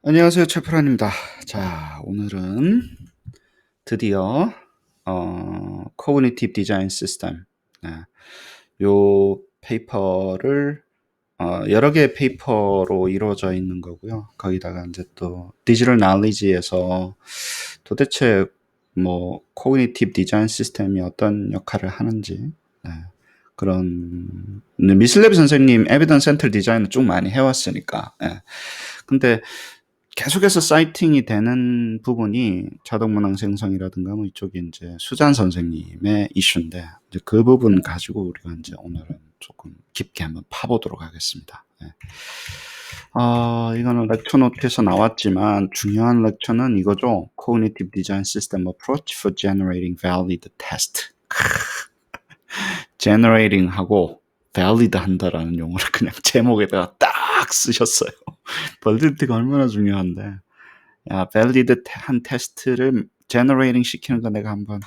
안녕하세요. 최프란입니다. 자, 오늘은 드디어 Cognitive Design System, 요 페이퍼를 여러 개의 페이퍼로 이루어져 있는 거고요. 거기다가 이제 또 디지털 나리지에서 도대체 뭐 Cognitive Design System이 어떤 역할을 하는지, 그런 미슬랩 선생님 에비던스 센터 디자인을 쭉 많이 해왔으니까. 근데 계속해서 사이팅이 되는 부분이 자동문항 생성이라든가 뭐 이쪽이 이제 수잔 선생님의 이슈인데, 이제 그 부분 가지고 우리가 이제 오늘은 조금 깊게 한번 파보도록 하겠습니다. 이거는 렉처 노트에서 나왔지만 중요한 렉처는 이거죠. Cognitive Design System Approach for Generating Valid Test. Generating 하고 valid 한다라는 용어를 그냥 제목에다가 딱 쓰셨어요. validity가 얼마나 중요한데. 야, valid 한 테스트를 generating 시키는 거 내가 한번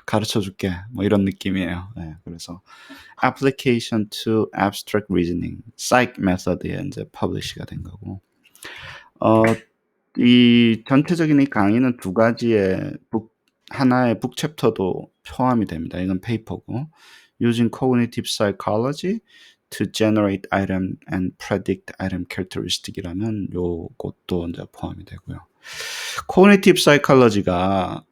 가르쳐 줄게. 뭐 이런 느낌이에요. 그래서 application to abstract reasoning, psych method에 이제 publish가 된 거고. 이 전체적인 이 강의는 두 가지의 하나의 북 챕터도 포함이 됩니다. 이건 페이퍼고, using cognitive psychology to generate item and predict item characteristic이라는 요것도 이제 포함이 되고요. cognitive psychology가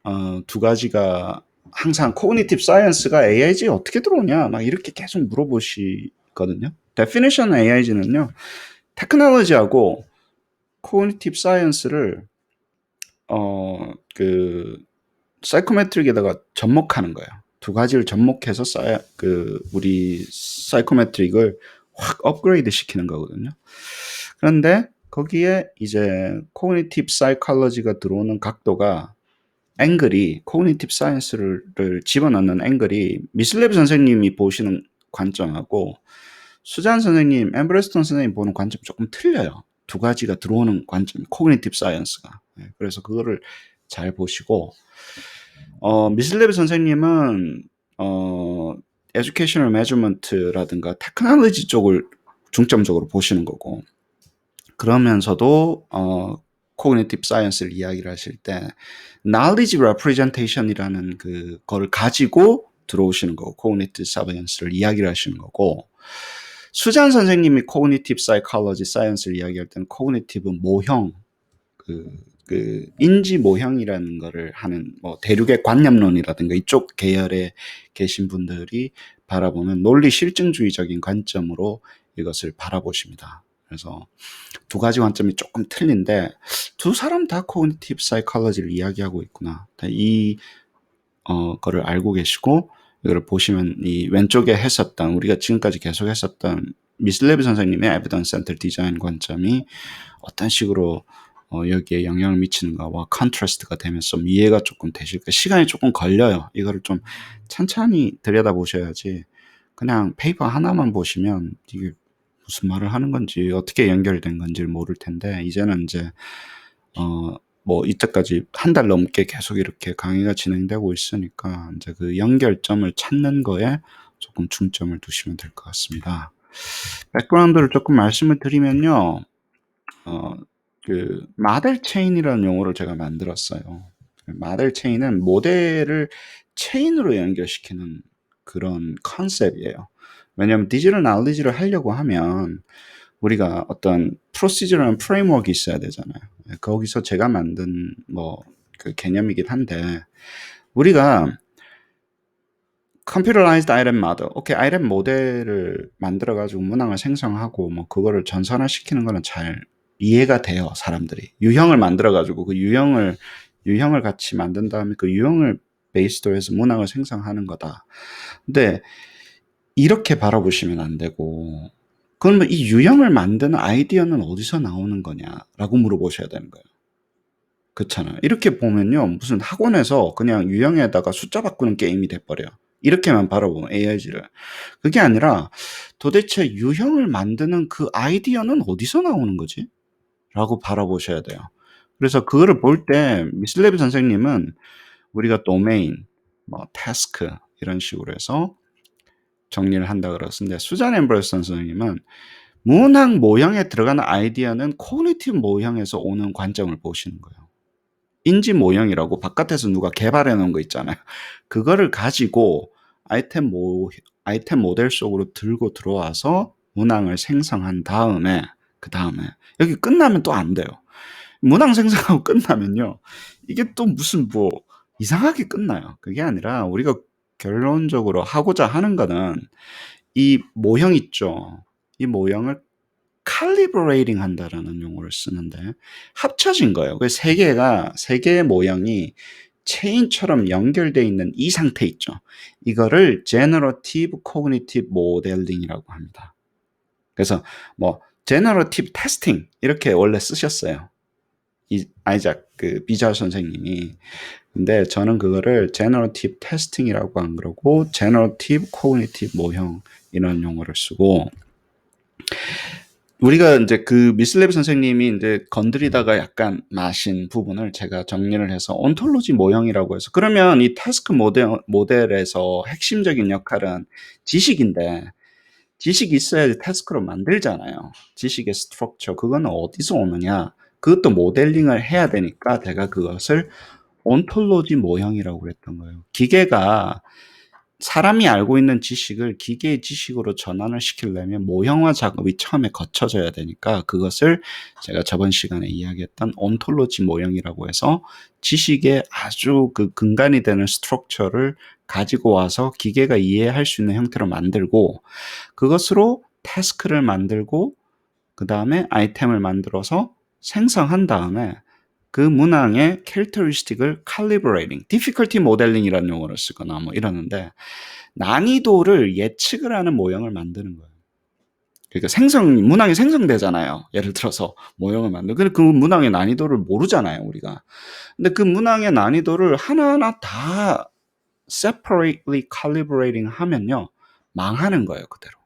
두 가지가 항상 cognitive science가 AIG에 어떻게 들어오냐 막 이렇게 계속 물어보시거든요. definition AIG는요, 테크놀로지하고 cognitive science를 사이코메트릭에다가 접목하는 거예요. 두 가지를 접목해서 우리 사이코메트릭을 확 업그레이드 시키는 거거든요. 그런데 거기에 이제 코그니티브 사이콜로지가 들어오는 각도가, 앵글이, 코그니티브 사이언스를 집어넣는 앵글이 미슬레브 선생님이 보시는 관점하고 수잔 선생님, 엠브레스턴 선생님 보는 관점 조금 틀려요. 두 가지가 들어오는 관점, 코그니티브 사이언스가. 그래서 그거를 잘 보시고, 미슬레브 선생님은 에듀케이셔널 매저먼트라든가 테크놀로지 쪽을 중점적으로 보시는 거고, 그러면서도 코그니티브 사이언스를 이야기를 하실 때 knowledge representation이라는 그거를 가지고 들어오시는 거고, 코그니티브 사이언스를 이야기를 하시는 거고, 수잔 선생님이 코그니티브 사이콜로지 사이언스를 이야기할 때는 코그니티브 모형, 인지 모형이라는 거를 하는, 뭐 대륙의 관념론이라든가 이쪽 계열에 계신 분들이 바라보면 논리 실증주의적인 관점으로 이것을 바라보십니다. 그래서 두 가지 관점이 조금 틀린데 두 사람 다 코그니티브 사이콜로지를 이야기하고 있구나. 이 거를 알고 계시고, 이걸 보시면 이 왼쪽에 했었던, 우리가 지금까지 계속 했었던 미슬레브 선생님의 에비던스 센터 디자인 관점이 어떤 식으로 여기에 영향을 미치는가와 컨트라스트가 되면서 좀 이해가 조금 되실까. 시간이 조금 걸려요. 이거를 좀 천천히 들여다보셔야지 그냥 페이퍼 하나만 보시면 이게 무슨 말을 하는 건지, 어떻게 연결된 건지를 모를 텐데, 이제는 이제 뭐 이때까지 한 달 넘게 계속 이렇게 강의가 진행되고 있으니까 이제 그 연결점을 찾는 거에 조금 중점을 두시면 될 것 같습니다. 백그라운드를 조금 말씀을 드리면요, 마델 체인이라는 용어를 제가 만들었어요. 마델 체인은 모델을 체인으로 연결시키는 그런 컨셉이에요. 왜냐하면 디지털 나리지를 하려고 하면 우리가 어떤 프로시저랑 프레임워크가 있어야 되잖아요. 거기서 제가 만든 그 개념이긴 한데, 우리가 컴퓨터라이즈드 아이템 모델, 아이템 모델을 만들어가지고 문항을 생성하고 뭐 그거를 전산화시키는 거는 잘 이해가 돼요, 사람들이. 유형을 만들어가지고 그 유형을 같이 만든 다음에 그 유형을 베이스로 해서 문항을 생성하는 거다. 근데 이렇게 바라보시면 안 되고, 그러면 이 유형을 만드는 아이디어는 어디서 나오는 거냐라고 물어보셔야 되는 거예요. 그렇잖아요. 이렇게 보면요, 무슨 학원에서 그냥 유형에다가 숫자 바꾸는 게임이 돼버려요. 이렇게만 바라보면 AIG를. 그게 아니라 도대체 유형을 만드는 그 아이디어는 어디서 나오는 거지? 라고 바라보셔야 돼요. 그래서 그거를 볼 때 미슬레비 선생님은 우리가 도메인, 태스크 이런 식으로 해서 정리를 한다 그러는데, 수잔 엠버슨 선생님은 문항 모형에 들어가는 아이디어는 코그니티브 모형에서 오는 관점을 보시는 거예요. 인지 모형이라고 바깥에서 누가 개발해 놓은 거 있잖아요. 그거를 가지고 아이템 모델 속으로 들고 들어와서 문항을 생성한 다음에 그다음에 여기 끝나면 또 안 돼요. 문항 생성하고 끝나면요. 이게 또 무슨 뭐 이상하게 끝나요. 그게 아니라 우리가 결론적으로 하고자 하는 거는 이 모형 있죠. 이 모형을 칼리브레이팅 한다라는 용어를 쓰는데 합쳐진 거예요. 그 세 개의 모형이 체인처럼 연결되어 있는 이 상태 있죠. 이거를 Generative Cognitive Modeling이라고 합니다. 그래서 뭐 Generative Testing 이렇게 원래 쓰셨어요. 이 아이작 그 비자 선생님이. 근데 저는 그거를 Generative Testing이라고 안 그러고 Generative Cognitive 모형 이런 용어를 쓰고 우리가 이제 그 미슬레브 선생님이 이제 건드리다가 약간 마신 부분을 제가 정리를 해서 온톨로지 모형이라고 해서 그러면 이 태스크 모델에서 핵심적인 역할은 지식인데 지식이 있어야지 태스크로 만들잖아요. 지식의 스트럭처 그거는 어디서 오느냐 그것도 모델링을 해야 되니까 제가 그것을 온톨로지 모형이라고 그랬던 거예요. 기계가 사람이 알고 있는 지식을 기계의 지식으로 전환을 시키려면 모형화 작업이 처음에 거쳐져야 되니까 그것을 제가 저번 시간에 이야기했던 온톨로지 모형이라고 해서 지식의 아주 그 근간이 되는 스트럭처를 가지고 와서 기계가 이해할 수 있는 형태로 만들고 그것으로 태스크를 만들고 그 다음에 아이템을 만들어서 생성한 다음에 그 문항의 캐릭터리스틱을 칼리브레이팅, difficulty modeling이라는 용어를 쓰거나 뭐 이러는데 난이도를 예측을 하는 모형을 만드는 거예요. 그러니까 문항이 생성되잖아요. 예를 들어서 모형을 만들고 근데 그 문항의 난이도를 모르잖아요, 우리가. 근데 그 문항의 난이도를 하나하나 다 separately calibrating 하면요. 망하는 거예요, 그대로.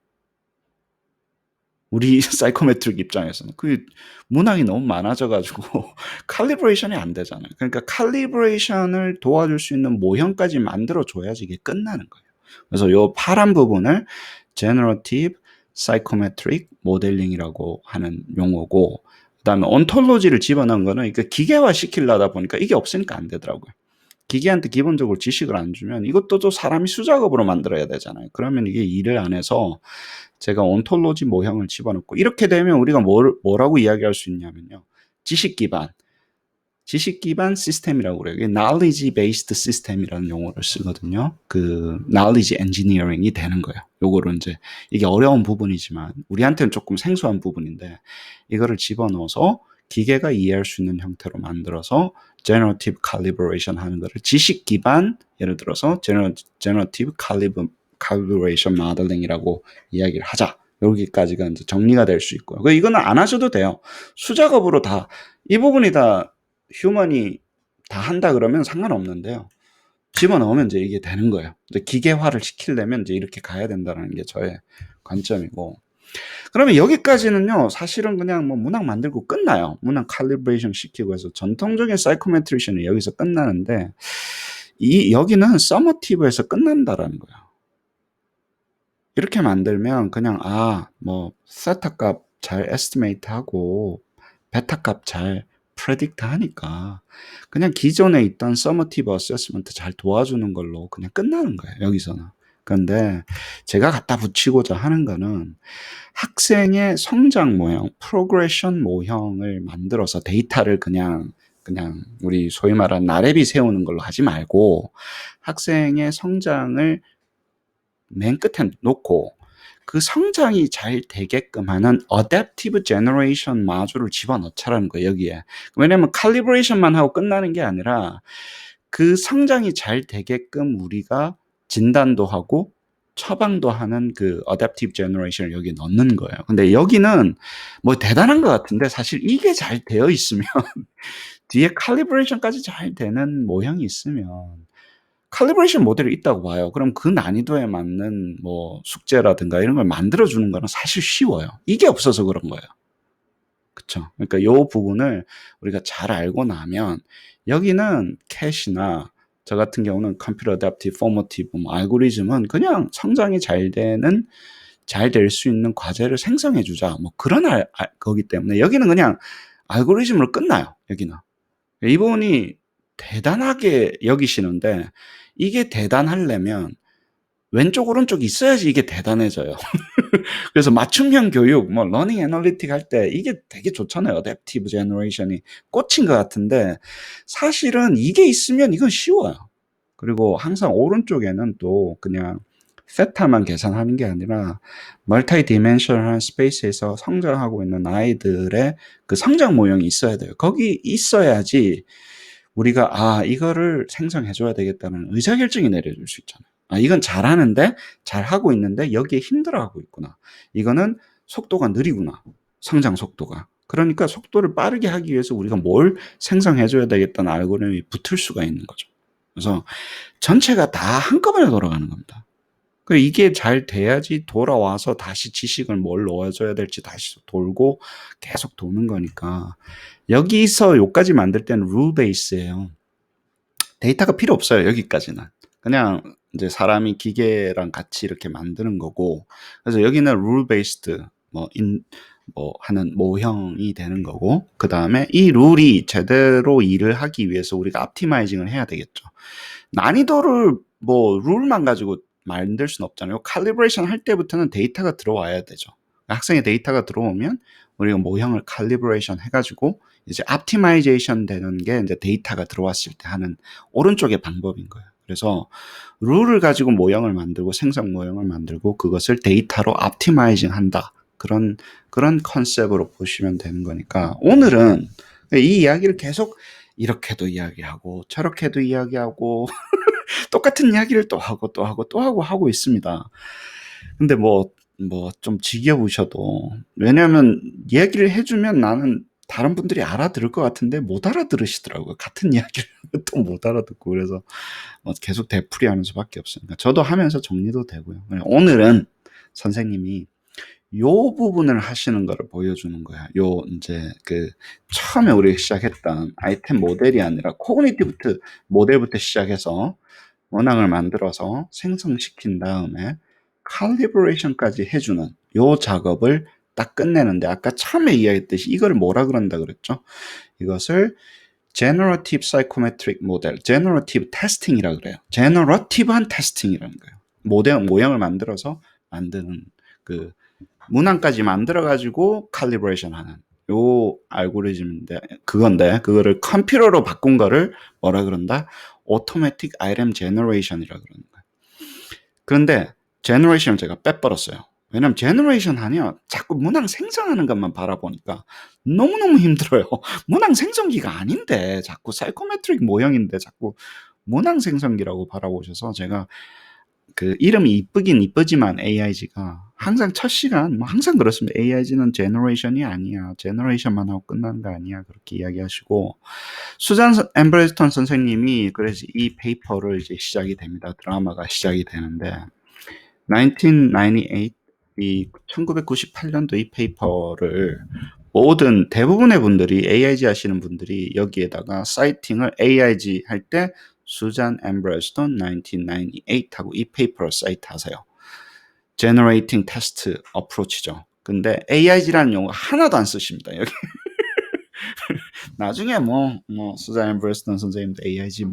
우리 사이코메트릭 입장에서는 그 문항이 너무 많아져가지고 칼리브레이션이 안 되잖아요. 그러니까 칼리브레이션을 도와줄 수 있는 모형까지 만들어줘야지 이게 끝나는 거예요. 그래서 이 파란 부분을 Generative Psychometric Modeling이라고 하는 용어고 그다음에 온톨로지를 집어넣은 거는 그러니까 기계화 시키려다 보니까 이게 없으니까 안 되더라고요. 기계한테 기본적으로 지식을 안 주면 이것도 또 사람이 수작업으로 만들어야 되잖아요. 그러면 이게 일을 안 해서 제가 온톨로지 모형을 집어넣고 이렇게 되면 우리가 뭐라고 이야기할 수 있냐면요. 지식 기반 시스템이라고 그래요. 이게 knowledge based system이라는 용어를 쓰거든요. 그 knowledge engineering이 되는 거예요. 요거를 이제 이게 어려운 부분이지만 우리한테는 조금 생소한 부분인데 이거를 집어넣어서 기계가 이해할 수 있는 형태로 만들어서 generative calibration 하는 거를 지식 기반 예를 들어서 generative calibration modeling이라고 이야기를 하자. 여기까지가 이제 정리가 될 수 있고요. 이거는 안 하셔도 돼요. 수작업으로 다 이 부분이 다 휴먼이 다 한다 그러면 상관없는데요. 집어넣으면 이제 이게 되는 거예요. 이제 기계화를 시키려면 이제 이렇게 가야 된다는 게 저의 관점이고. 그러면 여기까지는요, 사실은 그냥 뭐 문항 만들고 끝나요. 문항 칼리브레이션 시키고 해서 전통적인 사이코메트리션이 여기서 끝나는데, 여기는 서머티브에서 끝난다라는 거예요. 이렇게 만들면 그냥, 뭐, 세타 값 잘 에스티메이트 하고, 베타 값 잘 프레딕트 하니까, 그냥 기존에 있던 서머티브 어세스먼트 잘 도와주는 걸로 그냥 끝나는 거예요, 여기서는. 그런데 제가 갖다 붙이고자 하는 거는 학생의 성장 모형, 프로그레션 모형을 만들어서 데이터를 그냥 우리 소위 말하는 나래비 세우는 걸로 하지 말고 학생의 성장을 맨 끝에 놓고 그 성장이 잘 되게끔 하는 Adaptive Generation 마주를 집어넣자라는 거예요, 여기에. 왜냐면 칼리브레이션만 하고 끝나는 게 아니라 그 성장이 잘 되게끔 우리가 진단도 하고 처방도 하는 그 Adaptive Generation을 여기에 넣는 거예요. 근데 여기는 뭐 대단한 것 같은데 사실 이게 잘 되어 있으면 뒤에 칼리브레이션까지 잘 되는 모형이 있으면 칼리브레이션 모델이 있다고 봐요. 그럼 그 난이도에 맞는 뭐 숙제라든가 이런 걸 만들어주는 거는 사실 쉬워요. 이게 없어서 그런 거예요. 그쵸? 그러니까 요 부분을 우리가 잘 알고 나면 여기는 캐시나 저 같은 경우는 컴퓨터 어댑티브, 포머티브, 알고리즘은 그냥 성장이 잘 되는 잘 될 수 있는 과제를 생성해 주자. 뭐 그런 거기 때문에 여기는 그냥 알고리즘으로 끝나요. 여기는. 이분이 대단하게 여기시는데 이게 대단하려면 왼쪽 오른쪽 있어야지 이게 대단해져요. 그래서 맞춤형 교육, 뭐 러닝 애널리틱 할 때 이게 되게 좋잖아요. 어댑티브 제너레이션이 꽂힌 것 같은데 사실은 이게 있으면 이건 쉬워요. 그리고 항상 오른쪽에는 또 그냥 세타만 계산하는 게 아니라 멀티 디멘셔널한 스페이스에서 성장하고 있는 아이들의 그 성장 모형이 있어야 돼요. 거기 있어야지 우리가 이거를 생성해 줘야 되겠다는 의사결정이 내려질 수 있잖아요. 이건 잘하는데 잘하고 있는데 여기에 힘들어하고 있구나. 이거는 속도가 느리구나. 성장 속도가. 그러니까 속도를 빠르게 하기 위해서 우리가 뭘 생성해 줘야 되겠다는 알고리즘이 붙을 수가 있는 거죠. 그래서 전체가 다 한꺼번에 돌아가는 겁니다. 이게 잘 돼야지 돌아와서 다시 지식을 뭘 넣어줘야 될지 다시 돌고 계속 도는 거니까 여기서 요까지 만들 때는 룰 베이스예요. 데이터가 필요 없어요. 여기까지는. 그냥 이제 사람이 기계랑 같이 이렇게 만드는 거고 그래서 여기는 룰 베이스드 하는 모형이 되는 거고 그 다음에 이 룰이 제대로 일을 하기 위해서 우리가 옵티마이징을 해야 되겠죠. 난이도를 룰만 가지고 만들 수는 없잖아요. 칼리브레이션 할 때부터는 데이터가 들어와야 되죠. 학생의 데이터가 들어오면 우리가 모형을 칼리브레이션 해가지고 이제 옵티마이제이션 되는 게 이제 데이터가 들어왔을 때 하는 오른쪽의 방법인 거예요. 그래서 룰을 가지고 모형을 만들고 생성 모형을 만들고 그것을 데이터로 옵티마이징 한다. 그런 컨셉으로 보시면 되는 거니까 오늘은 이 이야기를 계속 이렇게도 이야기하고 저렇게도 이야기하고 똑같은 이야기를 또 하고 있습니다. 근데 좀 지겨우셔도 왜냐하면 얘기를 해주면 나는 다른 분들이 알아들을 것 같은데 못 알아들으시더라고요. 같은 이야기를 또 못 알아듣고 그래서 계속 되풀이하는 수밖에 없으니까 저도 하면서 정리도 되고요. 오늘은 선생님이 요 부분을 하시는 거를 보여주는 거야. 요 이제 처음에 우리 시작했던 아이템 모델이 아니라 코그니티브 모델부터 시작해서 원앙을 만들어서 생성시킨 다음에 칼리브레이션까지 해주는 요 작업을 딱 끝내는데 아까 처음에 이야기했듯이 이걸 뭐라 그런다 그랬죠? 이것을 Generative Psychometric Model, Generative Testing이라 그래요. 제너러티브한 테스팅이라는 거예요. 모형을 만들어서 만드는 문항까지 만들어가지고 칼리브레이션 하는 요 알고리즘인데 그거를 컴퓨터로 바꾼 거를 뭐라 그런다? Automatic Item Generation이라 그러는 거예요. 그런데 제너레이션을 제가 빼버렸어요. 왜냐면 제너레이션 하면 자꾸 문항 생성하는 것만 바라보니까 너무너무 힘들어요. 문항 생성기가 아닌데 자꾸 사이코메트릭 모형인데 자꾸 문항 생성기라고 바라보셔서 제가 이름이 이쁘긴 이쁘지만 AIG가 항상 첫 시간 항상 그렇습니다. AIG는 제너레이션이 아니야. 제너레이션만 하고 끝나는 거 아니야. 그렇게 이야기하시고 수잔 엠브레스턴 선생님이 그래서 이 페이퍼를 이제 시작이 됩니다. 드라마가 시작이 되는데 1998 이 1998년도 이 페이퍼를 대부분의 분들이 AIG 하시는 분들이 여기에다가 사이팅을 AIG 할 때 수잔 엠브레스턴 1998 하고 이 페이퍼를 사이트 하세요. Generating Test Approach죠. 근데 AIG라는 용어 하나도 안 쓰십니다. 여기. 나중에 수잔 엠브레스턴 선생님도 AIG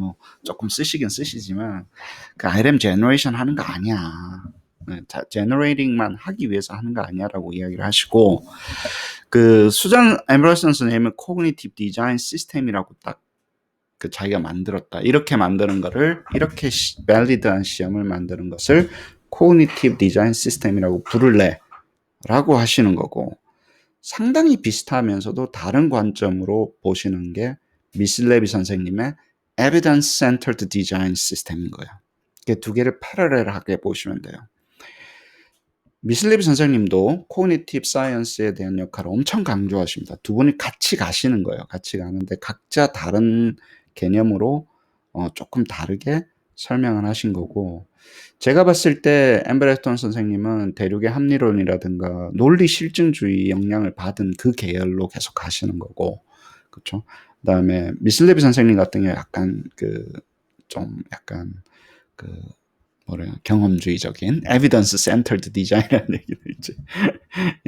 조금 쓰시긴 쓰시지만 IRM 제너레이션 하는 거 아니야. 제너레이팅만 하기 위해서 하는 거 아니야라고 이야기를 하시고 수잔 엠브레스턴 선생님은 코그니티브 디자인 시스템이라고 딱 자기가 만들었다. 이렇게 만드는 거를 이렇게 밸리드한 시험을 만드는 것을 코그니티브 디자인 시스템이라고 부를래라고 하시는 거고 상당히 비슷하면서도 다른 관점으로 보시는 게 미슬레비 선생님의 Evidence Centered Design System인 거예요. 이게 두 개를 패러렐하게 보시면 돼요. 미슬레비 선생님도 코그니티브 사이언스에 대한 역할을 엄청 강조하십니다. 두 분이 같이 가시는 거예요. 같이 가는데 각자 다른 개념으로 조금 다르게 설명을 하신 거고 제가 봤을 때 엠브레스턴 선생님은 대륙의 합리론이라든가 논리 실증주의 영향을 받은 그 계열로 계속 가시는 거고 그렇죠. 그다음에 미슬레비 선생님 같은 경우에 약간 경험주의적인 evidence centered design이라는 얘기도 있죠.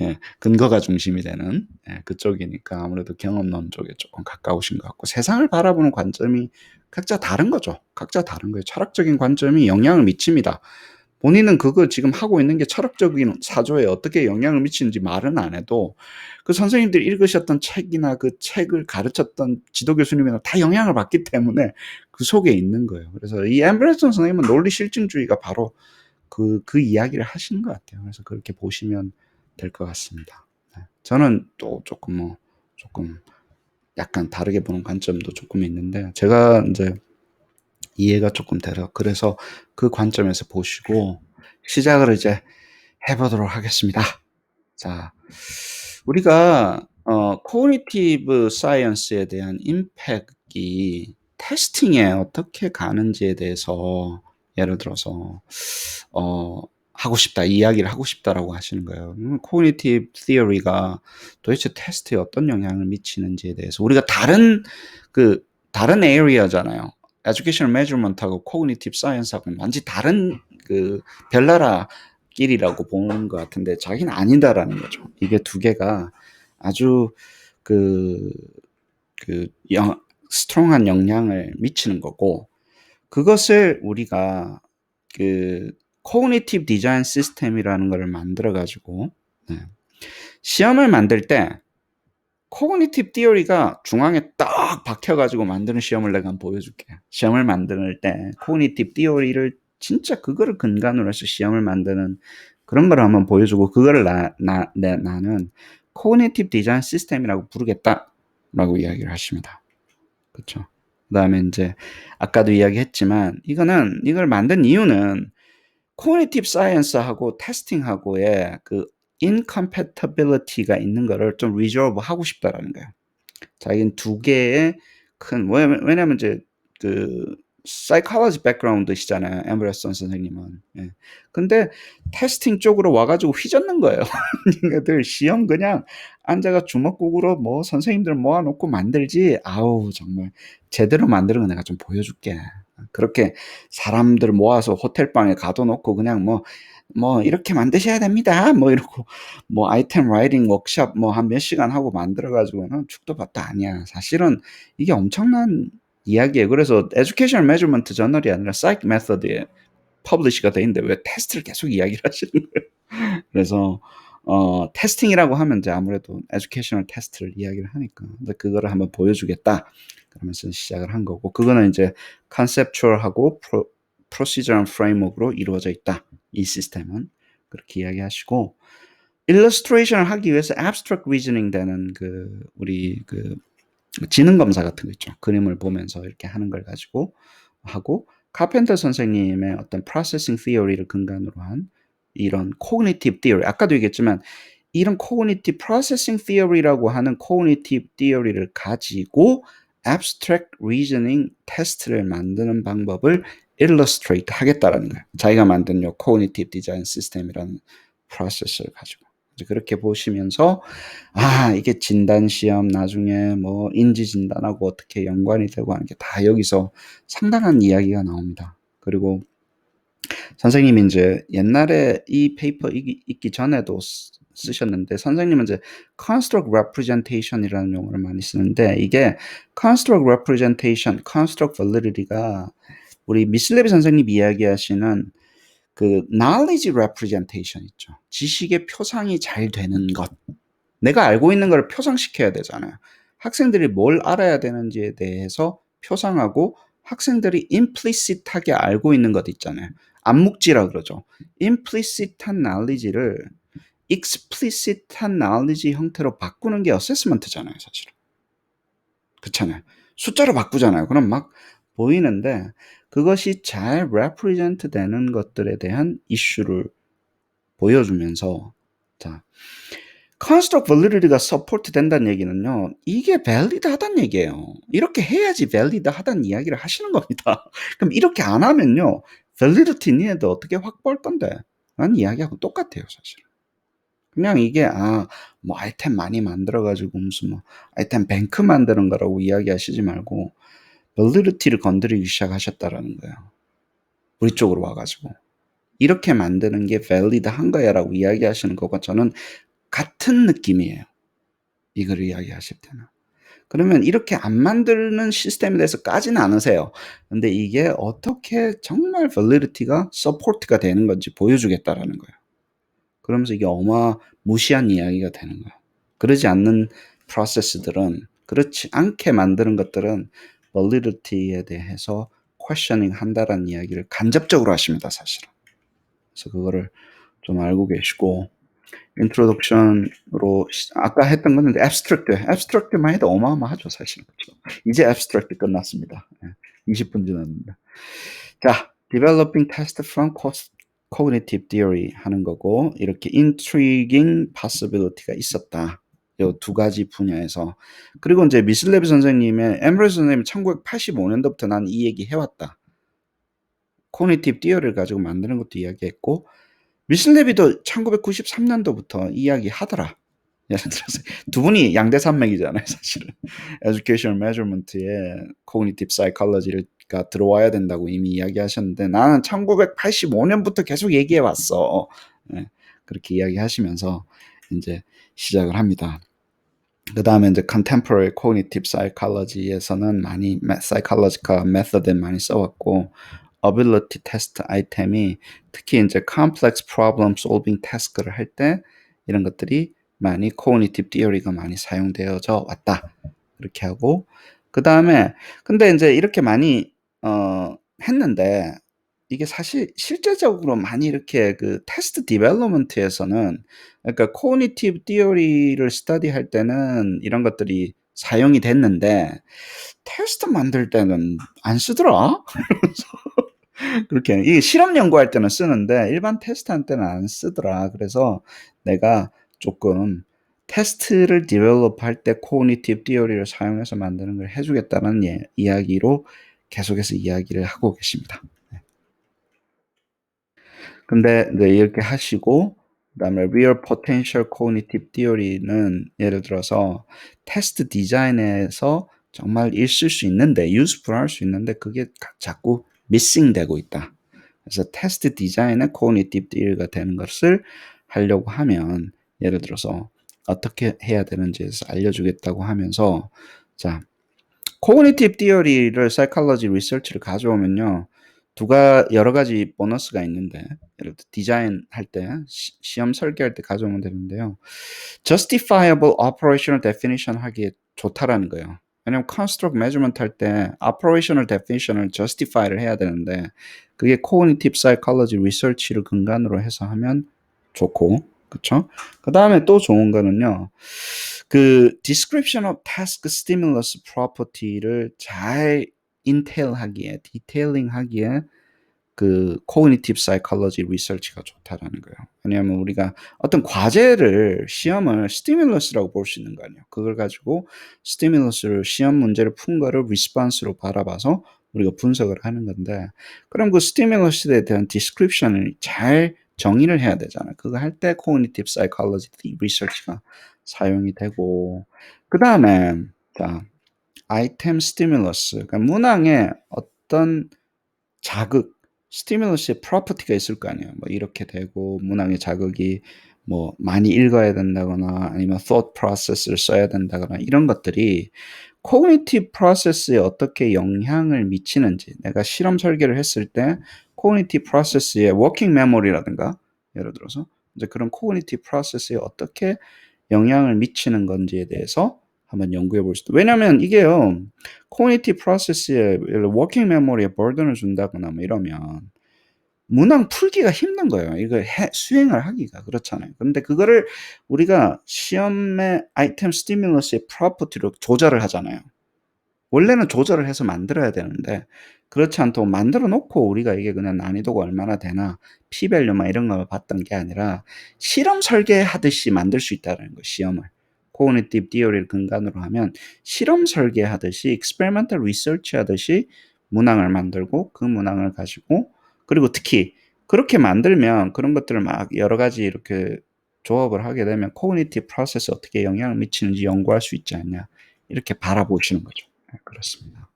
예, 근거가 중심이 되는 그쪽이니까 아무래도 경험론 쪽에 조금 가까우신 것 같고, 세상을 바라보는 관점이 각자 다른 거죠. 각자 다른 거예요. 철학적인 관점이 영향을 미칩니다. 본인은 그거 지금 하고 있는 게 철학적인 사조에 어떻게 영향을 미치는지 말은 안 해도 그 선생님들이 읽으셨던 책이나 그 책을 가르쳤던 지도 교수님이나 다 영향을 받기 때문에 그 속에 있는 거예요. 그래서 이 앰브레슨 선생님은 논리 실증주의가 바로 그 이야기를 하시는 것 같아요. 그래서 그렇게 보시면 될 것 같습니다. 저는 또 조금 약간 다르게 보는 관점도 조금 있는데, 제가 이제 이해가 조금 되려 그래서 그 관점에서 보시고 시작을 이제 해보도록 하겠습니다. 자, 우리가 코그니티브 사이언스에 대한 임팩이 테스팅에 어떻게 가는지에 대해서 예를 들어서 하고 싶다, 이야기를 하고 싶다라고 하시는 거예요. 코그니티브 티어리가 도대체 테스트에 어떤 영향을 미치는지에 대해서 우리가 다른 에리어잖아요. 에듀케이션 매저먼트하고 코그니티브 사이언스하고는 완전히 다른 별나라 길이라고 보는 것 같은데 자기는 아니다라는 거죠. 이게 두 개가 아주 스트롱한 영향을 미치는 거고, 그것을 우리가 코그니티브 디자인 시스템이라는 걸 만들어 가지고 시험을 만들 때 코그니티브 티어리가 중앙에 딱 박혀 가지고 만드는 시험을 내가 한번 보여줄게요. 시험을 만들 때 코그니티브 티어리를 진짜 그거를 근간으로 해서 시험을 만드는 그런 걸 한번 보여주고, 그거를 나는 코그니티브 디자인 시스템이라고 부르겠다라고 이야기를 하십니다. 그렇죠? 그다음에 이제 아까도 이야기했지만 이걸 만든 이유는 코그니티브 사이언스하고 테스팅하고의 incompatibility가 있는 거를 좀 resolve 하고 싶다라는 거예요. 자기는 두 개의 왜냐면 이제 psychology background이시잖아요, 앰브레슨 선생님은. 예. 근데 테스팅 쪽으로 와가지고 휘젓는 거예요. 니네들 시험 그냥 앉아가 주먹국으로 선생님들 모아놓고 만들지, 아우 정말 제대로 만드는 거 내가 좀 보여줄게. 그렇게 사람들 모아서 호텔방에 가둬놓고 그냥 이렇게 만드셔야 됩니다. 이러고 아이템 라이팅 워크숍 한 몇 시간 하고 만들어가지고는 죽도 밥도 아니야. 사실은 이게 엄청난 이야기예요. 그래서 에듀케이션 매저먼트 저널이 아니라 사이크 메서드에 퍼블리시가 돼 있는데 왜 테스트를 계속 이야기를 하시는 거예요. 그래서 테스팅이라고 하면 이제 아무래도 에듀케이셔널 테스트를 이야기를 하니까 그거를 한번 보여주겠다 그러면서 시작을 한 거고, 그거는 이제 컨셉추얼하고 프로시저럴 프레임워크로 이루어져 있다, 이 시스템은. 그렇게 이야기하시고, 일러스트레이션을 하기 위해서 abstract reasoning 되는 우리 지능 검사 같은 거 있죠. 그림을 보면서 이렇게 하는 걸 가지고 하고, 카펜터 선생님의 어떤 프로세싱 티어리를 근간으로 한 이런 코그니티브 티어리, 아까도 얘기했지만 이런 코그니티브 프로세싱 티어리라고 하는 코그니티브 티어리를 가지고 abstract reasoning 테스트를 만드는 방법을 illustrate 하겠다라는 거예요. 자기가 만든 요 cognitive design system이라는 프로세스를 가지고. 그렇게 보시면서 이게 진단시험 나중에 인지진단하고 어떻게 연관이 되고 하는 게 다 여기서 상당한 이야기가 나옵니다. 그리고 선생님이 이제 옛날에 이 페이퍼 읽기 전에도 쓰셨는데, 선생님은 이제 construct representation이라는 용어를 많이 쓰는데, 이게 construct representation, construct validity가 우리 미슬레비 선생님 이야기하시는 knowledge representation 있죠. 지식의 표상이 잘 되는 것. 내가 알고 있는 걸 표상시켜야 되잖아요. 학생들이 뭘 알아야 되는지에 대해서 표상하고, 학생들이 implicit하게 알고 있는 것 있잖아요. 암묵지라 그러죠. implicit한 knowledge를 explicit한 knowledge 형태로 바꾸는 게 어세스먼트잖아요, 사실은. 그렇잖아요. 숫자로 바꾸잖아요. 그럼 막 보이는데 그것이 잘 represent 되는 것들에 대한 이슈를 보여주면서, 자, construct validity가 support 된다는 얘기는요, 이게 valid 하다는 얘기예요. 이렇게 해야지 valid 하다는 이야기를 하시는 겁니다. 그럼 이렇게 안 하면요, validity 니네들 어떻게 확보할 건데? 라는 이야기하고 똑같아요, 사실은. 그냥 이게 아이템 많이 만들어가지고 무슨 아이템 뱅크 만드는 거라고 이야기하시지 말고 validity를 건드리기 시작하셨다라는 거예요. 우리 쪽으로 와가지고. 이렇게 만드는 게 valid한 거야라고 이야기하시는 거고 저는 같은 느낌이에요. 이걸 이야기하실 때는. 그러면 이렇게 안 만드는 시스템에 대해서 까지는 않으세요. 근데 이게 어떻게 정말 validity가 support가 되는 건지 보여주겠다라는 거예요. 그러면서 이게 어마무시한 이야기가 되는 거예요. 그러지 않는 프로세스들은, 그렇지 않게 만드는 것들은 validity에 대해서 questioning 한다라는 이야기를 간접적으로 하십니다, 사실은. 그래서 그거를 좀 알고 계시고, introduction으로 아까 했던 거는 abstract만 해도 어마어마하죠, 사실은. 그렇죠? 이제 abstract 끝났습니다. 20분 지났는데. 자, developing test from cognitive theory 하는 거고, 이렇게 intriguing possibility가 있었다. 요 두 가지 분야에서. 그리고 이제 미슬레비 선생님의, 엠브레스 선생님이 1985년도부터 난 이 얘기 해왔다. cognitive theory를 가지고 만드는 것도 이야기했고, 미슬레비도 1993년도부터 이야기 하더라. 예를 들어서 두 분이 양대산맥이잖아요, 사실은. Educational Measurement에 Cognitive Psychology가 들어와야 된다고 이미 이야기하셨는데 나는 1985년부터 계속 얘기해 왔어. 네, 그렇게 이야기하시면서 이제 시작을 합니다. 그 다음에 이제 Contemporary Cognitive Psychology에서는 많이 Psychological Method을 많이 써왔고 Ability Test 아이템이 특히 이제 Complex Problem Solving Task를 할 때 이런 것들이 많이 Cognitive Theory가 많이 사용되어져 왔다. 그렇게 하고 그 다음에 근데 이제 이렇게 많이 했는데 이게 사실 실제적으로 많이 이렇게 그 테스트 디벨롭먼트에서는 그러니까 Cognitive Theory를 스터디할 때는 이런 것들이 사용이 됐는데 테스트 만들 때는 안 쓰더라. 그렇게 이 실험 연구할 때는 쓰는데 일반 테스트할 때는 안 쓰더라. 그래서 내가 조금 테스트를 디벨롭할 때 Cognitive Theory를 사용해서 만드는 걸 해주겠다는 이야기로 계속해서 이야기를 하고 계십니다. 근데 이제 이렇게 하시고 그다음에 Real Potential Cognitive Theory는 예를 들어서 테스트 디자인에서 정말 있을 수 있는데 useful 할 수 있는데 그게 자꾸 missing 되고 있다. 그래서 테스트 디자인의 Cognitive Theory가 되는 것을 하려고 하면 예를 들어서 어떻게 해야 되는지에서 알려주겠다고 하면서 자 Cognitive Theory를 Psychology Research를 가져오면요. 여러 가지 보너스가 있는데 예를 들어 디자인 할 때 시험 설계할 때 가져오면 되는데요. Justifiable Operational Definition 하기에 좋다라는 거예요. 왜냐면 Construct Measurement 할 때 Operational Definition을 Justify를 해야 되는데 그게 Cognitive Psychology Research를 근간으로 해서 하면 좋고 그쵸? 그 다음에 또 좋은 거는요. 그 Description of Task Stimulus Property를 잘 인테일하기에, 디테일링하기에 그 Cognitive Psychology Research가 좋다라는 거예요. 왜냐하면 우리가 어떤 과제를 시험을 스티뮬러스라고 볼 수 있는 거 아니에요. 그걸 가지고 스티뮬러스를 시험 문제를 푼 거를 리스폰스로 바라봐서 우리가 분석을 하는 건데 그럼 그 스티뮬러스에 대한 디스크립션을 잘 정의를 해야 되잖아요. 그거 할 때 Cognitive Psychology Research가 사용이 되고 그 다음에 자 아이템 스티뮬러스 그러니까 문항에 어떤 자극 스티뮬러스의 프로퍼티가 있을 거 아니에요. 뭐 이렇게 되고 문항의 자극이 뭐 많이 읽어야 된다거나 아니면 thought process를 써야 된다거나 이런 것들이 cognitive process에 어떻게 영향을 미치는지 내가 실험 설계를 했을 때 cognitive process의 working memory라든가 예를 들어서 이제 그런 cognitive process에 어떻게 영향을 미치는 건지에 대해서 한번 연구해 볼 수도. 왜냐면 이게요. cognitive process에 working memory에 burden을 준다거나 뭐 이러면 문항 풀기가 힘든 거예요. 이거 수행을 하기가 그렇잖아요. 근데 그거를 우리가 시험의 아이템 스티뮬러스의 프로퍼티로 조절을 하잖아요. 원래는 조절을 해서 만들어야 되는데 그렇지 않도록 만들어 놓고 우리가 이게 그냥 난이도가 얼마나 되나 P-밸류만 이런 걸 봤던 게 아니라 실험 설계하듯이 만들 수 있다는 거예요. 시험을. Cognitive Theory를 근간으로 하면 실험 설계하듯이 experimental research 하듯이 문항을 만들고 그 문항을 가지고 그리고 특히 그렇게 만들면 그런 것들을 막 여러 가지 이렇게 조합을 하게 되면 cognitive process에 어떻게 영향을 미치는지 연구할 수 있지 않냐 이렇게 바라보시는 거죠. 네, 그렇습니다.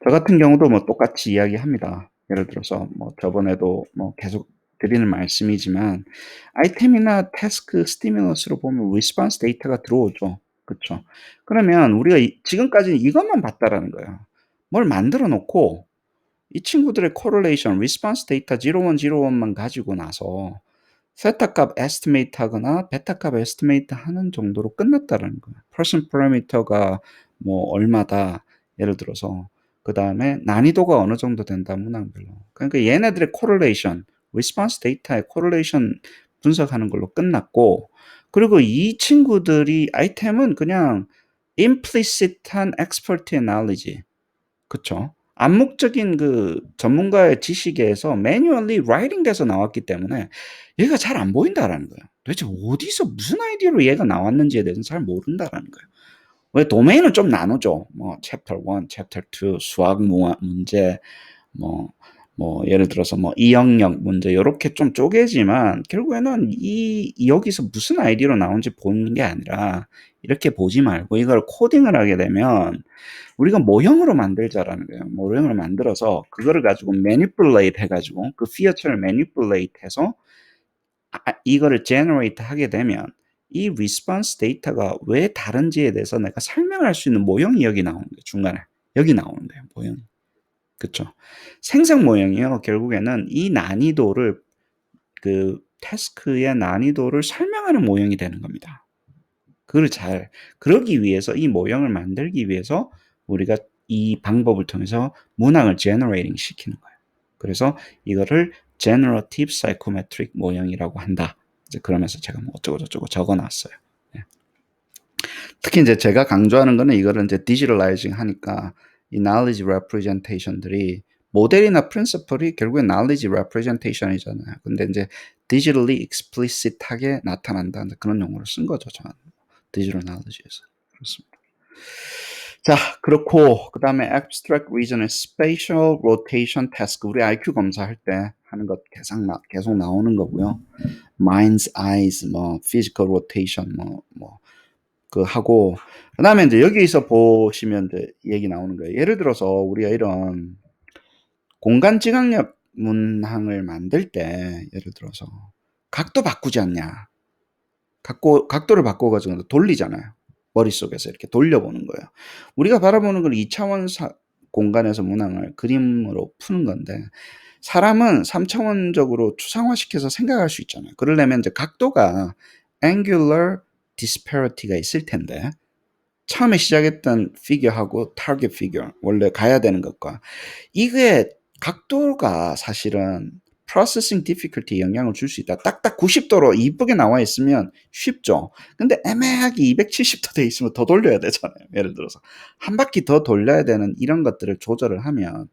저 같은 경우도 뭐 똑같이 이야기합니다. 예를 들어서 뭐 저번에도 뭐 계속 드리는 말씀이지만 아이템이나 태스크, 스티뮬러스로 보면 리스폰스 데이터가 들어오죠. 그쵸? 그러면 우리가 지금까지는 이것만 봤다라는 거예요. 뭘 만들어 놓고 이 친구들의 correlation, response 데이터 0101만 가지고 나서 세타 값 estimate 하거나 베타 값 estimate 하는 정도로 끝났다라는 거예요. person parameter가 뭐 얼마다 예를 들어서 그다음에 난이도가 어느 정도 된다 문항별로. 그러니까 얘네들의 correlation, response 데이터의 correlation 분석하는 걸로 끝났고 그리고 이 친구들이 아이템은 그냥 implicit한 expert의 knowledge. 그쵸. 암묵적인 그 전문가의 지식에서 매뉴얼리 라이팅 돼서 나왔기 때문에 얘가 잘 안 보인다라는 거예요. 도대체 어디서 무슨 아이디어로 얘가 나왔는지에 대해서는 잘 모른다라는 거예요. 왜 도메인은 좀 나누죠. 뭐 챕터 1, 챕터 2 수학 문제 뭐 예를 들어서 뭐 이 영역 문제 요렇게 좀 쪼개지만 결국에는 여기서 무슨 아이디어로 나온지 보는 게 아니라 이렇게 보지 말고 이걸 코딩을 하게 되면 우리가 모형으로 만들자라는 거예요. 모형으로 만들어서 그거를 가지고 manipulate 해가지고 그 feature를 manipulate 해서 이거를 generate 하게 되면 이 response 데이터가 왜 다른지에 대해서 내가 설명할 수 있는 모형이 여기 나오는 거예요. 중간에. 여기 나오는 거예요. 모형이. 그쵸? 생성 모형이요. 결국에는 이 난이도를 그 태스크의 난이도를 설명하는 모형이 되는 겁니다. 그걸 그러기 위해서 이 모형을 만들기 위해서 우리가 이 방법을 통해서 문항을 generating 시키는 거예요. 그래서 이거를 generative psychometric 모형이라고 한다. 이제 그러면서 제가 뭐 어쩌고저쩌고 적어 놨어요. 예. 특히 이제 제가 강조하는 거는 이거를 이제 digitalizing 하니까 이 knowledge representation들이 모델이나 principle이 결국엔 knowledge representation이잖아요. 근데 이제 digitally explicit하게 나타난다. 그런 용어를 쓴 거죠, 저는. 디지털 knowledge에서. 그렇습니다. 자, 그렇고 그 다음에 abstract reasoning, spatial rotation task. 우리 IQ 검사할 때 하는 것 계속 나오는 거고요. mind's eyes, 뭐 physical rotation, 그 하고 그 다음에 이제 여기서 보시면 이제 얘기 나오는 거예요. 예를 들어서 우리가 이런 공간 지각력 문항을 만들 때 예를 들어서 각도 바꾸지 않냐. 각도를 바꿔가지고 돌리잖아요. 머릿속에서 이렇게 돌려보는 거예요. 우리가 바라보는 건 2차원 공간에서 문항을 그림으로 푸는 건데 사람은 3차원적으로 추상화시켜서 생각할 수 있잖아요. 그러려면 이제 각도가 angular disparity가 있을 텐데 처음에 시작했던 figure하고 target figure 원래 가야 되는 것과 이게 각도가 사실은 processing difficulty에 영향을 줄 수 있다. 딱딱 90도로 이쁘게 나와 있으면 쉽죠. 근데 애매하게 270도 돼 있으면 더 돌려야 되잖아요. 예를 들어서 한 바퀴 더 돌려야 되는 이런 것들을 조절을 하면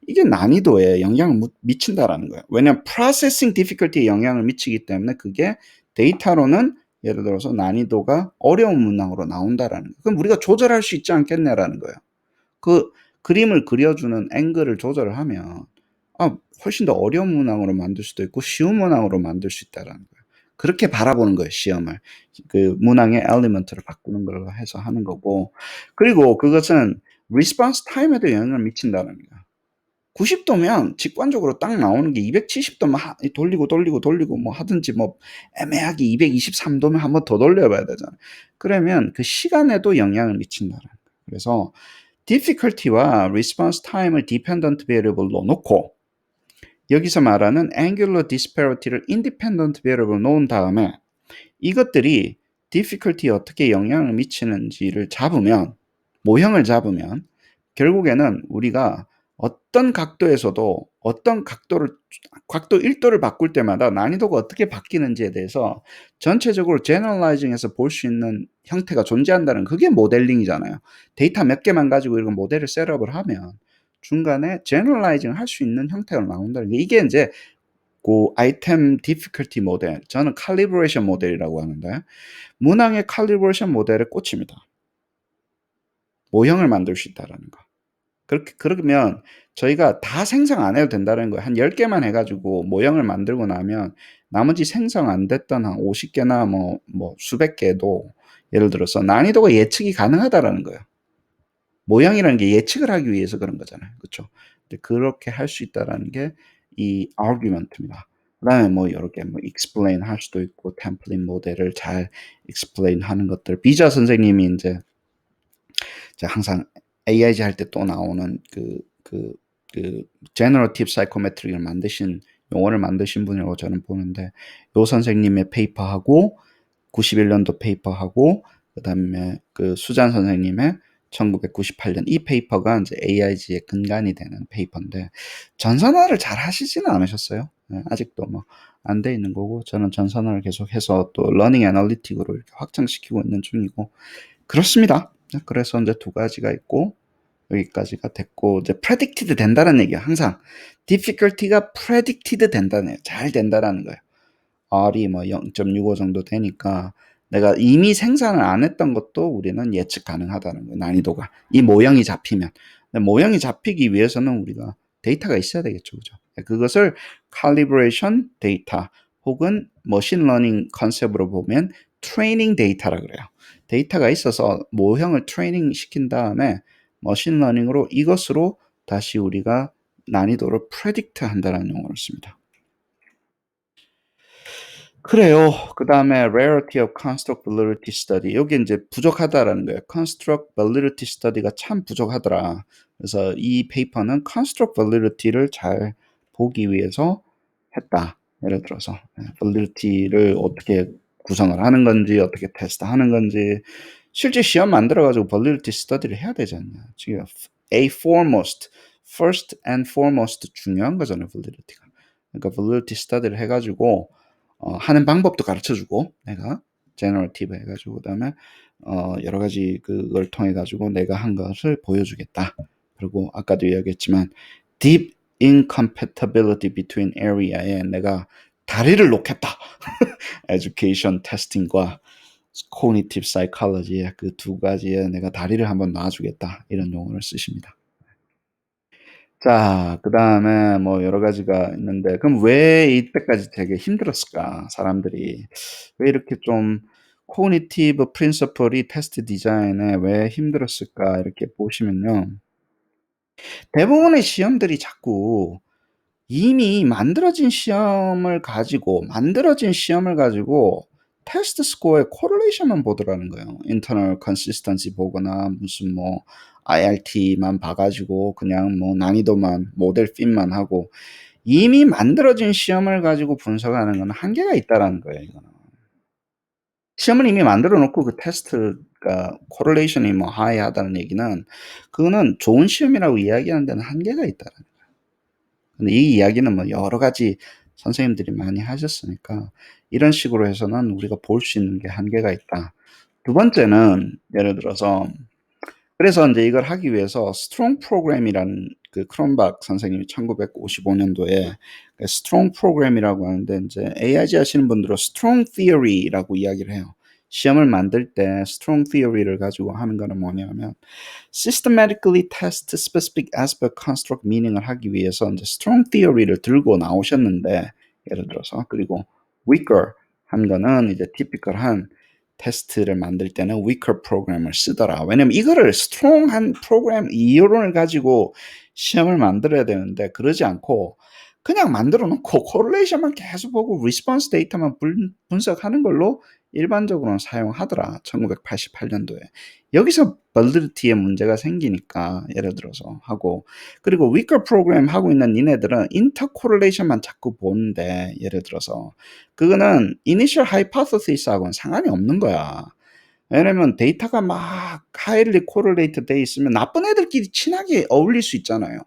이게 난이도에 영향을 미친다라는 거예요. 왜냐하면 processing difficulty에 영향을 미치기 때문에 그게 데이터로는 예를 들어서 난이도가 어려운 문항으로 나온다라는 거예요. 그럼 우리가 조절할 수 있지 않겠냐라는 거예요. 그 그림을 그려주는 앵글을 조절을 하면 훨씬 더 어려운 문항으로 만들 수도 있고 쉬운 문항으로 만들 수 있다라는 거예요. 그렇게 바라보는 거예요, 시험을. 그 문항의 엘리먼트를 바꾸는 걸로 해서 하는 거고. 그리고 그것은 리스폰스 타임에도 영향을 미친다는 거예요. 90도면 직관적으로 딱 나오는 게 270도만 돌리고 뭐 하든지 뭐 애매하게 223도면 한 번 더 돌려봐야 되잖아요. 그러면 그 시간에도 영향을 미친다는 거예요. 그래서 difficulty와 response time을 dependent variable로 놓고 여기서 말하는 angular disparity를 independent variable 놓은 다음에 이것들이 difficulty에 어떻게 영향을 미치는지를 잡으면 모형을 잡으면 결국에는 우리가 어떤 각도에서도 어떤 각도 1도를 바꿀 때마다 난이도가 어떻게 바뀌는지에 대해서 전체적으로 generalizing해서 볼 수 있는 형태가 존재한다는 그게 모델링이잖아요. 데이터 몇 개만 가지고 이런 모델을 셋업을 하면 중간에 generalizing 할 수 있는 형태가 나온다는 게 이게 이제 그 아이템 difficulty 모델, 저는 calibration 모델이라고 하는데 문항의 calibration 모델에 꽂힙니다. 모형을 만들 수 있다라는 거. 그러면 저희가 다 생성 안 해도 된다는 거예요. 한 10개만 해가지고 모형을 만들고 나면 나머지 생성 안 됐던 한 50개나 뭐 수백 개도 예를 들어서 난이도가 예측이 가능하다라는 거예요. 모형이라는 게 예측을 하기 위해서 그런 거잖아요. 그렇죠? 이제 그렇게 할 수 있다라는 게 이 argument입니다. 그다음에 뭐 여러 개 뭐 explain 할 수도 있고 템플릿 모델을 잘 explain 하는 것들. 비자 선생님이 인제 제가 항상 AIG 할 때 또 나오는 그 제너러티브 사이코메트릭을 만드신 용어를 만드신 분이라고 저는 보는데 요 선생님의 페이퍼하고 91년도 페이퍼하고 그다음에 그 수잔 선생님의 1998년 이 페이퍼가 이제 AIG의 근간이 되는 페이퍼인데 전산화를 잘 하시지는 않으셨어요. 네, 아직도 뭐 안 돼 있는 거고 저는 전산화를 계속해서 또 러닝 애널리틱으로 이렇게 확장시키고 있는 중이고 그렇습니다. 그래서 이제 두 가지가 있고 여기까지가 됐고 이제 predicted 된다는 얘기야. 항상 difficulty가 predicted 된다는 얘기야. 잘 된다라는 거예요. R이 뭐 0.65 정도 되니까 내가 이미 생산을 안 했던 것도 우리는 예측 가능하다는 거예요. 난이도가. 이 모형이 잡히면. 근데 모형이 잡히기 위해서는 우리가 데이터가 있어야 되겠죠. 그죠? 그것을 calibration 데이터 혹은 머신 러닝 컨셉으로 보면 트레이닝 데이터라 그래요. 데이터가 있어서 모형을 트레이닝 시킨 다음에 머신 러닝으로 이것으로 다시 우리가 난이도를 프레딕트 한다는 용어를 씁니다. 그래요. 그다음에 rarity of construct validity study. 여기 이제 부족하다라는 거예요. construct validity study가 참 부족하더라. 그래서 이 페이퍼는 construct validity를 잘 보기 위해서 했다. 예를 들어서 validity를 어떻게 구성을 하는 건지, 어떻게 테스트하는 건지, 실제 시험 만들어가지고 validity study를 해야 되지 않냐. 지금 first and foremost 중요한 거잖아요, validity가. 그러니까 validity study를 해가지고 하는 방법도 가르쳐주고 내가 제너러티브 해가지고 그다음에 여러 가지 그걸 통해 가지고 내가 한 것을 보여주겠다. 그리고 아까도 이야기했지만 deep incompatibility between area에 내가 다리를 놓겠다. education testing과 cognitive psychology의 그 두 가지에 내가 다리를 한번 놔주겠다. 이런 용어를 쓰십니다. 자, 그다음에 뭐 여러 가지가 있는데 그럼 왜 이때까지 되게 힘들었을까? 사람들이 왜 이렇게 좀 cognitive principle이 테스트 디자인에 왜 힘들었을까? 이렇게 보시면요. 대부분의 시험들이 자꾸 이미 만들어진 시험을 가지고 테스트 스코어의 코릴레이션만 보더라는 거예요. internal consistency 보거나 무슨 뭐 IRT만 봐가지고 그냥 뭐 난이도만 모델 핏만 하고 이미 만들어진 시험을 가지고 분석하는 건 한계가 있다라는 거예요. 이거는. 시험을 이미 만들어 놓고 그 테스트가 코릴레이션이 뭐 하이하다는 얘기는 그거는 좋은 시험이라고 이야기하는 데는 한계가 있다라는 거예요. 근데 이 이야기는 뭐 여러 가지 선생님들이 많이 하셨으니까 이런 식으로 해서는 우리가 볼 수 있는 게 한계가 있다. 두 번째는 예를 들어서 그래서 이제 이걸 하기 위해서 스트롱 프로그램이라는 그 크롬박 선생님이 1955년도에 스트롱 프로그램이라고 하는데 이제 AIG 하시는 분들은 스트롱 티어리라고 이야기를 해요. 시험을 만들 때 스트롱 티어리를 가지고 하는 거는 뭐냐면 systematically test specific aspect construct meaning을 하기 위해서 이제 strong theory를 들고 나오셨는데 예를 들어서 그리고 weaker 한 거는 이제 typical한 테스트를 만들 때는 weaker 프로그램을 쓰더라. 왜냐면 이거를 strong한 프로그램 이론을 가지고 시험을 만들어야 되는데 그러지 않고 그냥 만들어 놓고 correlation만 계속 보고 response 데이터만 분석하는 걸로 일반적으로는 사용하더라. 1988년도에. 여기서 validity에 문제가 생기니까 예를 들어서 하고 그리고 weaker 프로그램 하고 있는 니네들은 intercorrelation만 자꾸 보는데 예를 들어서 그거는 initial hypothesis하고는 상관이 없는 거야. 왜냐면 데이터가 막 highly correlated 돼 있으면 나쁜 애들끼리 친하게 어울릴 수 있잖아요.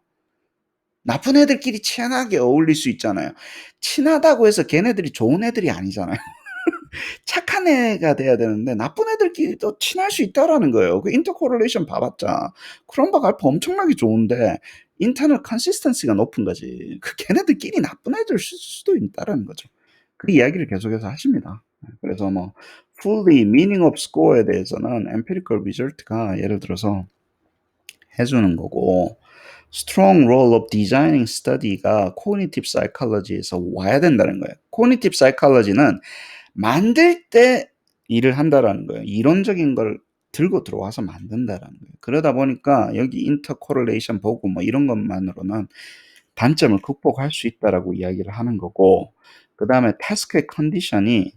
나쁜 애들끼리 친하게 어울릴 수 있잖아요. 친하다고 해서 걔네들이 좋은 애들이 아니잖아요. 착한 애가 돼야 되는데 나쁜 애들끼리도 친할 수 있다라는 거예요. 그 인터코릴레이션 봐봤자 크롬박 알파 엄청나게 좋은데 인터널 컨시스턴시가 높은 거지. 그 걔네들끼리 나쁜 애들 쓸 수도 있다라는 거죠. 그 이야기를 계속해서 하십니다. 그래서 뭐 fully meaning of score에 대해서는 empirical result가 예를 들어서 해주는 거고 strong role of designing study가 cognitive psychology에서 와야 된다는 거예요. cognitive psychology는 만들 때 일을 한다라는 거예요. 이론적인 걸 들고 들어와서 만든다라는 거예요. 그러다 보니까 여기 인터코렐레이션 보고 뭐 이런 것만으로는 단점을 극복할 수 있다라고 이야기를 하는 거고, 그다음에 task의 컨디션이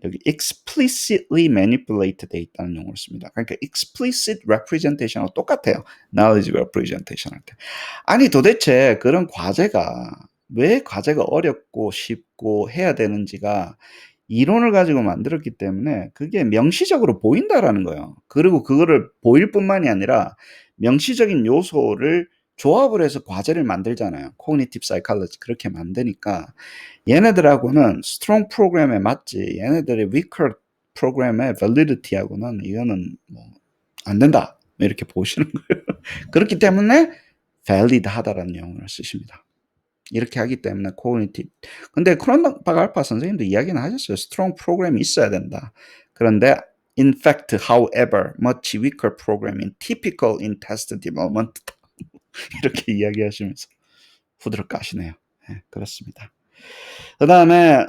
여기 explicitly manipulate 돼 있다는 용어를 씁니다. 그러니까 explicit representation하고 똑같아요. knowledge representation 할 때. 아니 도대체 그런 과제가 왜 과제가 어렵고 쉽고 해야 되는지가 이론을 가지고 만들었기 때문에 그게 명시적으로 보인다라는 거예요. 그리고 그거를 보일 뿐만이 아니라 명시적인 요소를 조합을 해서 과제를 만들잖아요. cognitive psychology 그렇게 만드니까 얘네들하고는 strong 프로그램에 맞지 얘네들의 weaker 프로그램의 validity하고는 이거는 뭐 안 된다 이렇게 보시는 거예요. 그렇기 때문에 valid 하다라는 용어를 쓰십니다. 이렇게 하기 때문에 cognitive. 근데 크론박 알파 선생님도 이야기는 하셨어요. strong 프로그램이 있어야 된다. 그런데 in fact, however, much weaker programming typical in test development 이렇게 이야기하시면서 후드를 까시네요. 네, 그렇습니다. 그 다음에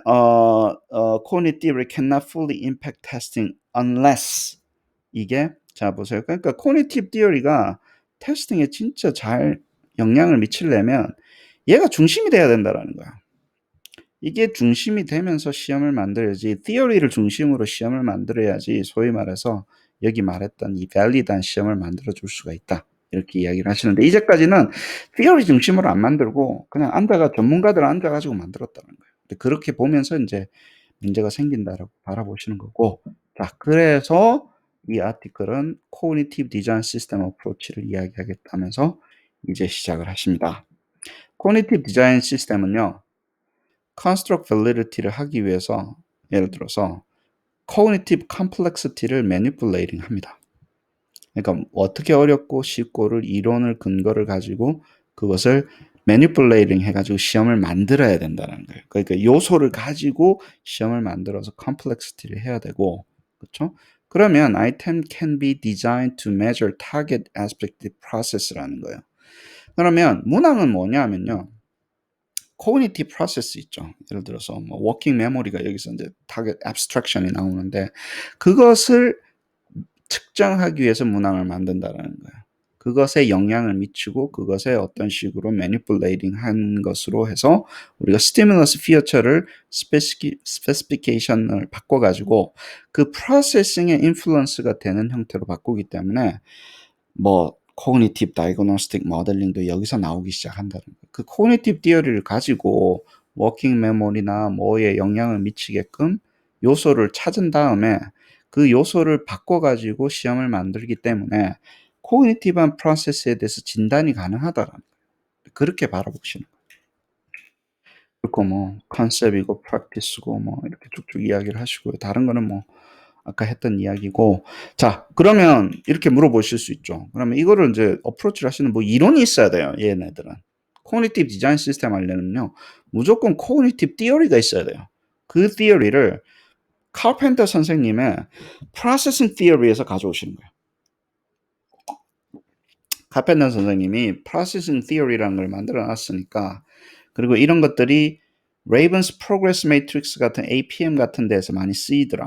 cognitive cannot fully impact testing unless 이게 자 보세요. 그러니까 cognitive theory가 테스팅에 진짜 잘 영향을 미치려면 얘가 중심이 돼야 된다라는 거야. 이게 중심이 되면서 시험을 만들어야지 theory를 중심으로 시험을 만들어야지 소위 말해서 여기 말했던 이 valid한 시험을 만들어 줄 수가 있다. 이렇게 이야기를 하시는데 이제까지는 theory 중심으로 안 만들고 그냥 전문가들 앉아가지고 만들었다는 거예요. 근데 그렇게 보면서 이제 문제가 생긴다라고 바라보시는 거고, 자 그래서 이 아티클은 cognitive design system approach를 이야기하겠다면서 이제 시작을 하십니다. cognitive design system은요, construct validity를 하기 위해서 예를 들어서 cognitive complexity를 manipulating 합니다. 그러니까 어떻게 어렵고 쉽고를 이론을 근거를 가지고 그것을 manipulating 해가지고 시험을 만들어야 된다는 거예요. 그러니까 요소를 가지고 시험을 만들어서 complexity를 해야 되고, 그렇죠? 그러면 item can be designed to measure target aspect process라는 거예요. 그러면 문항은 뭐냐면요, cognitive process 있죠. 예를 들어서 뭐 working memory가 여기서 이제 target abstraction이 나오는데 그것을 측정하기 위해서 문항을 만든다라는 거예요. 그것에 영향을 미치고 그것에 어떤 식으로 manipulating 한 것으로 해서 우리가 stimulus feature를 specification을 바꿔가지고 그 processing에 influence가 되는 형태로 바꾸기 때문에 뭐 cognitive diagnostic modeling도 여기서 나오기 시작한다는 거예요. 그 cognitive theory를 가지고 working memory나 뭐에 영향을 미치게끔 요소를 찾은 다음에 그 요소를 바꿔가지고 시험을 만들기 때문에 cognitive한 프로세스에 대해서 진단이 가능하다라는 거예요. 그렇게 바라보시는 거예요. 그리고 뭐 컨셉이고 프랙티스고 뭐 이렇게 쭉쭉 이야기를 하시고요. 다른 거는 뭐 아까 했던 이야기고, 자 그러면 이렇게 물어보실 수 있죠. 그러면 이거를 이제 어프로치를 하시는 뭐 이론이 있어야 돼요. 얘네들은 cognitive design 시스템 하려면요 무조건 cognitive theory가 있어야 돼요. 그 theory를 카펜터 선생님의 processing theory에서 가져오시는 거예요. 카펜터 선생님이 processing theory라는 걸 만들어 놨으니까, 그리고 이런 것들이 Ravens Progress Matrix 같은 APM 같은 데서 많이 쓰이더라.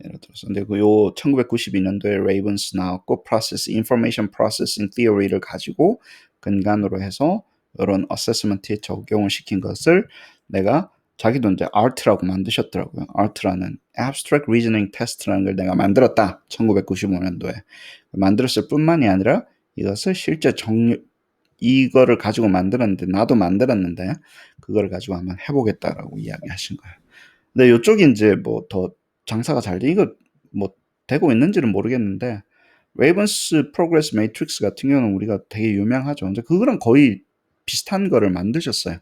예를 들어서. 근데 요 1992년도에 Ravens 나왔고 Process Information Processing Theory를 가지고 근간으로 해서 이런 어세스먼트에 적용을 시킨 것을 내가 자기도 이제 ART라고 만드셨더라고요. ART라는 Abstract Reasoning Test라는 걸 내가 만들었다. 1995년도에. 만들었을 뿐만이 아니라 이것을 실제 이거를 가지고 만들었는데, 나도 만들었는데 그거를 가지고 한번 해보겠다라고 이야기하신 거예요. 근데 이쪽이 이제 뭐 더 장사가 잘 돼, 이거 뭐 되고 있는지는 모르겠는데 레이븐스 프로그레스 매트릭스 같은 경우는 우리가 되게 유명하죠. 근데 그거랑 거의 비슷한 거를 만드셨어요.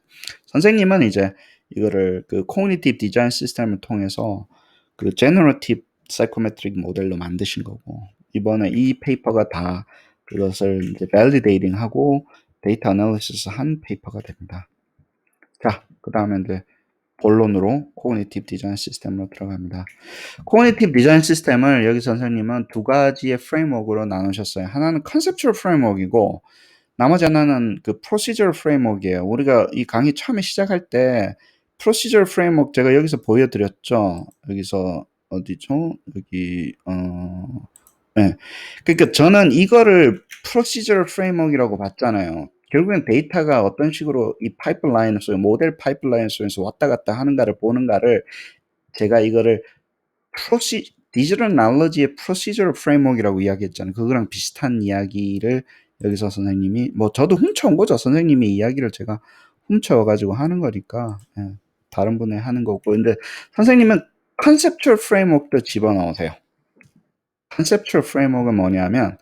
선생님은 이제 이거를 그 코그니티브 디자인 시스템을 통해서 그 제너러티브 사이코메트릭 모델로 만드신 거고, 이번에 이 페이퍼가 다 그것을 이제 validating 하고 데이터 애널리시스 한 페이퍼가 됩니다. 자, 그 다음에 이제 본론으로 코그니티브 디자인 시스템으로 들어갑니다. 코그니티브 디자인 시스템을 여기 선생님은 두 가지의 프레임워크로 나누셨어요. 하나는 컨셉추얼 프레임워크이고 나머지 하나는 그 프로시저럴 프레임워크예요. 우리가 이 강의 처음에 시작할 때 프로시저럴 프레임워크 제가 여기서 보여드렸죠. 여기서 어디죠? 여기 예. 그러니까 저는 이거를 procedural framework이라고 봤잖아요. 결국엔 데이터가 어떤 식으로 이 파이프라인 속에 모델 파이프라인 속에서 왔다 갔다 하는가를 보는가를 제가 이거를 디지털 나놀리지의 procedural framework이라고 이야기했잖아요. 그거랑 비슷한 이야기를 여기서 선생님이 뭐 저도 훔쳐온 거죠. 선생님의 이야기를 제가 훔쳐가지고 하는 거니까 예, 다른 분이 하는 거고. 근데 선생님은 conceptual framework도 집어넣으세요. conceptual framework은 뭐냐면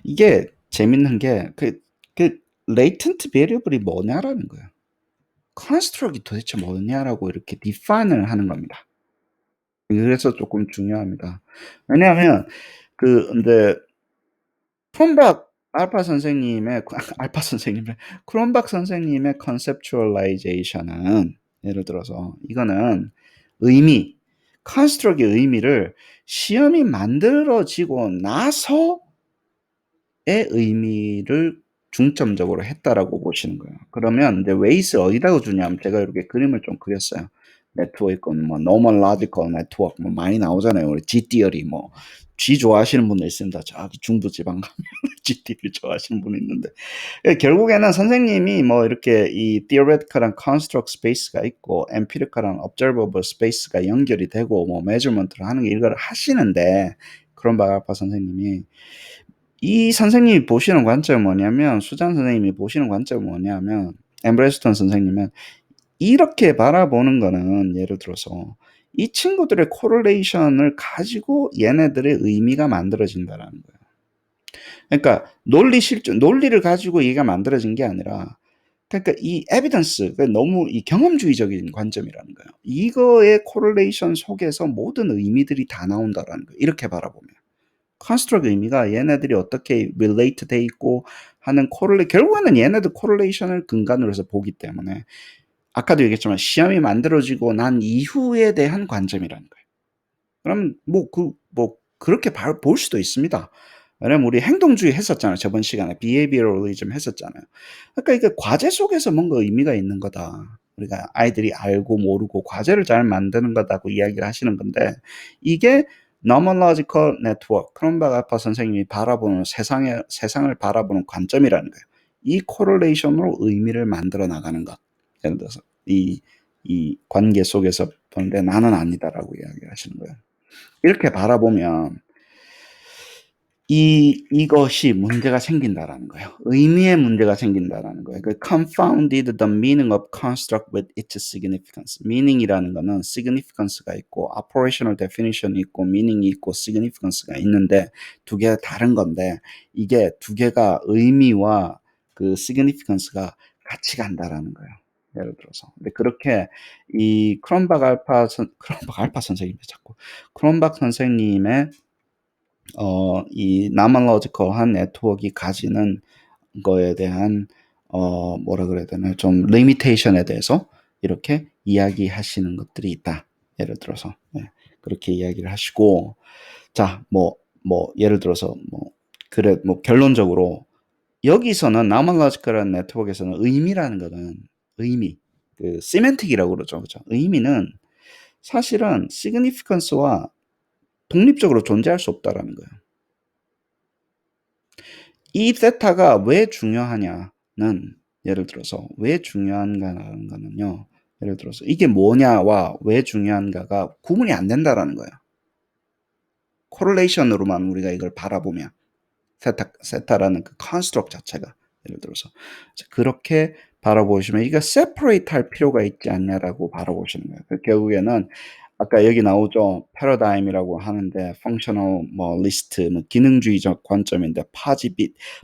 이게 재밌는 게 그 latent variable이 뭐냐라는 거예요. construct이 도대체 뭐냐라고 이렇게 define을 하는 겁니다. 그래서 조금 중요합니다. 왜냐하면 근데 크롬박 알파 선생님의 알파 선생님의 크롬박 선생님의 conceptualization은 예를 들어서 이거는 의미, construct의 의미를 시험이 만들어지고 나서의 의미를 중점적으로 했다라고 보시는 거예요. 그러면 이제 웨이스 어디다가 주냐면 제가 이렇게 그림을 좀 그렸어요. 네트워크 뭐 normal logical network 뭐 많이 나오잖아요. 우리 G theory 뭐 G 좋아하시는 분들 있습니다. 저기 중부지방 가면 G theory 좋아하시는 분이 있는데 결국에는 선생님이 뭐 이렇게 이 theoretical한 construct space가 있고 empirical한 observable space가 연결이 되고 뭐 measurement를 하는 게 이걸 하시는데 크롬박 알파 선생님이 이 선생님이 보시는 관점은 뭐냐면 수잔 선생님이 보시는 관점은 뭐냐면 엠브레스턴 선생님은 이렇게 바라보는 거는 예를 들어서 이 친구들의 코릴레이션을 가지고 얘네들의 의미가 만들어진다라는 거예요. 그러니까 논리를 가지고 얘가 만들어진 게 아니라 그러니까 이 에비던스가 너무 이 경험주의적인 관점이라는 거예요. 이거의 코릴레이션 속에서 모든 의미들이 다 나온다라는 거예요. 이렇게 바라보면. 컨스트럭 의미가 얘네들이 어떻게 relate 돼 있고 하는 결국에는 얘네들 코릴레이션을 근간으로 해서 보기 때문에 아까도 얘기했지만 시험이 만들어지고 난 이후에 대한 관점이라는 거예요. 그럼 그렇게 볼 수도 있습니다. 왜냐면 우리 행동주의 했었잖아요. 저번 시간에 behavioralism 했었잖아요. 그러니까 이게 과제 속에서 뭔가 의미가 있는 거다. 우리가 아이들이 알고 모르고 과제를 잘 만드는 거다고 이야기를 하시는 건데 이게 nomological network, 크롬박 알파 선생님이 바라보는 세상을 바라보는 관점이라는 거예요. 이 코릴레이션으로 의미를 만들어 나가는 것. 예를 들어서 이 관계 속에서 보는데 나는 아니다라고 이야기를 하시는 거예요. 이렇게 바라보면 이것이 문제가 생긴다라는 거예요. 의미의 문제가 생긴다라는 거예요. 그 confounded the meaning of construct with its significance. meaning이라는 거는 significance가 있고 operational definition이 있고 meaning이 있고 significance가 있는데 두 개가 다른 건데 이게 두 개가 의미와 그 significance가 같이 간다라는 거예요. 예를 들어서. 근데 그렇게 이 크롬박 알파 선생님이 자꾸 크롬박 선생님의 이 나멀러지컬한 네트워크가 가지는 거에 대한 뭐라 그래야 되나 좀 리미테이션에 대해서 이렇게 이야기하시는 것들이 있다. 예를 들어서 그렇게 이야기를 하시고 자, 예를 들어서 결론적으로 여기서는 나멀러지컬한 네트워크에서는 의미라는 거는 의미 그 시멘틱이라고 그러죠. 그죠? 의미는 사실은 시그니피컨스와 독립적으로 존재할 수 없다라는 거예요. 이 세타가 왜 중요하냐는 예를 들어서 왜 중요한가라는 거는요. 예를 들어서 이게 뭐냐와 왜 중요한가가 구분이 안 된다라는 거예요. 코릴레이션으로만 우리가 이걸 바라보면 세타라는 그 컨스트럭 자체가 예를 들어서 그렇게 바라보시면 이거 세퍼레이트 할 필요가 있지 않냐라고 바라보시는 거예요. 결국에는 아까 여기 나오죠. 패러다임이라고 하는데 펑셔널 리스트 기능주의적 관점인데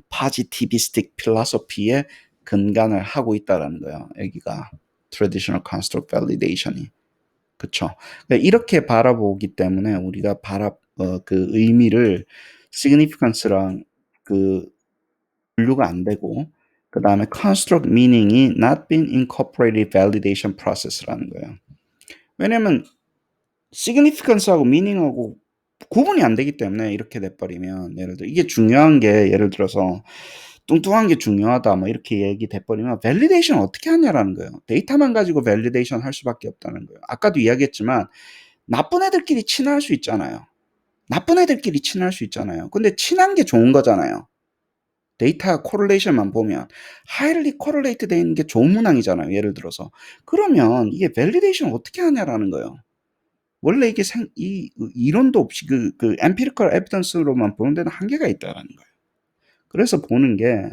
파지티비스틱 필로소피에 근간을 하고 있다라는 거예요. 여기가 traditional construct validation이. 그쵸. 그러니까 이렇게 바라보기 때문에 우리가 그 의미를 significance랑 분류가 안 되고 그 다음에 construct meaning이 not been incorporated validation process라는 거예요. 왜냐면 significance하고 meaning하고 구분이 안 되기 때문에 이렇게 돼버리면 예를 들어 이게 중요한 게 예를 들어서 뚱뚱한 게 중요하다 이렇게 얘기 돼버리면 밸리데이션 어떻게 하냐라는 거예요. 데이터만 가지고 밸리데이션 할 수밖에 없다는 거예요. 아까도 이야기했지만 나쁜 애들끼리 친할 수 있잖아요. 나쁜 애들끼리 친할 수 있잖아요. 근데 친한 게 좋은 거잖아요. 데이터 코릴레이션만 보면 highly correlate 돼 있는 게 좋은 문항이잖아요. 예를 들어서. 그러면 이게 validation 어떻게 하냐라는 거예요. 원래 이게 이론도 없이 empirical evidence로만 보는 데는 한계가 있다라는 거예요. 그래서 보는 게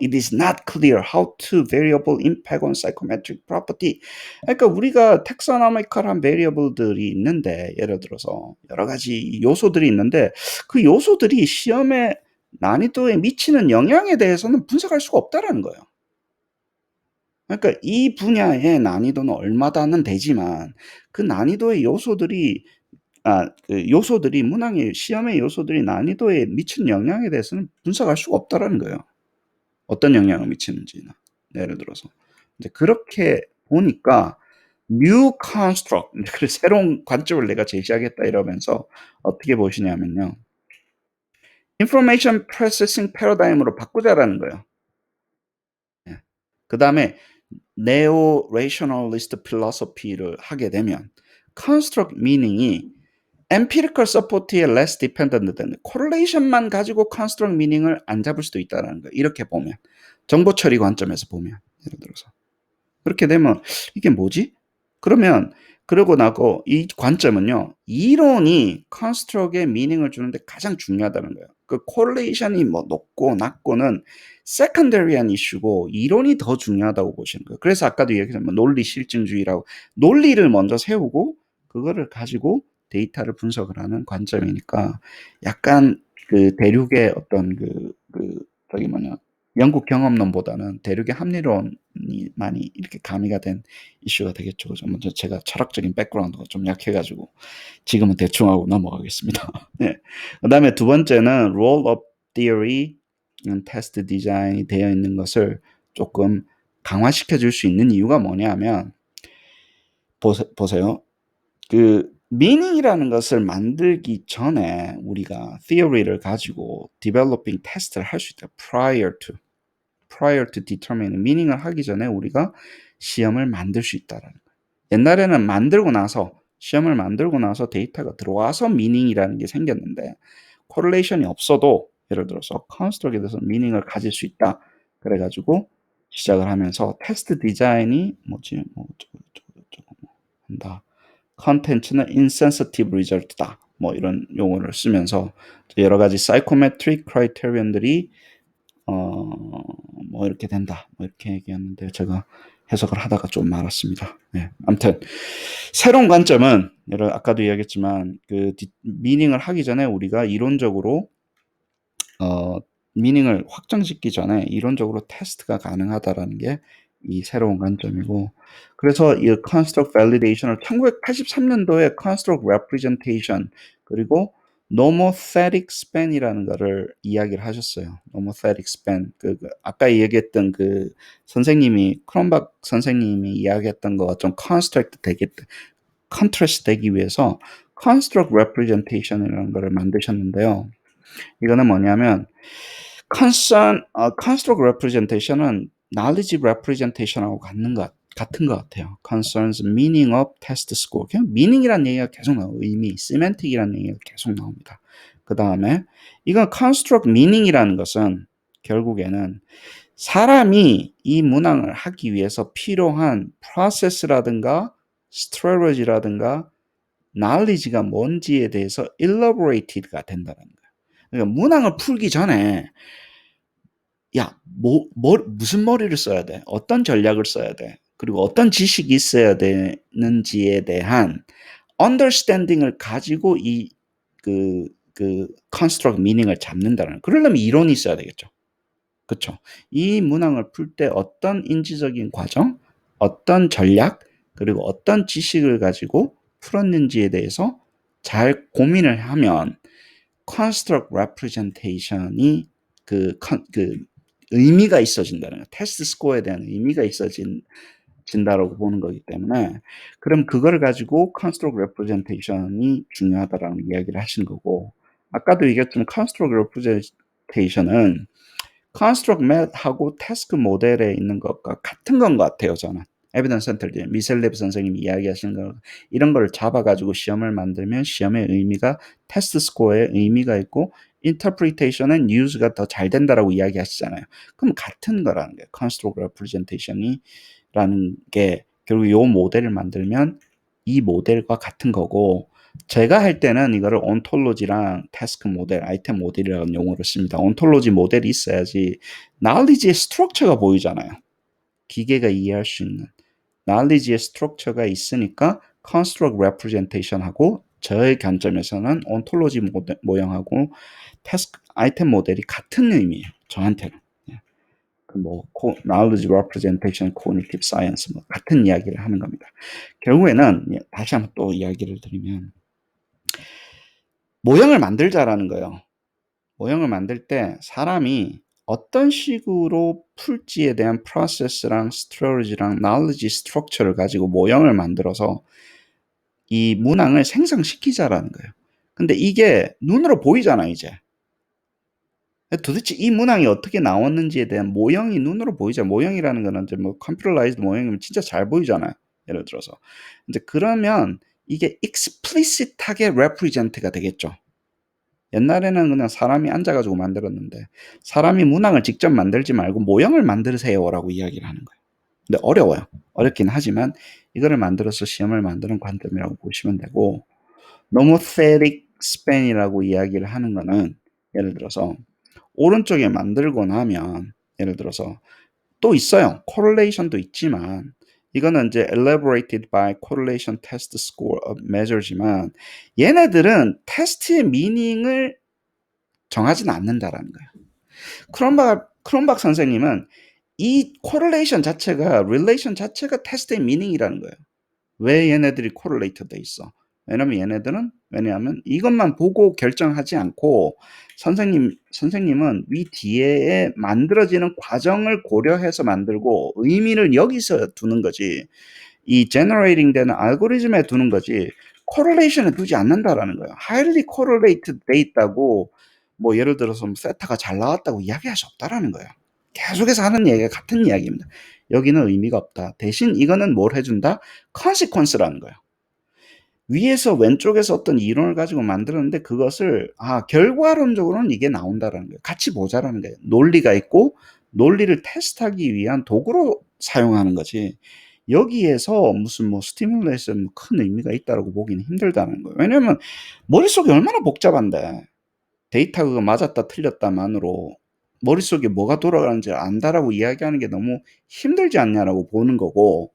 it is not clear how to variable impact on psychometric property. 그러니까 우리가 텍서노미컬한 variable들이 있는데 예를 들어서 여러 가지 요소들이 있는데 그 요소들이 시험의 난이도에 미치는 영향에 대해서는 분석할 수가 없다라는 거예요. 그러니까 이 분야의 난이도는 얼마다는 되지만 그 난이도의 요소들이 문항의 시험의 요소들이 난이도에 미치는 영향에 대해서는 분석할 수가 없다라는 거예요. 어떤 영향을 미치는지나 예를 들어서 이제 그렇게 보니까 new construct 그래서 새로운 관점을 내가 제시하겠다 이러면서 어떻게 보시냐면요. information processing paradigm으로 바꾸자라는 거예요. 예. 그다음에 neo rationalist philosophy를 하게 되면 construct meaning이 empirical support에 less dependent 되는 correlation만 가지고 construct meaning을 안 잡을 수도 있다는 거예요. 이렇게 보면 정보 처리 관점에서 보면 예를 들어서 그렇게 되면 이게 뭐지? 그러면 그러고 나고 이 관점은요. 이론이 construct에 meaning을 주는데 가장 중요하다는 거예요. 그 correlation이 높고 낮고는 secondary한 이슈고 이론이 더 중요하다고 보시는 거예요. 그래서 아까도 얘기했지만 논리 실증주의라고 논리를 먼저 세우고 그거를 가지고 데이터를 분석을 하는 관점이니까 약간 그 대륙의 어떤 저기 영국 경험론보다는 대륙의 합리론이 많이 이렇게 가미가 된 이슈가 되겠죠. 그죠? 먼저 제가 철학적인 백그라운드가 좀 약해가지고 지금은 대충 하고 넘어가겠습니다. 네. 그 다음에 두 번째는 role of theory, 테스트 디자인이 되어 있는 것을 조금 강화시켜 줄 수 있는 이유가 뭐냐면 보세요. meaning이라는 것을 만들기 전에 우리가 theory를 가지고 developing test를 할 수 있다. prior to determining meaning을 하기 전에 우리가 시험을 만들 수 있다라는 거예요. 옛날에는 시험을 만들고 나서 데이터가 들어와서 meaning이라는 게 생겼는데 correlation이 없어도 예를 들어서 construct에 대해서 meaning을 가질 수 있다. 그래가지고 시작을 하면서 테스트 디자인이 한다. 컨텐츠는 insensitive result다. 이런 용어를 쓰면서 여러 가지 psychometric criterion,들이 이렇게 된다. 이렇게 얘기했는데 제가 해석을 하다가 좀 말았습니다. 네. 아무튼 새로운 관점은 아까도 이야기했지만 미닝을 하기 전에 우리가 이론적으로 미닝을 확정짓기 전에 이론적으로 테스트가 가능하다라는 게 이 새로운 관점이고 그래서 이 construct validation을 1983년도에 construct representation 그리고 nomothetic span이라는 거를 이야기를 하셨어요. nomothetic span 아까 얘기했던 선생님이 크롬박 선생님이 이야기했던 거가 좀 contrast 되기 위해서 construct representation이라는 거를 만드셨는데요. 이거는 뭐냐면 construct representation은 knowledge representation하고 같은 것 같아요. concerns meaning of test score. 그냥 meaning이라는 얘기가 계속 나와요. 의미, semantic이라는 얘기가 계속 나옵니다. 그 다음에 이건 construct meaning이라는 것은 결국에는 사람이 이 문항을 하기 위해서 필요한 process라든가 strategy라든가 knowledge가 뭔지에 대해서 elaborated가 된다는 거예요. 그러니까 문항을 풀기 전에 무슨 머리를 써야 돼? 어떤 전략을 써야 돼? 그리고 어떤 지식이 있어야 되는지에 대한 understanding을 가지고 construct meaning을 잡는다는 거예요. 그러려면 이론이 있어야 되겠죠. 그렇죠? 이 문항을 풀 때 어떤 인지적인 과정, 어떤 전략, 그리고 어떤 지식을 가지고 풀었는지에 대해서 잘 고민을 하면 construct representation이 의미가 있어진다는 거예요. 테스트 스코어에 대한 의미가 있어진다라고 보는 거기 때문에 그럼 그걸 가지고 construct representation이 중요하다라는 이야기를 하신 거고 아까도 얘기했지만 construct representation은 construct method하고 task 모델에 있는 것과 같은 건 것 같아요. 저는 에비던스 센터드, 미셀레브 선생님이 이야기하시는 거 이런 걸 잡아가지고 시험을 만들면 시험의 의미가 테스트 스코어에 의미가 있고 interpretation은 use가 더 잘 된다라고 이야기하시잖아요. 그럼 같은 거라는 거예요. construct representation이라는 게 결국 이 모델을 만들면 이 모델과 같은 거고 제가 할 때는 이거를 온톨로지랑 태스크 모델, 아이템 모델이라는 용어를 씁니다. 온톨로지 모델이 있어야지 knowledge의 스트럭처가 보이잖아요. 기계가 이해할 수 있는 knowledge의 스트럭처가 있으니까 construct representation하고 저의 관점에서는 온톨로지 모형하고 태스크 아이템 모델이 같은 의미예요. 저한테는. 뭐 knowledge representation, cognitive science 뭐 같은 이야기를 하는 겁니다. 결국에는 다시 한번 또 이야기를 드리면 모형을 만들자라는 거예요. 모형을 만들 때 사람이 어떤 식으로 풀지에 대한 프로세스랑 스토리지랑 knowledge 스트럭처를 가지고 모형을 만들어서 이 문항을 생성시키자라는 거예요. 근데 이게 눈으로 보이잖아 이제. 도대체 이 문항이 어떻게 나왔는지에 대한 모형이 눈으로 보이죠. 모형이라는 거는 이제 뭐 컴퓨터라이즈드 모형이면 진짜 잘 보이잖아요. 예를 들어서. 이제 그러면 이게 explicit하게 represent가 되겠죠. 옛날에는 그냥 사람이 앉아가지고 만들었는데 사람이 문항을 직접 만들지 말고 모형을 만드세요라고 이야기를 하는 거예요. 근데 어려워요. 어렵긴 하지만 이거를 만들어서 시험을 만드는 관점이라고 보시면 되고 nomothetic span이라고 이야기를 하는 거는 예를 들어서 오른쪽에 만들고 나면 예를 들어서 또 있어요. correlation도 있지만 이거는 이제 elaborated by correlation test score of measure지만 얘네들은 테스트의 미닝을 정하지는 않는다라는 거예요. 크롬박 선생님은 이 correlation 자체가 relation 자체가 테스트의 미닝이라는 거예요. 왜 얘네들이 correlated 돼 있어? 왜냐하면 이것만 보고 결정하지 않고 선생님은 위 뒤에 만들어지는 과정을 고려해서 만들고 의미를 여기서 두는 거지. 이 generating 되는 알고리즘에 두는 거지. correlation에 두지 않는다라는 거예요. highly correlated 돼 있다고 뭐 예를 들어서 세타가 잘 나왔다고 이야기할 수 없다라는 거예요. 계속해서 하는 얘기가 같은 이야기입니다. 여기는 의미가 없다. 대신 이거는 뭘 해준다? consequence라는 거예요. 위에서 왼쪽에서 어떤 이론을 가지고 만들었는데 그것을 결과론적으로는 이게 나온다라는 거예요. 같이 보자라는 거예요. 논리가 있고 논리를 테스트하기 위한 도구로 사용하는 거지. 여기에서 무슨 뭐 스티뮬레이션 큰 의미가 있다라고 보기는 힘들다는 거예요. 왜냐면 머릿속이 얼마나 복잡한데 데이터가 맞았다 틀렸다만으로 머릿속에 뭐가 돌아가는지 안다라고 이야기하는 게 너무 힘들지 않냐라고 보는 거고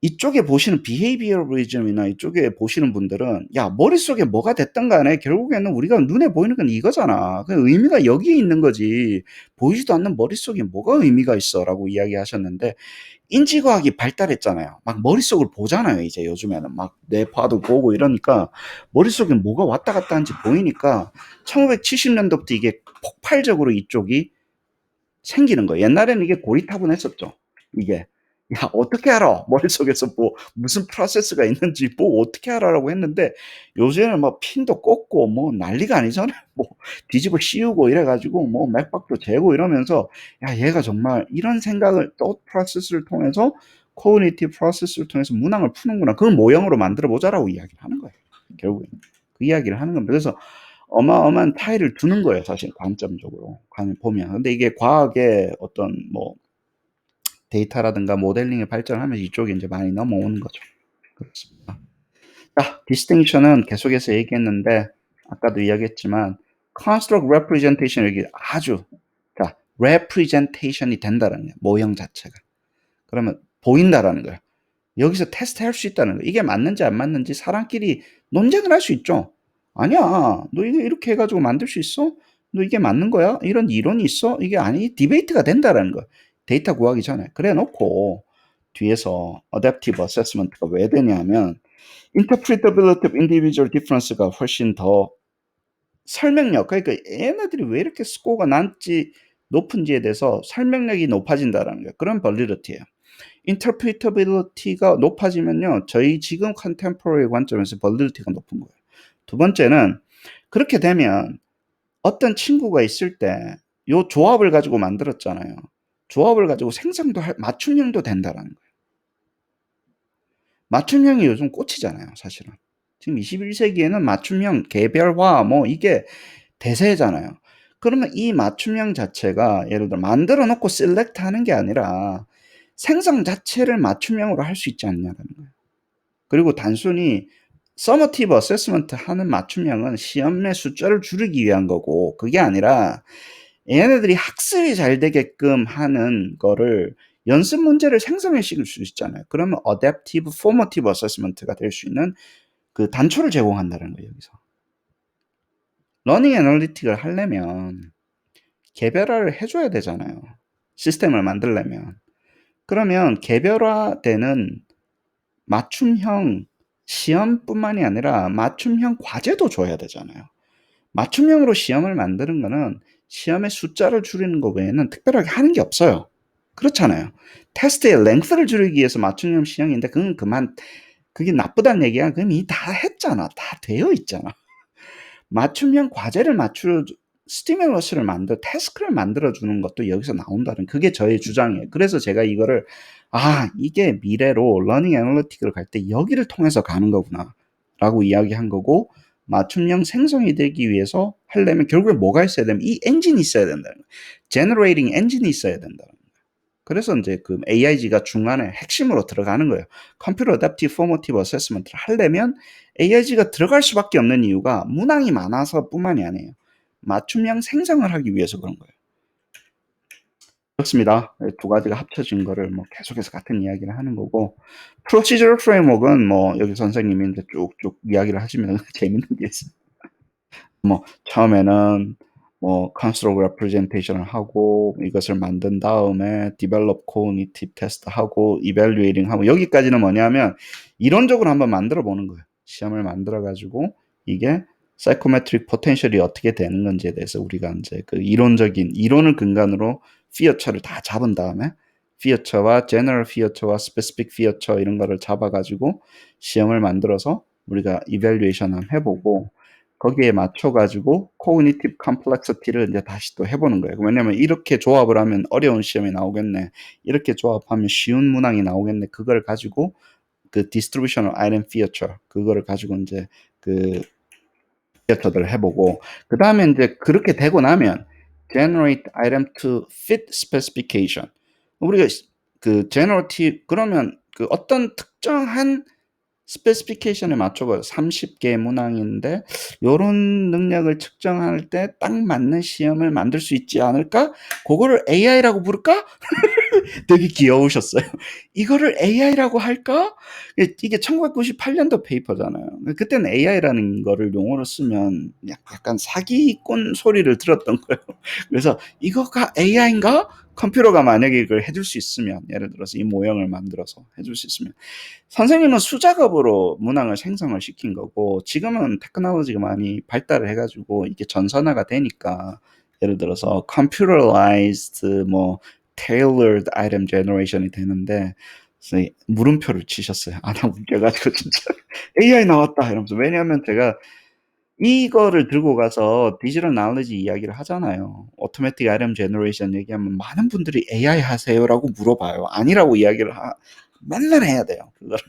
이쪽에 보시는 비헤이비어리즘이나 이쪽에 보시는 분들은 야 머릿속에 뭐가 됐든 간에 결국에는 우리가 눈에 보이는 건 이거잖아. 그 의미가 여기에 있는 거지. 보이지도 않는 머릿속에 뭐가 의미가 있어 라고 이야기하셨는데 인지과학이 발달했잖아요. 막 머릿속을 보잖아요. 이제 요즘에는 막 뇌파도 보고 이러니까 머릿속에 뭐가 왔다 갔다 하는지 보이니까 1970년도부터 이게 폭발적으로 이쪽이 생기는 거예요. 옛날에는 이게 고리타분했었죠. 이게 야 어떻게 알아? 머릿속에서 뭐 무슨 프로세스가 있는지 뭐 어떻게 알아라고 했는데 요새는 막 핀도 꽂고 뭐 난리가 아니잖아요. 뭐 뒤집어 씌우고 이래 가지고 뭐 맥박도 재고 이러면서 야 얘가 정말 이런 생각을 thought process를 통해서 cognitive process를 통해서 문항을 푸는구나. 그걸 모형으로 만들어 보자라고 이야기를 하는 거예요. 결국에는 그 이야기를 하는 겁니다. 그래서 어마어마한 타일을 두는 거예요. 사실 관점적으로 보면. 근데 이게 과학의 어떤 뭐 데이터라든가 모델링의 발전을 하면서 이쪽에 이제 많이 넘어오는 거죠. 그렇습니다. 자, distinction은 계속해서 얘기했는데 아까도 이야기했지만 construct representation 여기 아주 representation이 된다는 거예요. 모형 자체가. 그러면 보인다라는 거예요. 여기서 테스트할 수 있다는 거예요. 이게 맞는지 안 맞는지 사람끼리 논쟁을 할 수 있죠. 아니야. 너 이거 이렇게 해가지고 만들 수 있어? 너 이게 맞는 거야? 이런 이론이 있어? 이게 아니 디베이트가 된다라는 거예요. 데이터 구하기 전에. 그래 놓고 뒤에서 adaptive assessment가 왜 되냐면 interpretability of individual difference가 훨씬 더 설명력 그러니까 얘네들이 왜 이렇게 스코어가 높은지에 대해서 설명력이 높아진다라는 거예요. 그런 validity예요. interpretability가 높아지면요. 저희 지금 컨템포러리 관점에서 validity가 높은 거예요. 두 번째는 그렇게 되면 어떤 친구가 있을 때 요 조합을 가지고 만들었잖아요. 조합을 가지고 생성도 맞춤형도 된다라는 거예요. 맞춤형이 요즘 꽃이잖아요, 사실은. 지금 21세기에는 맞춤형, 개별화, 뭐 이게 대세잖아요. 그러면 이 맞춤형 자체가 예를 들어 만들어 놓고 셀렉트 하는 게 아니라 생성 자체를 맞춤형으로 할 수 있지 않냐라는 거예요. 그리고 단순히 서머티브 어세스먼트 하는 맞춤형은 시험의 숫자를 줄이기 위한 거고, 그게 아니라 얘네들이 학습이 잘 되게끔 하는 거를 연습 문제를 생성해 줄 수 있잖아요. 그러면 어댑티브 포머티브 어세스먼트가 될 수 있는 그 단초를 제공한다는 거예요, 여기서. 러닝 애널리틱을 하려면 개별화를 해줘야 되잖아요. 시스템을 만들려면. 그러면 개별화되는 맞춤형 시험뿐만이 아니라 맞춤형 과제도 줘야 되잖아요. 맞춤형으로 시험을 만드는 거는 시험의 숫자를 줄이는 것 외에는 특별하게 하는 게 없어요. 그렇잖아요. 테스트의 랭스를 줄이기 위해서 맞춤형 시험인데 그건 그만, 그게 나쁘다는 얘기야. 그럼 이미 다 했잖아. 다 되어 있잖아. 맞춤형 과제를 스티뮬러스를 태스크를 만들어주는 것도 여기서 나온다는, 그게 저의 주장이에요. 그래서 제가 이거를, 이게 미래로 러닝 애널리틱을 갈 때 여기를 통해서 가는 거구나. 라고 이야기한 거고, 맞춤형 생성이 되기 위해서 하려면 결국에 뭐가 있어야 되면 이 엔진이 있어야 된다는 거예요. 제너레이팅 엔진이 있어야 된다는 거예요. 그래서 이제 그 AIG가 중간에 핵심으로 들어가는 거예요. 컴퓨터 어댑티브 포머티브 어세스먼트를 하려면 AIG가 들어갈 수밖에 없는 이유가 문항이 많아서 뿐만이 아니에요. 맞춤형 생성을 하기 위해서 그런 거예요. 그렇습니다. 두 가지가 합쳐진 거를 뭐 계속해서 같은 이야기를 하는 거고, 프로시저럴 프레임워크는 뭐 여기 선생님이 이제 쭉쭉 이야기를 하시면 재밌는 게 있어요. 뭐 처음에는 뭐 construct representation을 하고 이것을 만든 다음에 develop cognitive test 하고 evaluating 하고, 여기까지는 뭐냐면 이론적으로 한번 만들어 보는 거예요. 시험을 만들어 가지고 이게 psychometric potential이 어떻게 되는 건지에 대해서 우리가 이제 그 이론적인 이론을 근간으로 feature를 다 잡은 다음에 feature와 general feature와 specific feature 이런 거를 잡아 가지고 시험을 만들어서 우리가 evaluation 한번 해보고, 거기에 맞춰가지고 cognitive complexity를 이제 다시 또 해보는 거예요. 왜냐면 이렇게 조합을 하면 어려운 시험이 나오겠네, 이렇게 조합하면 쉬운 문항이 나오겠네, 그걸 가지고 그 distributional item feature, 그거를 가지고 이제 그 feature들을 해보고, 그 다음에 이제 그렇게 되고 나면 generate item to fit specification. 우리가 그 generative, 그러면 그 어떤 특정한 스페시피케이션에 맞춰봐요. 30개 문항인데 요런 능력을 측정할 때 딱 맞는 시험을 만들 수 있지 않을까? 그거를 AI라고 부를까? 되게 귀여우셨어요. 이거를 AI라고 할까? 이게 1998년도 페이퍼잖아요. 그때는 AI라는 거를 용어로 쓰면 약간 사기꾼 소리를 들었던 거예요. 그래서 이거가 AI인가? 컴퓨터가 만약에 이걸 해줄 수 있으면, 예를 들어서 이 모형을 만들어서 해줄 수 있으면, 선생님은 수작업으로 문항을 생성을 시킨 거고, 지금은 테크놀로지가 많이 발달을 해가지고 이게 전산화가 되니까 예를 들어서 computerized 뭐 tailored item generation이 되는데, 물음표를 치셨어요. 나 웃겨가지고 진짜 AI 나왔다 이러면서. 왜냐하면 제가 이거를 들고 가서 디지털 나울리지 이야기를 하잖아요. 오토매틱 아이템 제너레이션 얘기하면 많은 분들이 AI 하세요라고 물어봐요. 아니라고 이야기를 맨날 해야 돼요. 그걸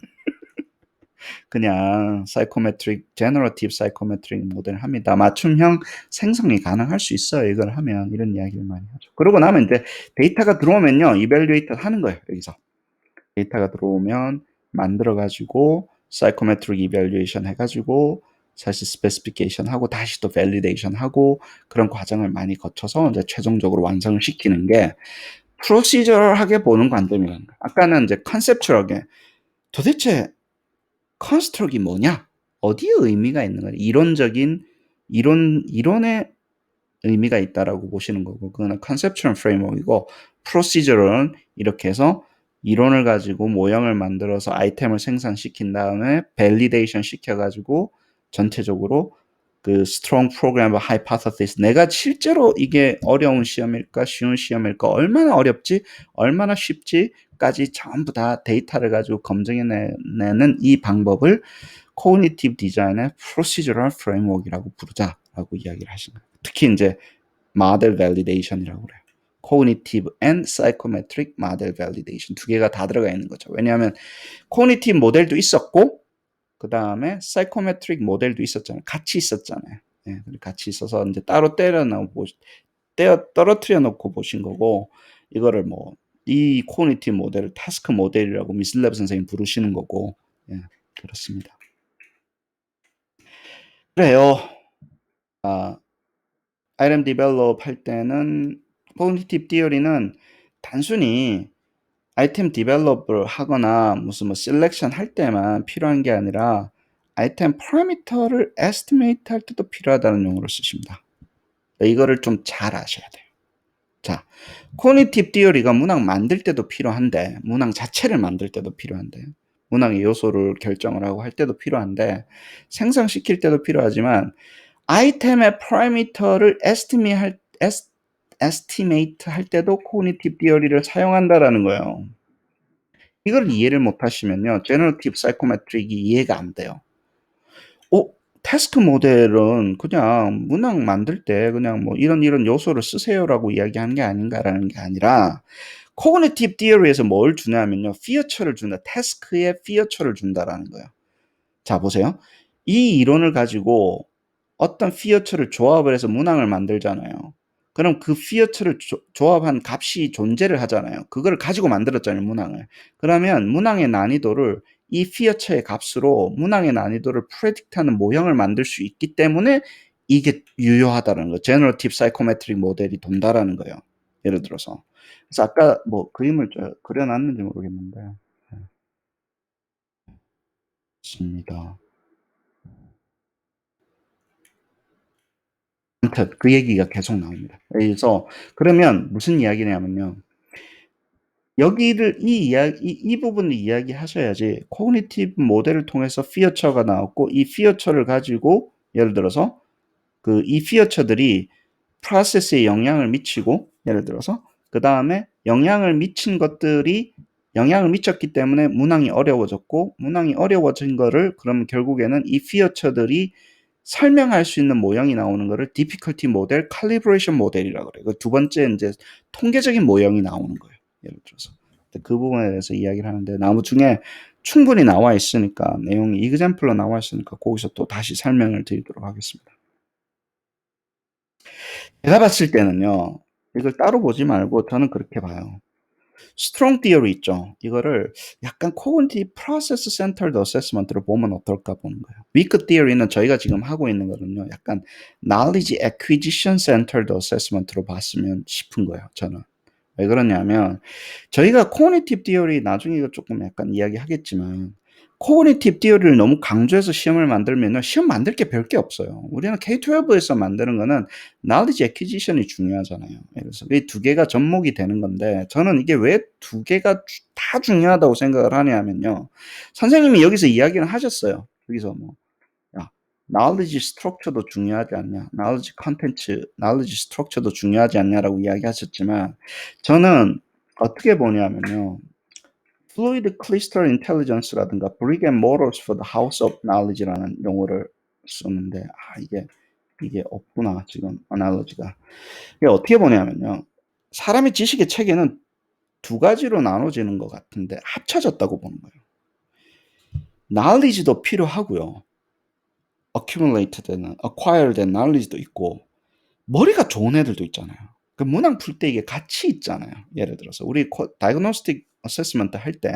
그냥 사이코메트릭, 제너러티브 사이코메트릭 모델 합니다. 맞춤형 생성이 가능할 수 있어요. 이걸 하면, 이런 이야기를 많이 하죠. 그러고 나면 이제 데이터가 들어오면요, 이밸류에이터 하는 거예요. 여기서 데이터가 들어오면 만들어 가지고 사이코메트릭 이밸류에이션 해가지고 사실 스페시피케이션 하고 다시 또 밸리데이션 하고, 그런 과정을 많이 거쳐서 이제 최종적으로 완성을 시키는 게 프로시저럴하게 보는 관점이라는 거예요. 아까는 이제 컨셉츄얼하게 도대체 컨스트럭이 뭐냐? 어디에 의미가 있는 거냐? 이론적인 이론의 의미가 있다라고 보시는 거고, 그거는 컨셉츄얼 프레임워크이고, 프로시저럴은 이렇게 해서 이론을 가지고 모형을 만들어서 아이템을 생산시킨 다음에 밸리데이션 시켜가지고 전체적으로 그 strong program hypothesis, 내가 실제로 이게 어려운 시험일까 쉬운 시험일까, 얼마나 어렵지 얼마나 쉽지까지 전부 다 데이터를 가지고 검증해내는 이 방법을 cognitive design의 procedural framework이라고 부르자라고 이야기를 하시는 거예요. 특히 이제 model validation이라고 그래요. cognitive and psychometric model validation 두 개가 다 들어가 있는 거죠. 왜냐하면 cognitive 모델도 있었고 그 다음에 psychometric 모델도 있었잖아요. 같이 있었잖아요. 예, 같이 있어서 이제 따로 떨어뜨려 놓고 보신 거고 이거를 뭐 이 cognitive 모델을 task 모델이라고 미슬랩 선생님 부르시는 거고 예, 그렇습니다. 그래요. item develop 할 때는 cognitive theory는 단순히 아이템 디벨롭을 하거나 무슨 뭐 셀렉션 할 때만 필요한 게 아니라 아이템 파라미터를 estimate 할 때도 필요하다는 용어를 쓰십니다. 이거를 좀 잘 아셔야 돼요. 자, cognitive theory가 문항 만들 때도 필요한데, 문항 자체를 만들 때도 필요한데, 문항의 요소를 결정을 하고 할 때도 필요한데, 생성시킬 때도 필요하지만, 아이템의 파라미터를 estimate 할 때도 cognitive theory를 사용한다라는 거예요. 이걸 이해를 못 하시면요. 제너러티브 사이코메트릭이 이해가 안 돼요. 태스크 모델은 그냥 문항 만들 때 그냥 뭐 이런 요소를 쓰세요라고 이야기하는 게 아닌가라는 게 아니라 코그니티브 디어리에서 뭘 주냐면요. 피어처를 준다. 태스크에 피어처를 준다라는 거예요. 자, 보세요. 이 이론을 가지고 어떤 피어처를 조합을 해서 문항을 만들잖아요. 그럼 그 피어처를 조합한 값이 존재를 하잖아요. 그걸 가지고 만들었잖아요, 문항을. 그러면 문항의 난이도를 이 피어처의 값으로 문항의 난이도를 프레딕트하는 모형을 만들 수 있기 때문에 이게 유효하다는 거예요. 제너러티브 사이코메트릭 모델이 돈다라는 거예요. 예를 들어서. 그래서 아까 뭐 그림을 그려놨는지 모르겠는데. 네. 맞습니다. 아무튼 그 얘기가 계속 나옵니다. 그래서 그러면 무슨 이야기냐면요. 여기를 이 부분을 이야기하셔야지 코그니티브 모델을 통해서 피어처가 나왔고 이 피어처를 가지고 예를 들어서 이 피어처들이 프로세스에 영향을 미치고 예를 들어서 그 다음에 영향을 미쳤기 때문에 문항이 어려워졌고 문항이 어려워진 거를 그러면 결국에는 이 피어처들이 설명할 수 있는 모형이 나오는 거를 difficulty 모델, calibration 모델이라고 그래요. 그 두 번째 이제 통계적인 모형이 나오는 거예요. 예를 들어서 그 부분에 대해서 이야기를 하는데 나중에 충분히 나와 있으니까 내용이 example로 나와 있으니까 거기서 또 다시 설명을 드리도록 하겠습니다. 제가 봤을 때는요. 이걸 따로 보지 말고 저는 그렇게 봐요. 스트롱 디어리 있죠. 이거를 약간 cognitive process centered assessment로 보면 어떨까 보는 거예요. weak theory는 저희가 지금 하고 있는 거는요. 약간 knowledge acquisition centered assessment로 봤으면 싶은 거예요. 저는. 왜 그러냐면 저희가 cognitive theory 나중에 이거 조금 약간 이야기하겠지만 cognitive theory를 너무 강조해서 시험을 만들면요. 시험 만들 게 별 게 없어요. 우리는 K-12에서 만드는 거는 knowledge acquisition이 중요하잖아요. 그래서 이 두 개가 접목이 되는 건데 저는 이게 왜 두 개가 다 중요하다고 생각을 하냐면요. 선생님이 여기서 이야기를 하셨어요. 여기서 뭐 야, knowledge structure도 중요하지 않냐, knowledge structure도 중요하지 않냐라고 이야기하셨지만 저는 어떻게 보냐면요. Fluid Crystal Intelligence라든가 Brick and Mortars for the House of Knowledge라는 용어를 썼는데 이게 없구나 지금 어날로지가. 이게 어떻게 보냐면요. 사람의 지식의 체계는 두 가지로 나눠지는 것 같은데 합쳐졌다고 보는 거예요. knowledge도 필요하고요. acquired knowledge도 있고 머리가 좋은 애들도 있잖아요. 그 문항 풀 때 이게 같이 있잖아요. 예를 들어서 우리 diagnostic assessment 할 때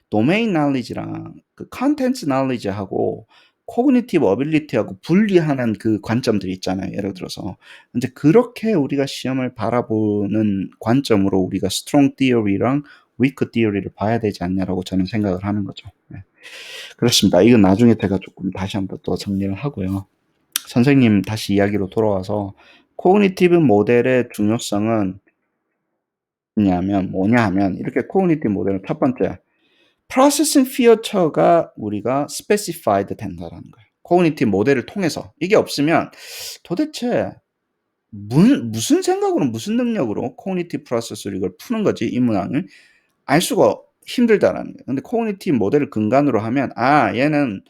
domain knowledge랑 그 content knowledge하고 cognitive ability하고 분리하는 그 관점들이 있잖아요. 예를 들어서 이제 그렇게 우리가 시험을 바라보는 관점으로 우리가 strong theory랑 weak theory를 봐야 되지 않냐라고 저는 생각을 하는 거죠. 네. 그렇습니다. 이건 나중에 제가 조금 다시 한번 또 정리를 하고요. 선생님 다시 이야기로 돌아와서 코그니티브 모델의 중요성은 뭐냐 하면 이렇게 코그니티브 모델은 첫 번째 프로세싱 피어처가 우리가 스페시파이드 된다라는 거예요. 코그니티브 모델을 통해서 이게 없으면 도대체 무슨 생각으로 무슨 능력으로 코그니티브 프로세스를 이걸 푸는 거지 이 문항을 알 수가 힘들다라는 거예요. 근데 코그니티브 모델을 근간으로 하면 얘는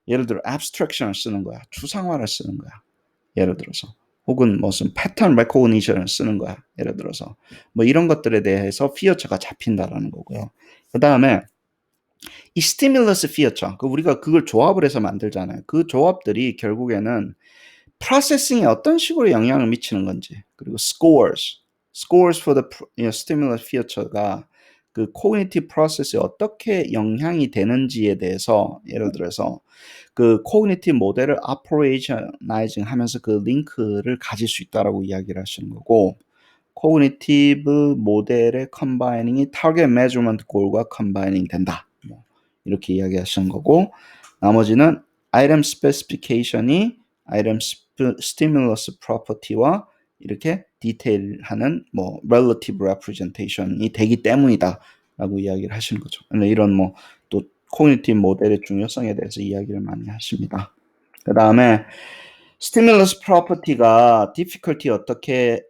예를 들어 abstraction을 쓰는 거야. 추상화를 쓰는 거야. 예를 들어서 혹은 무슨 패턴 레코그니션을 쓰는 거야. 예를 들어서 뭐 이런 것들에 대해서 피어처가 잡힌다라는 거고요. 그 다음에 이 스티뮬러스 피어처, 우리가 그걸 조합을 해서 만들잖아요. 그 조합들이 결국에는 프로세싱에 어떤 식으로 영향을 미치는 건지, 그리고 scores for the stimulus feature가 그 cognitive process에 어떻게 영향이 되는지에 대해서, 예를 들어서 그 cognitive 모델을 operationalizing 하면서 그 링크를 가질 수 있다라고 이야기를 하시는 거고, cognitive 모델의 combining이 target measurement goal과 combining 된다. 뭐 이렇게 이야기하시는 거고, 나머지는 item specification이 item stimulus property와 이렇게 디테일하는 뭐 relative representation이 되기 때문이다라고 이야기를 하시는 거죠. 이런 뭐 또 cognitive 모델의 중요성에 대해서 이야기를 많이 하십니다. 그 다음에 stimulus property가 difficulty 어떻게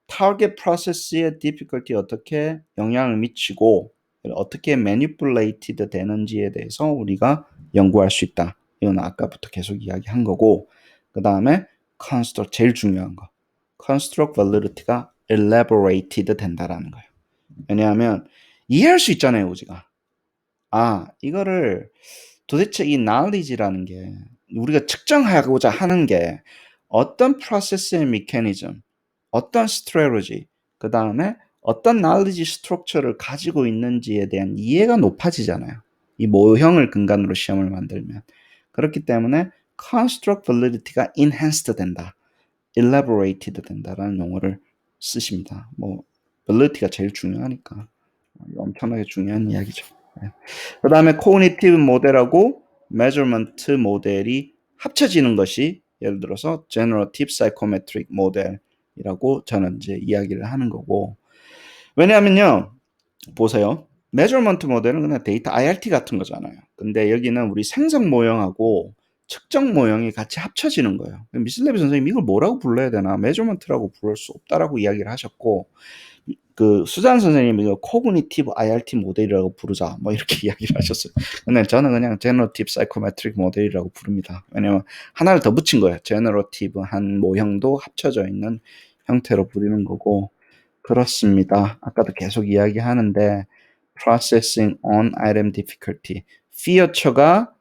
target process의 difficulty 어떻게 영향을 미치고 어떻게 manipulated 되는지에 대해서 우리가 연구할 수 있다. 이건 아까부터 계속 이야기한 거고, 그 다음에 construct, 제일 중요한 거, construct validity가 elaborated 된다라는 거예요. 왜냐하면 이해할 수 있잖아요, 우리가. 이거를 도대체 이 knowledge라는 게 우리가 측정하고자 하는 게 어떤 프로세스의 메커니즘, 어떤 strategy, 그 다음에 어떤 knowledge structure를 가지고 있는지에 대한 이해가 높아지잖아요. 이 모형을 근간으로 시험을 만들면. 그렇기 때문에 construct validity가 enhanced 된다, elaborated 된다라는 용어를 쓰십니다. 뭐 validity가 제일 중요하니까 엄청나게 중요한 이야기죠. 그 다음에 cognitive 모델하고 measurement 모델이 합쳐지는 것이 예를 들어서 generative psychometric 모델이라고 저는 이제 이야기를 하는 거고, 왜냐하면요, 보세요. measurement 모델은 그냥 데이터 IRT 같은 거잖아요. 근데 여기는 우리 생성 모형하고 측정 모형이 같이 합쳐지는 거예요. 미슬레비 선생님 이걸 뭐라고 불러야 되나? measurement라고 부를 수 없다라고 이야기를 하셨고, 그 수잔 선생님이 이거 코그니티브 IRT 모델이라고 부르자 뭐 이렇게 이야기를 하셨어요. 근데 저는 그냥 제너러티브 사이코메트릭 모델이라고 부릅니다. 왜냐면 하나를 더 붙인 거예요. 제너러티브한 모형도 합쳐져 있는 형태로 부르는 거고, 그렇습니다. 아까도 계속 이야기하는데 processing on item difficulty, feature가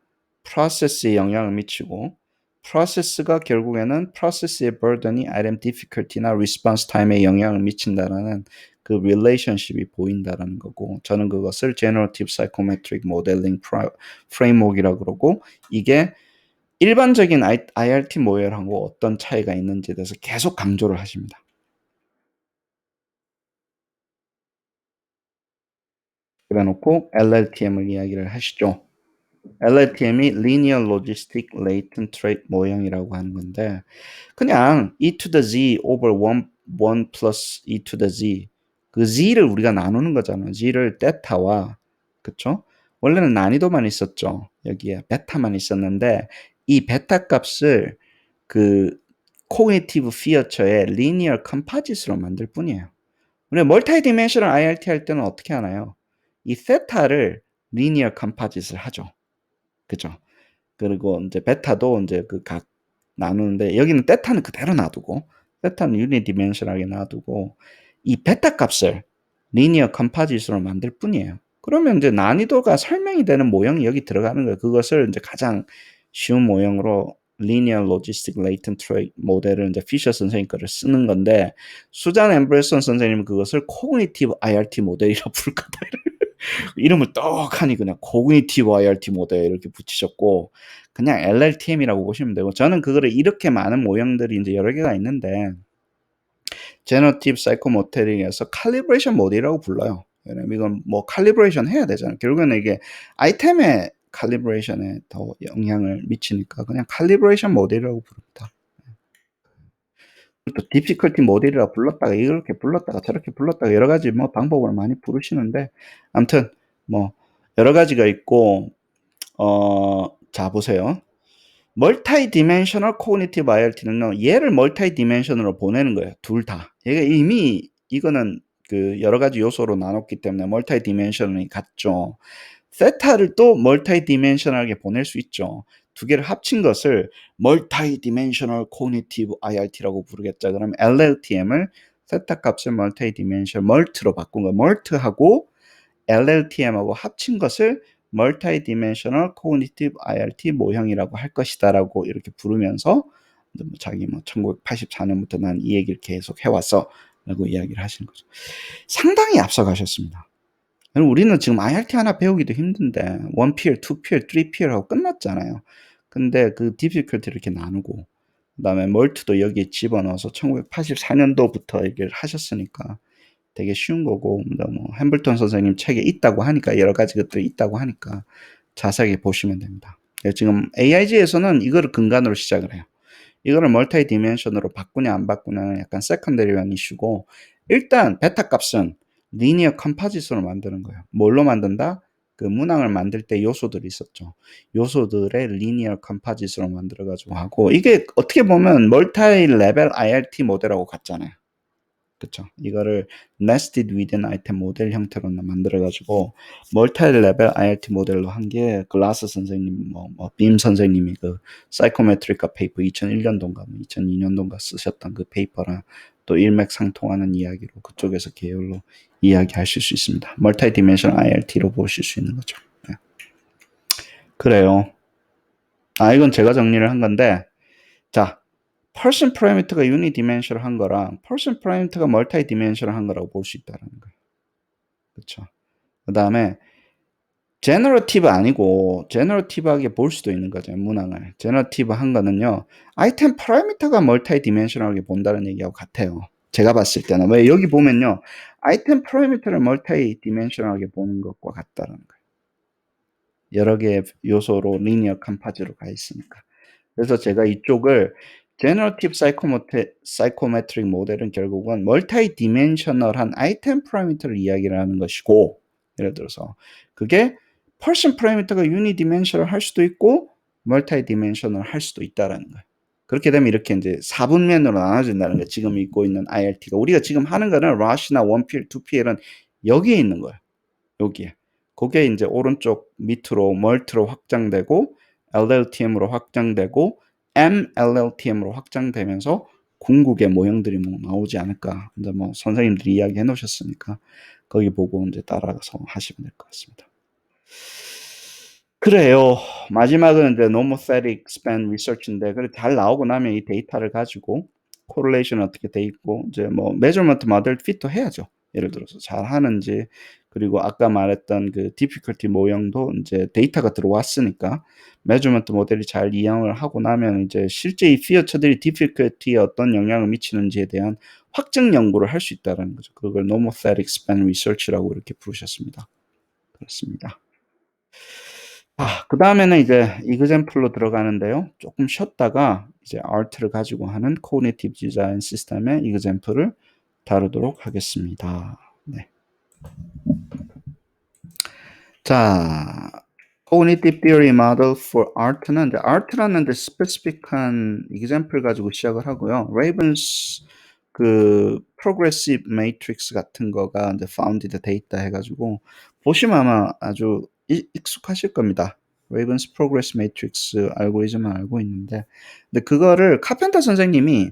process에 영향을 미치고 process가 결국에는 process의 burden이 item difficulty나 response time에 영향을 미친다라는 그 relationship이 보인다라는 거고, 저는 그것을 generative psychometric modeling framework이라고 그러고, 이게 일반적인 IRT 모델하고 어떤 차이가 있는지에 대해서 계속 강조를 하십니다. 그래놓고 LLTM을 이야기를 하시죠. LLTM이 Linear Logistic Latent Trait 모형이라고 하는 건데, 그냥 e to the z over 1 plus e to the z, 그 z를 우리가 나누는 거잖아요. z를 데타와, 그쵸? 원래는 난이도만 있었죠. 여기에 베타만 있었는데 이 베타 값을 그 cognitive feature의 linear composite로 만들 뿐이에요. 우리가 멀티디멘셔널 IRT 할 때는 어떻게 하나요? 이 세타를 linear composite를 하죠. 그죠? 그리고 이제 베타도 이제 그 각 나누는데, 여기는 데타는 그대로 놔두고, 세타는 유니디멘셔널하게 놔두고, 이 베타 값을 리니어 컴포짓으로 만들 뿐이에요. 그러면 이제 난이도가 설명이 되는 모형이 여기 들어가는 거예요. 그것을 이제 가장 쉬운 모형으로 Linear Logistic Latent Trait 모델을 이제 피셔 선생님 거를 쓰는 건데, 수잔 앰브레슨 선생님은 그것을 Cognitive IRT 모델이라고 부를 거다. 이름을 떡하니 그냥 Cognitive IRT 모델 이렇게 붙이셨고, 그냥 LLTM이라고 보시면 되고, 저는 그거를 이렇게 많은 모형들이 이제 여러 개가 있는데 제너티브 사이코모델링에서 칼리브레이션 모델이라고 불러요. 왜냐면 이건 뭐 칼리브레이션 해야 되잖아요. 결국에는 이게 아이템의 칼리브레이션에 더 영향을 미치니까 그냥 칼리브레이션 모델이라고 부릅니다. 또 디피컬티 모델이라고 불렀다가 이렇게 불렀다가 저렇게 불렀다가 여러 가지 뭐 방법으로 많이 부르시는데, 아무튼 뭐 여러 가지가 있고, 자 보세요. 멀티 디멘셔널 코그니티브 IRT는요, 얘를 멀티 디멘셔널로 보내는 거예요. 둘 다. 얘가 이미 이거는 그 여러 가지 요소로 나눴기 때문에 멀티 디멘셔널이 같죠. 세타를 또 멀티디멘셔널하게 보낼 수 있죠. 두 개를 합친 것을 멀티디멘셔널 코그니티브 IRT라고 부르겠죠. 그럼 LLTM을 세타 값을 멀티디멘셔널 멀트로 바꾼 거. 멀트하고 LLTM하고 합친 것을 멀티디멘셔널 코그니티브 IRT 모형이라고 할 것이다라고 이렇게 부르면서 자기 1984년부터 난 이 얘기를 계속 해왔어라고 이야기를 하시는 거죠. 상당히 앞서가셨습니다. 우리는 지금 IRT 하나 배우기도 힘든데 1peer, 2peer, 3peer 하고 끝났잖아요. 근데 그 difficulty를 이렇게 나누고 그다음에 멀트도 여기에 집어넣어서 1984년도부터 얘기를 하셨으니까 되게 쉬운 거고 뭐 햄블턴 선생님 책에 있다고 하니까 여러 가지 것들이 있다고 하니까 자세하게 보시면 됩니다. 지금 AIG에서는 이거를 근간으로 시작을 해요. 이거를 멀티 디멘션으로 바꾸냐 안 바꾸냐는 약간 세컨더리한 이슈고 일단 베타 값은 리니어 컴포짓으로 만드는 거예요. 뭘로 만든다? 그 문항을 만들 때 요소들이 있었죠. 요소들의 리니어 컴포짓으로 만들어 가지고 하고 이게 어떻게 보면 멀티 레벨 IRT 모델하고 같잖아요. 그쵸. 이거를 nested within item 모델 형태로 만들어 가지고 멀티 레벨 IRT 모델로 한 게 글라스 선생님 빔 선생님이 그 사이코메트리카 페이퍼 2001년도인가 2002년도인가 쓰셨던 그 페이퍼랑 또 일맥상통하는 이야기로 그쪽에서 계열로 이야기하실 수 있습니다. 멀티 디멘션 IRT로 보실 수 있는 거죠. 네. 그래요. 이건 제가 정리를 한 건데 자 person parameter가 unidimensional 한 거랑 person parameter가 multidimensional 한 거라고 볼 수 있다는 거예요. 그렇죠. 그 다음에 generative 아니고 generative하게 볼 수도 있는 거죠. 문항을. generative 한 거는요. 아이템 parameter가 multidimensional하게 본다는 얘기하고 같아요. 제가 봤을 때는. 왜 여기 보면요. 아이템 parameter를 multidimensional하게 보는 것과 같다는 거예요. 여러 개의 요소로 리니어 컴포즈로 가 있으니까. 그래서 제가 이쪽을 Generative Psychometric 모델은 결국은 멀티디멘셔널한 아이템 파라미터를 이야기를 하는 것이고 예를 들어서 그게 Person 파라미터가 유니디멘셔널 할 수도 있고 멀티디멘셔널 할 수도 있다라는 거예요. 그렇게 되면 이렇게 이제 4분면으로 나눠진다는 거예요. 지금 읽고 있는 IRT가 우리가 지금 하는 거는 RAS나 1PL, 2PL은 여기에 있는 거예요. 여기에. 그게 이제 오른쪽 밑으로 멀트로 확장되고 LLTM으로 확장되고 MLLTM으로 확장되면서 궁극의 모형들이 뭐 나오지 않을까. 이제 뭐 선생님들이 이야기해 놓으셨으니까 거기 보고 이제 따라서 하시면 될 것 같습니다. 그래요. 마지막은 이제 nomothetic span research인데 그래 잘 나오고 나면 이 데이터를 가지고 correlation 어떻게 돼 있고 이제 뭐 measurement model fit 해야죠. 예를 들어서 잘 하는지 그리고 아까 말했던 그 difficulty 모형도 이제 데이터가 들어왔으니까 measurement 모델이 잘 이용을 하고 나면 이제 실제 이 피어처들이 difficulty에 어떤 영향을 미치는지에 대한 확증 연구를 할 수 있다는 거죠. 그걸 nomothetic span research라고 이렇게 부르셨습니다. 그렇습니다. 그 다음에는 이제 example로 들어가는데요. 조금 쉬었다가 이제 art를 가지고 하는 cognitive design system의 example를 다루도록 하겠습니다. 네. 자, cognitive theory model for art는 이제 art라는 이제 specific한 example 가지고 시작을 하고요. Ravens 그 progressive matrix 같은 거가 이제 founded data 해가지고 보시면 아마 아주 익숙하실 겁니다. Ravens progress matrix 알고리즘은 알고 있는데, 근데 그거를 카펜터 선생님이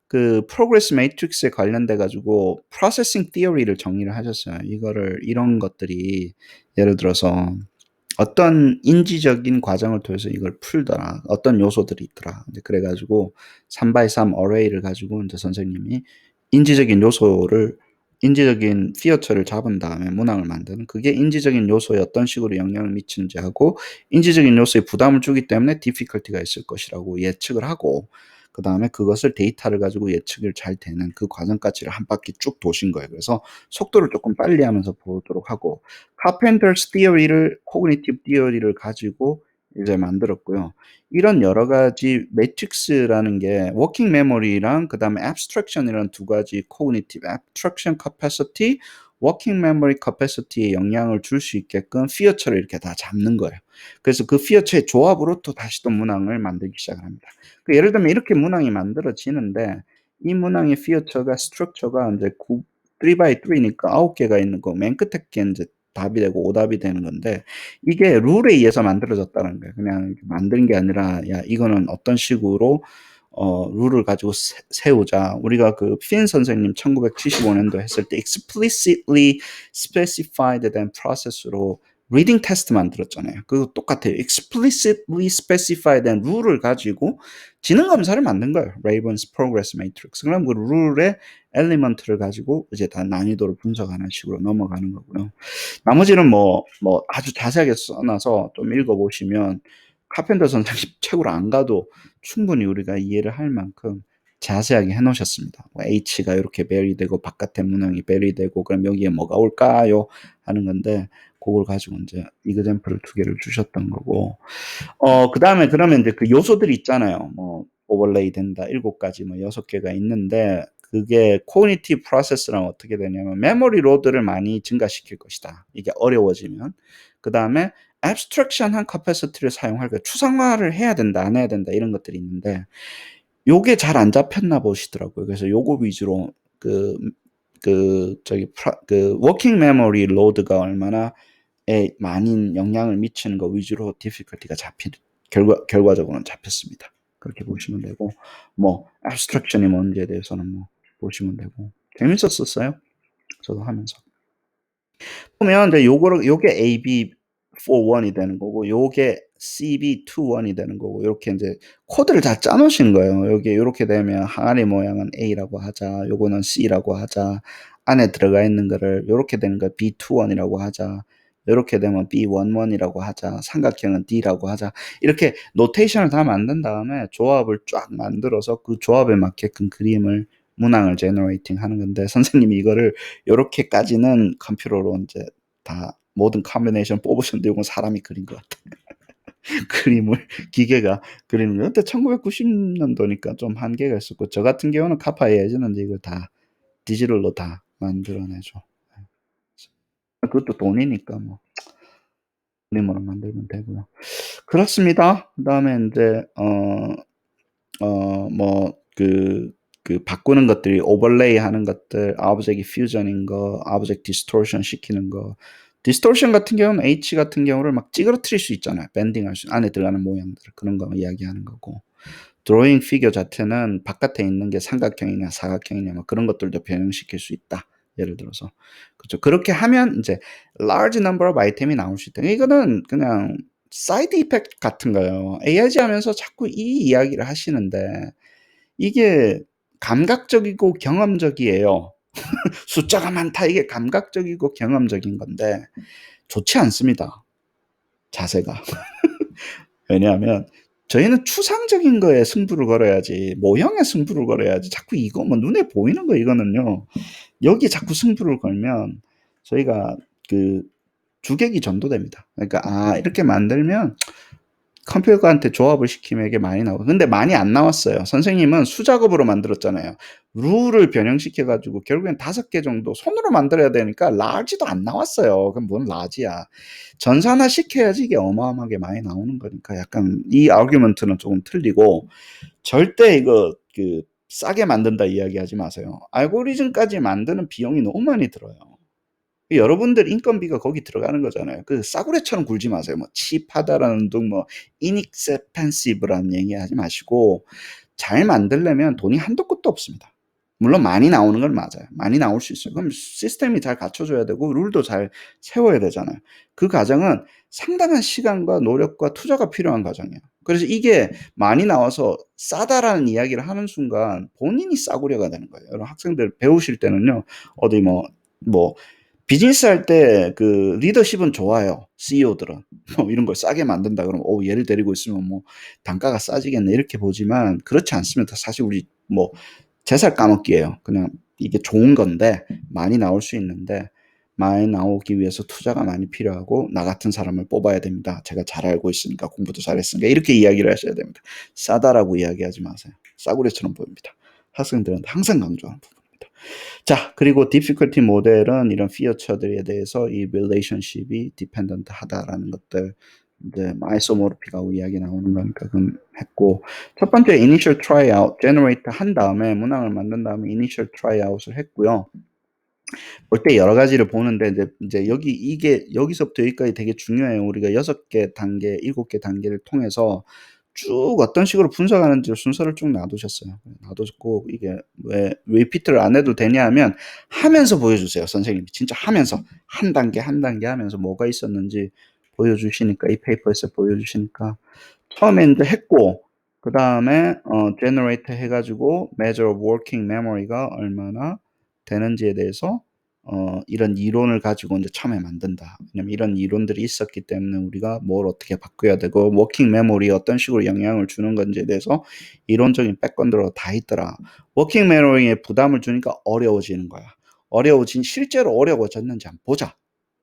그 progress matrix에 관련돼 가지고 processing theory를 정리를 하셨어요. 이거를 이런 것들이 예를 들어서 어떤 인지적인 과정을 통해서 이걸 풀더라. 어떤 요소들이 있더라. 이제 그래가지고 3x3 어레이를 가지고 이제 선생님이 인지적인 요소를 인지적인 피어처를 잡은 다음에 문항을 만드는 그게 인지적인 요소에 어떤 식으로 영향을 미치는지 하고 인지적인 요소에 부담을 주기 때문에 difficulty가 있을 것이라고 예측을 하고 그 다음에 그것을 데이터를 가지고 예측을 잘 되는 그 과정까지를 한 바퀴 쭉 도신 거예요. 그래서 속도를 조금 빨리 하면서 보도록 하고 카펜터스 티어리를 코그니티브 티어리를 가지고 이제 만들었고요. 이런 여러 가지 매트릭스라는 게 워킹 메모리랑 그다음에 abstraction이라는 두 가지 코그니티브 abstraction capacity, 워킹 메모리 capacity에 영향을 줄 수 있게끔 피어처를 이렇게 다 잡는 거예요. 그래서 그 피어처의 조합으로 또 다시 또 문항을 만들기 시작을 합니다. 예를 들면 이렇게 문항이 만들어지는데 이 문항의 피어처가 스트럭처가 이제 3x3니까 9개가 있는 거 맨 끝에 게 이제 답이 되고 오답이 되는 건데 이게 룰에 의해서 만들어졌다는 거예요. 그냥 만든 게 아니라 야 이거는 어떤 식으로 룰을 가지고 세우자. 우리가 그 핀 선생님 1975년도 했을 때 explicitly specified then process로 리딩 테스트 만들었잖아요. 그거 똑같아요. explicitly specified then 룰을 가지고 지능 검사를 만든 거예요. Ravens Progress Matrix. 그럼 그 룰의 엘리먼트를 가지고 이제 다 난이도를 분석하는 식으로 넘어가는 거고요. 나머지는 뭐 아주 자세하게 써놔서 좀 읽어보시면 카펜터 선생님 책으로 안 가도 충분히 우리가 이해를 할 만큼 자세하게 해놓으셨습니다. 뭐 H가 이렇게 베리되고 바깥의 문항이 베리되고 그럼 여기에 뭐가 올까요? 하는 건데 그걸 가지고 이제 이그젬플을 2개를 주셨던 거고 그 다음에 그러면 이제 그 요소들이 있잖아요. 뭐 오버레이 된다 7가지 뭐 6개가 있는데 그게 코그니티브 프로세스랑 어떻게 되냐면 메모리 로드를 많이 증가시킬 것이다. 이게 어려워지면. 그 다음에 abstraction한 capacity를 사용할 거 추상화를 해야 된다 안 해야 된다 이런 것들이 있는데 요게 잘 안 잡혔나 보시더라고요. 그래서 요거 위주로 그 워킹 메모리 로드가 얼마나 많은 영향을 미치는 거 위주로 difficulty가 결과적으로는 잡혔습니다. 그렇게 보시면 되고 뭐 abstraction이 뭔지에 대해서는 뭐 보시면 되고 재밌었었어요. 저도 하면서 보면 이제 요게 AB41이 되는 거고 요게 CB21이 되는 거고 이렇게 이제 코드를 다 짜놓으신 거예요. 여기 이렇게 되면 항아리 모양은 A라고 하자. 요거는 C라고 하자. 안에 들어가 있는 거를 이렇게 되는 거 B21이라고 하자. 이렇게 되면 B11이라고 하자. 삼각형은 D라고 하자. 이렇게 노테이션을 다 만든 다음에 조합을 쫙 만들어서 그 조합에 맞게끔 그림을 문항을 제너레이팅 하는 건데 선생님이 이거를 요렇게까지는 컴퓨터로 이제 다 모든 컴비네이션 뽑으셨는데 이건 사람이 그린 것 같아요. 그림을 기계가 그리는 거. 그때 1990년도니까 좀 한계가 있었고 저 같은 경우는 카파에이즈는 이걸 다 디지털로 다 만들어내죠. 그것도 돈이니까 뭐 그림으로 만들면 되고요. 그렇습니다. 그다음에 이제 바꾸는 것들이 오버레이 하는 것들, 오브젝트 퓨전인 거, 오브젝트 디스토션 시키는 거. 디스토션 같은 경우는 H 같은 경우를 막 찌그러뜨릴 수 있잖아요. 밴딩할 수, 안에 들어가는 모양들. 그런 거 이야기하는 거고. 드로잉 피겨 자체는 바깥에 있는 게 삼각형이냐 사각형이냐 뭐 그런 것들도 변형시킬 수 있다. 예를 들어서. 그렇죠. 그렇게 하면 이제 large number of item이 나올 수 있다. 이거는 그냥 사이드 이펙트 같은 거예요. AIG 하면서 자꾸 이 이야기를 하시는데 이게 감각적이고 경험적이에요. 숫자가 많다 이게 감각적이고 경험적인 건데 좋지 않습니다. 자세가. 왜냐하면 저희는 추상적인 거에 승부를 걸어야지 모형에 승부를 걸어야지 자꾸 이거 뭐 눈에 보이는 거 이거는요. 여기 자꾸 승부를 걸면 저희가 그 주객이 전도됩니다. 그러니까 이렇게 만들면 컴퓨터한테 조합을 시키면 이게 많이 나오고 근데 많이 안 나왔어요. 선생님은 수작업으로 만들었잖아요. 룰을 변형시켜 가지고 결국엔 5개 정도 손으로 만들어야 되니까 라지도 안 나왔어요. 그럼 뭔 라지야. 전산화 시켜야지 이게 어마어마하게 많이 나오는 거니까 약간 이 아규먼트는 조금 틀리고 절대 이거 싸게 만든다 이야기하지 마세요. 알고리즘까지 만드는 비용이 너무 많이 들어요. 여러분들 인건비가 거기 들어가는 거잖아요. 그 싸구려처럼 굴지 마세요. 뭐 칩하다라는 둥 뭐 inexpensive라는 얘기 하지 마시고 잘 만들려면 돈이 한도 끝도 없습니다. 물론 많이 나오는 건 맞아요. 많이 나올 수 있어요. 그럼 시스템이 잘 갖춰줘야 되고 룰도 잘 세워야 되잖아요. 그 과정은 상당한 시간과 노력과 투자가 필요한 과정이에요. 그래서 이게 많이 나와서 싸다라는 이야기를 하는 순간 본인이 싸구려가 되는 거예요. 여러분 학생들 배우실 때는요. 어디 뭐 비즈니스 할 때 그 리더십은 좋아요. CEO들은. 뭐 이런 걸 싸게 만든다 그러면 얘를 데리고 있으면 뭐 단가가 싸지겠네 이렇게 보지만 그렇지 않습니다. 사실 우리 뭐 제살 까먹기예요. 그냥 이게 좋은 건데 많이 나올 수 있는데 많이 나오기 위해서 투자가 많이 필요하고 나 같은 사람을 뽑아야 됩니다. 제가 잘 알고 있으니까 공부도 잘했으니까 이렇게 이야기를 하셔야 됩니다. 싸다라고 이야기하지 마세요. 싸구려처럼 보입니다. 학생들한테 항상 강조하는 부분. 자, 그리고 difficulty 모델은 이런 피어처들에 대해서 이 relationship이 dependent 하다라는 것들, 이제 아이소모르픽하고 이야기 나오는 거니까 그건 했고, 첫 번째 initial tryout, generate 한 다음에 문항을 만든 다음에 initial tryout을 했고요. 볼 때 여러 가지를 보는데 이제 여기 이게 여기서부터 여기까지 되게 중요해요. 우리가 6개 단계, 7개 단계를 통해서 쭉 어떤 식으로 분석하는지 순서를 쭉 놔두셨어요. 놔두셨고 이게 왜 리피트를 안 해도 되냐 하면 하면서 보여주세요. 선생님이 진짜 하면서 한 단계 한 단계 하면서 뭐가 있었는지 보여주시니까 이 페이퍼에서 보여주시니까 처음에 이제 했고 그다음에 generate 해가지고 measure of working memory가 얼마나 되는지에 대해서 이런 이론을 가지고 이제 처음에 만든다. 왜냐면 이런 이론들이 있었기 때문에 우리가 뭘 어떻게 바꿔야 되고 워킹 메모리에 어떤 식으로 영향을 주는 건지에 대해서 이론적인 백건들로 다 있더라. 워킹 메모리에 부담을 주니까 어려워지는 거야. 실제로 어려워졌는지 한번 보자.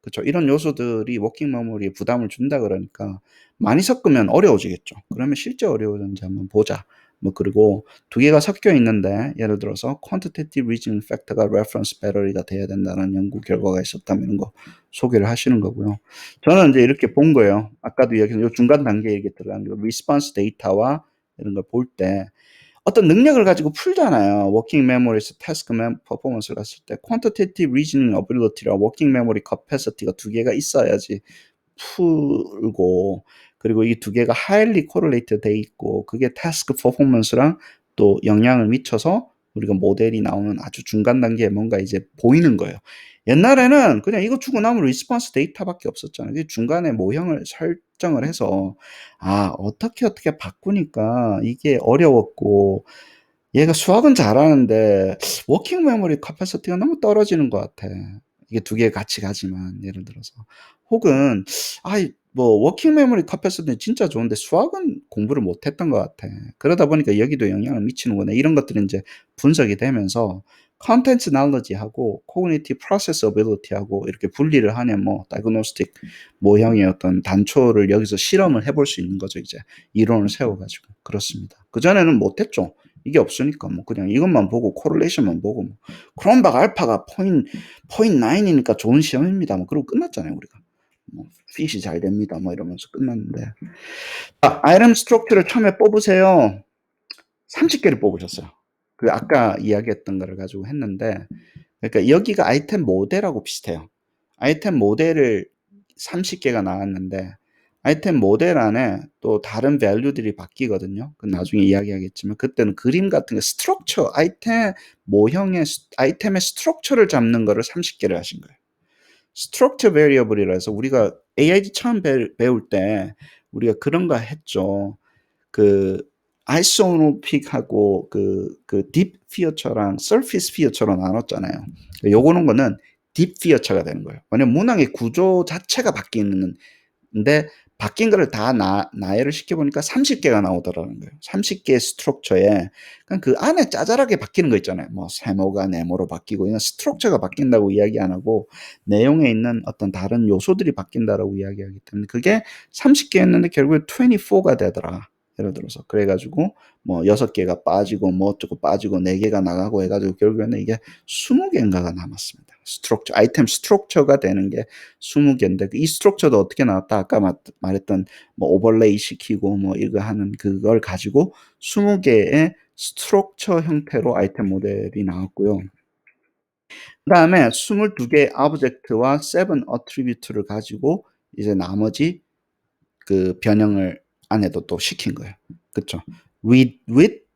그렇죠. 이런 요소들이 워킹 메모리에 부담을 준다 그러니까 많이 섞으면 어려워지겠죠. 그러면 실제 어려워졌는지 한번 보자. 뭐 그리고 두 개가 섞여 있는데 예를 들어서 quantitative reasoning factor가 reference battery가 돼야 된다는 연구 결과가 있었다면 이런 거 소개를 하시는 거고요. 저는 이제 이렇게 본 거예요. 아까도 이야기한 요 중간 단계에 이렇게 들어간 거 response 데이터와 이런 걸 볼 때 어떤 능력을 가지고 풀잖아요. 워킹 메모리에서 태스크 퍼포먼스를 했을 때 quantitative reasoning ability랑 워킹 메모리 capacity가 두 개가 있어야지 풀고 그리고 이 두 개가 highly correlated 돼 있고 그게 task performance랑 또 영향을 미쳐서 우리가 모델이 나오는 아주 중간 단계에 뭔가 이제 보이는 거예요. 옛날에는 그냥 이거 주고 나면 리스폰스 데이터밖에 없었잖아요. 중간에 모형을 설정을 해서 어떻게 바꾸니까 이게 어려웠고 얘가 수학은 잘하는데 워킹 메모리 캐파시티가 너무 떨어지는 것 같아. 이게 두 개 같이 가지만 예를 들어서 혹은 뭐 워킹 메모리 캐파시티는 진짜 좋은데 수학은 공부를 못했던 것 같아. 그러다 보니까 여기도 영향을 미치는구나. 이런 것들이 이제 분석이 되면서 컨텐츠 날러지하고 코그니티브 프로세스 어빌리티하고 이렇게 분리를 하면 뭐 다이그노스틱 모형의 어떤 단초를 여기서 실험을 해볼 수 있는 거죠. 이제 이론을 세워가지고 그렇습니다. 그 전에는 못했죠. 이게 없으니까 뭐 그냥 이것만 보고 코릴레이션만 보고 뭐 크롬박 알파가 포인트 9이니까 좋은 시험입니다. 뭐 그러고 끝났잖아요 우리가. 뭐 핏이 잘 됩니다. 뭐 이러면서 끝났는데 아이템 스트럭처를 처음에 뽑으세요. 30개를 뽑으셨어요. 그 아까 이야기했던 거를 가지고 했는데 그러니까 여기가 아이템 모델하고 비슷해요. 아이템 모델을 30개가 나왔는데 아이템 모델 안에 또 다른 밸류들이 바뀌거든요. 그 나중에 이야기하겠지만 그때는 그림 같은 거 스트럭처 아이템 모형의 아이템의 스트럭처를 잡는 거를 30개를 하신 거예요. 스트럭처 베리어블이라 해서 우리가 AID 처음 배울 때 우리가 그런 거 했죠. 그 아이소노픽하고 딥 피어처랑 서피스 피어처로 나눴잖아요. 요거는 거는 딥 피어처가 되는 거예요. 왜냐면 문항의 구조 자체가 바뀌는데 바뀐 거를 다 나열을 시켜보니까 30개가 나오더라는 거예요. 30개의 스트럭처에 그 안에 짜잘하게 바뀌는 거 있잖아요. 뭐 세모가 네모로 바뀌고 이건 스트럭처가 바뀐다고 이야기 안 하고 내용에 있는 어떤 다른 요소들이 바뀐다라고 이야기하기 때문에 그게 30개였는데 결국에 24가 되더라. 예를 들어서 그래가지고 뭐 6개가 빠지고 뭐 어쩌고 빠지고 4개가 나가고 해가지고 결국에는 이게 20개인가가 남았습니다. 스트럭처 아이템 스트럭처가 되는 게 20개인데 이 스트럭처도 어떻게 나왔다 아까 말했던 뭐 오버레이 시키고 뭐 이거 하는 그걸 가지고 20개의 스트럭처 형태로 아이템 모델이 나왔고요. 그 다음에 22개의 오브젝트와 7 어트리뷰트를 가지고 이제 나머지 그 변형을 안에도 또 시킨 거예요. 그쵸? with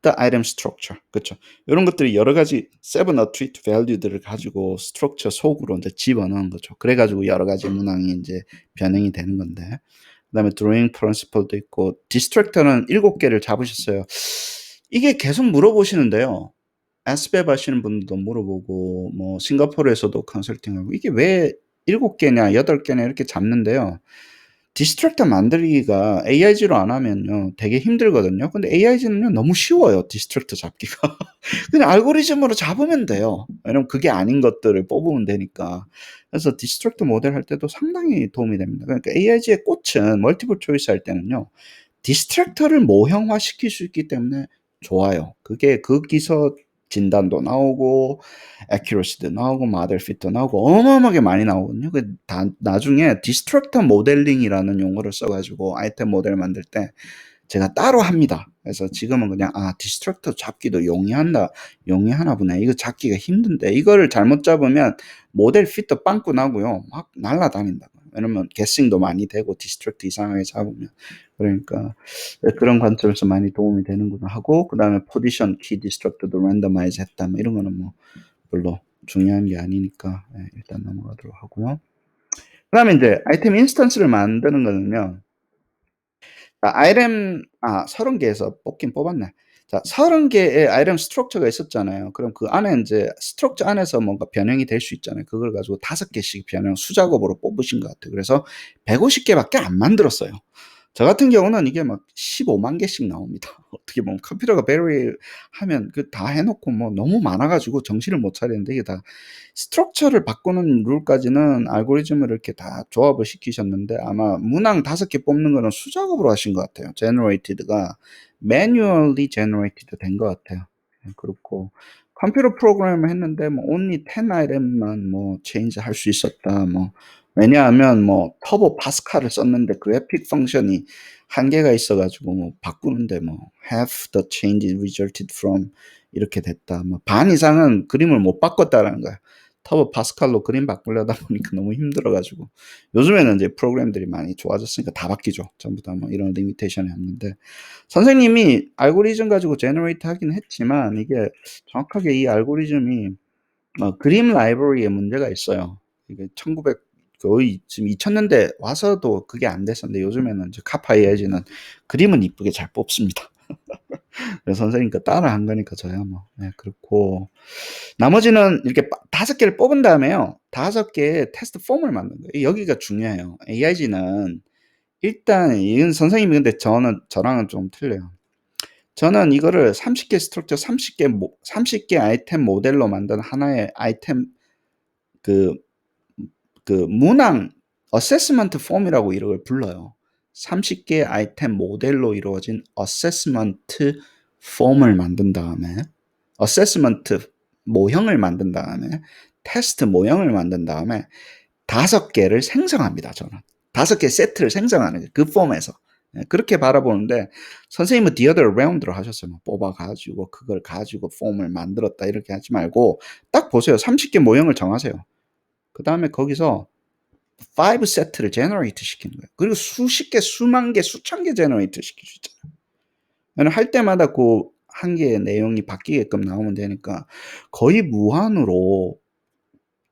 the item structure. 그쵸? 이런 것들이 여러 가지 7 attribute value들을 가지고 스트럭처 속으로 이제 집어넣은 거죠. 그래가지고 여러 가지 문항이 이제 변형이 되는 건데. 그 다음에 drawing principle도 있고, distractor는 7개를 잡으셨어요. 이게 계속 물어보시는데요. 에스베브 하시는 분들도 물어보고, 뭐, 싱가포르에서도 컨설팅하고, 이게 왜 7개냐, 8개냐 이렇게 잡는데요. 디스트랙터 만들기가 AIG로 안 하면요 되게 힘들거든요. 근데 AIG는요 너무 쉬워요. 디스트랙터 잡기가. 그냥 알고리즘으로 잡으면 돼요. 왜냐면 그게 아닌 것들을 뽑으면 되니까. 그래서 디스트랙터 모델 할 때도 상당히 도움이 됩니다. 그러니까 AIG의 꽃은 멀티플 초이스 할 때는요. 디스트랙터를 모형화 시킬 수 있기 때문에 좋아요. 그게 거기서 진단도 나오고 accuracy도 나오고 model fit도 나오고 어마어마하게 많이 나오거든요. 나중에 디스트랙터 모델링이라는 용어를 써가지고 아이템 모델 만들 때 제가 따로 합니다. 그래서 지금은 그냥 디스트럭터 잡기도 용이하나 보네. 이거 잡기가 힘든데 이거를 잘못 잡으면 모델 핏도 빵꾸 나고요. 막 날아다닌다. 왜냐면 게싱도 많이 되고 디스트럭트 이상하게 잡으면. 그러니까 그런 관점에서 많이 도움이 되는구나 하고, 그다음에 포지션 키 디스트럭트도 랜더마이즈 했다. 뭐 이런 거는 뭐 별로 중요한 게 아니니까 일단 넘어가도록 하고요. 그다음에 이제 아이템 인스턴스를 만드는 거는요. 아이템 30개에서 뽑긴 뽑았네. 자, 30개의 아이템 스트럭처가 있었잖아요. 그럼 그 안에 인제 스트럭처 안에서 뭔가 변형이 될 수 있잖아요. 그걸 가지고 5개씩 변형 수작업으로 뽑으신 것 같아요. 그래서 150개밖에 안 만들었어요. 저 같은 경우는 이게 막 15만 개씩 나옵니다. 어떻게 보면 컴퓨터가 배터리 하면 그 다 해놓고 뭐 너무 많아가지고 정신을 못 차리는데, 이게 다 스트럭처를 바꾸는 룰까지는 알고리즘을 이렇게 다 조합을 시키셨는데, 아마 문항 5개 뽑는 거는 수작업으로 하신 것 같아요. generated가 manually generated 된 것 같아요. 그렇고 컴퓨터 프로그램을 했는데 뭐 only 10 item만 뭐 change 할 수 있었다. 뭐 왜냐하면 뭐 터보 파스칼을 썼는데 그래픽 펑션이 한계가 있어가지고 뭐 바꾸는데 뭐 half the change resulted from 이렇게 됐다. 뭐 반 이상은 그림을 못 바꿨다라는 거야. 터보 파스칼로 그림 바꾸려다 보니까 너무 힘들어가지고, 요즘에는 이제 프로그램들이 많이 좋아졌으니까 다 바뀌죠. 전부 다 뭐 이런 리미테이션이 없는데, 선생님이 알고리즘 가지고 제너레이트 하긴 했지만 이게 정확하게 이 알고리즘이 그림 라이브러리에 문제가 있어요. 이게 1900 거의 지금 2000년대 와서도 그게 안 됐었는데, 요즘에는 이제 카파 AI는 그림은 이쁘게 잘 뽑습니다. 그래서 선생님 거 따라 한 거니까 저야 뭐. 네, 그렇고 나머지는 이렇게 5개를 뽑은 다음에요. 5개의 테스트 폼을 만든 거예요. 여기가 중요해요. AIG는 일단 이건 선생님이, 근데 저랑은 좀 틀려요. 저는 이거를 30개 스트럭처, 30개 아이템 모델로 만든 하나의 아이템 그 문항 어세스먼트 폼이라고 이걸 불러요. 30개 아이템 모델로 이루어진 어세스먼트 폼을 만든 다음에, 어세스먼트 모형을 만든 다음에, 테스트 모형을 만든 다음에 5개를 생성합니다. 저는 5개 세트를 생성하는 거예요. 그 폼에서. 그렇게 바라보는데, 선생님은 the other round로 하셨어요. 뭐 뽑아가지고 그걸 가지고 폼을 만들었다 이렇게 하지 말고 딱 보세요. 30개 모형을 정하세요. 그 다음에 거기서 5 세트를 제너레이트 시키는 거예요. 그리고 수십 개, 수만 개, 수천 개 제너레이트 시킬 수 있잖아요. 할 때마다 그 한 개의 내용이 바뀌게끔 나오면 되니까 거의 무한으로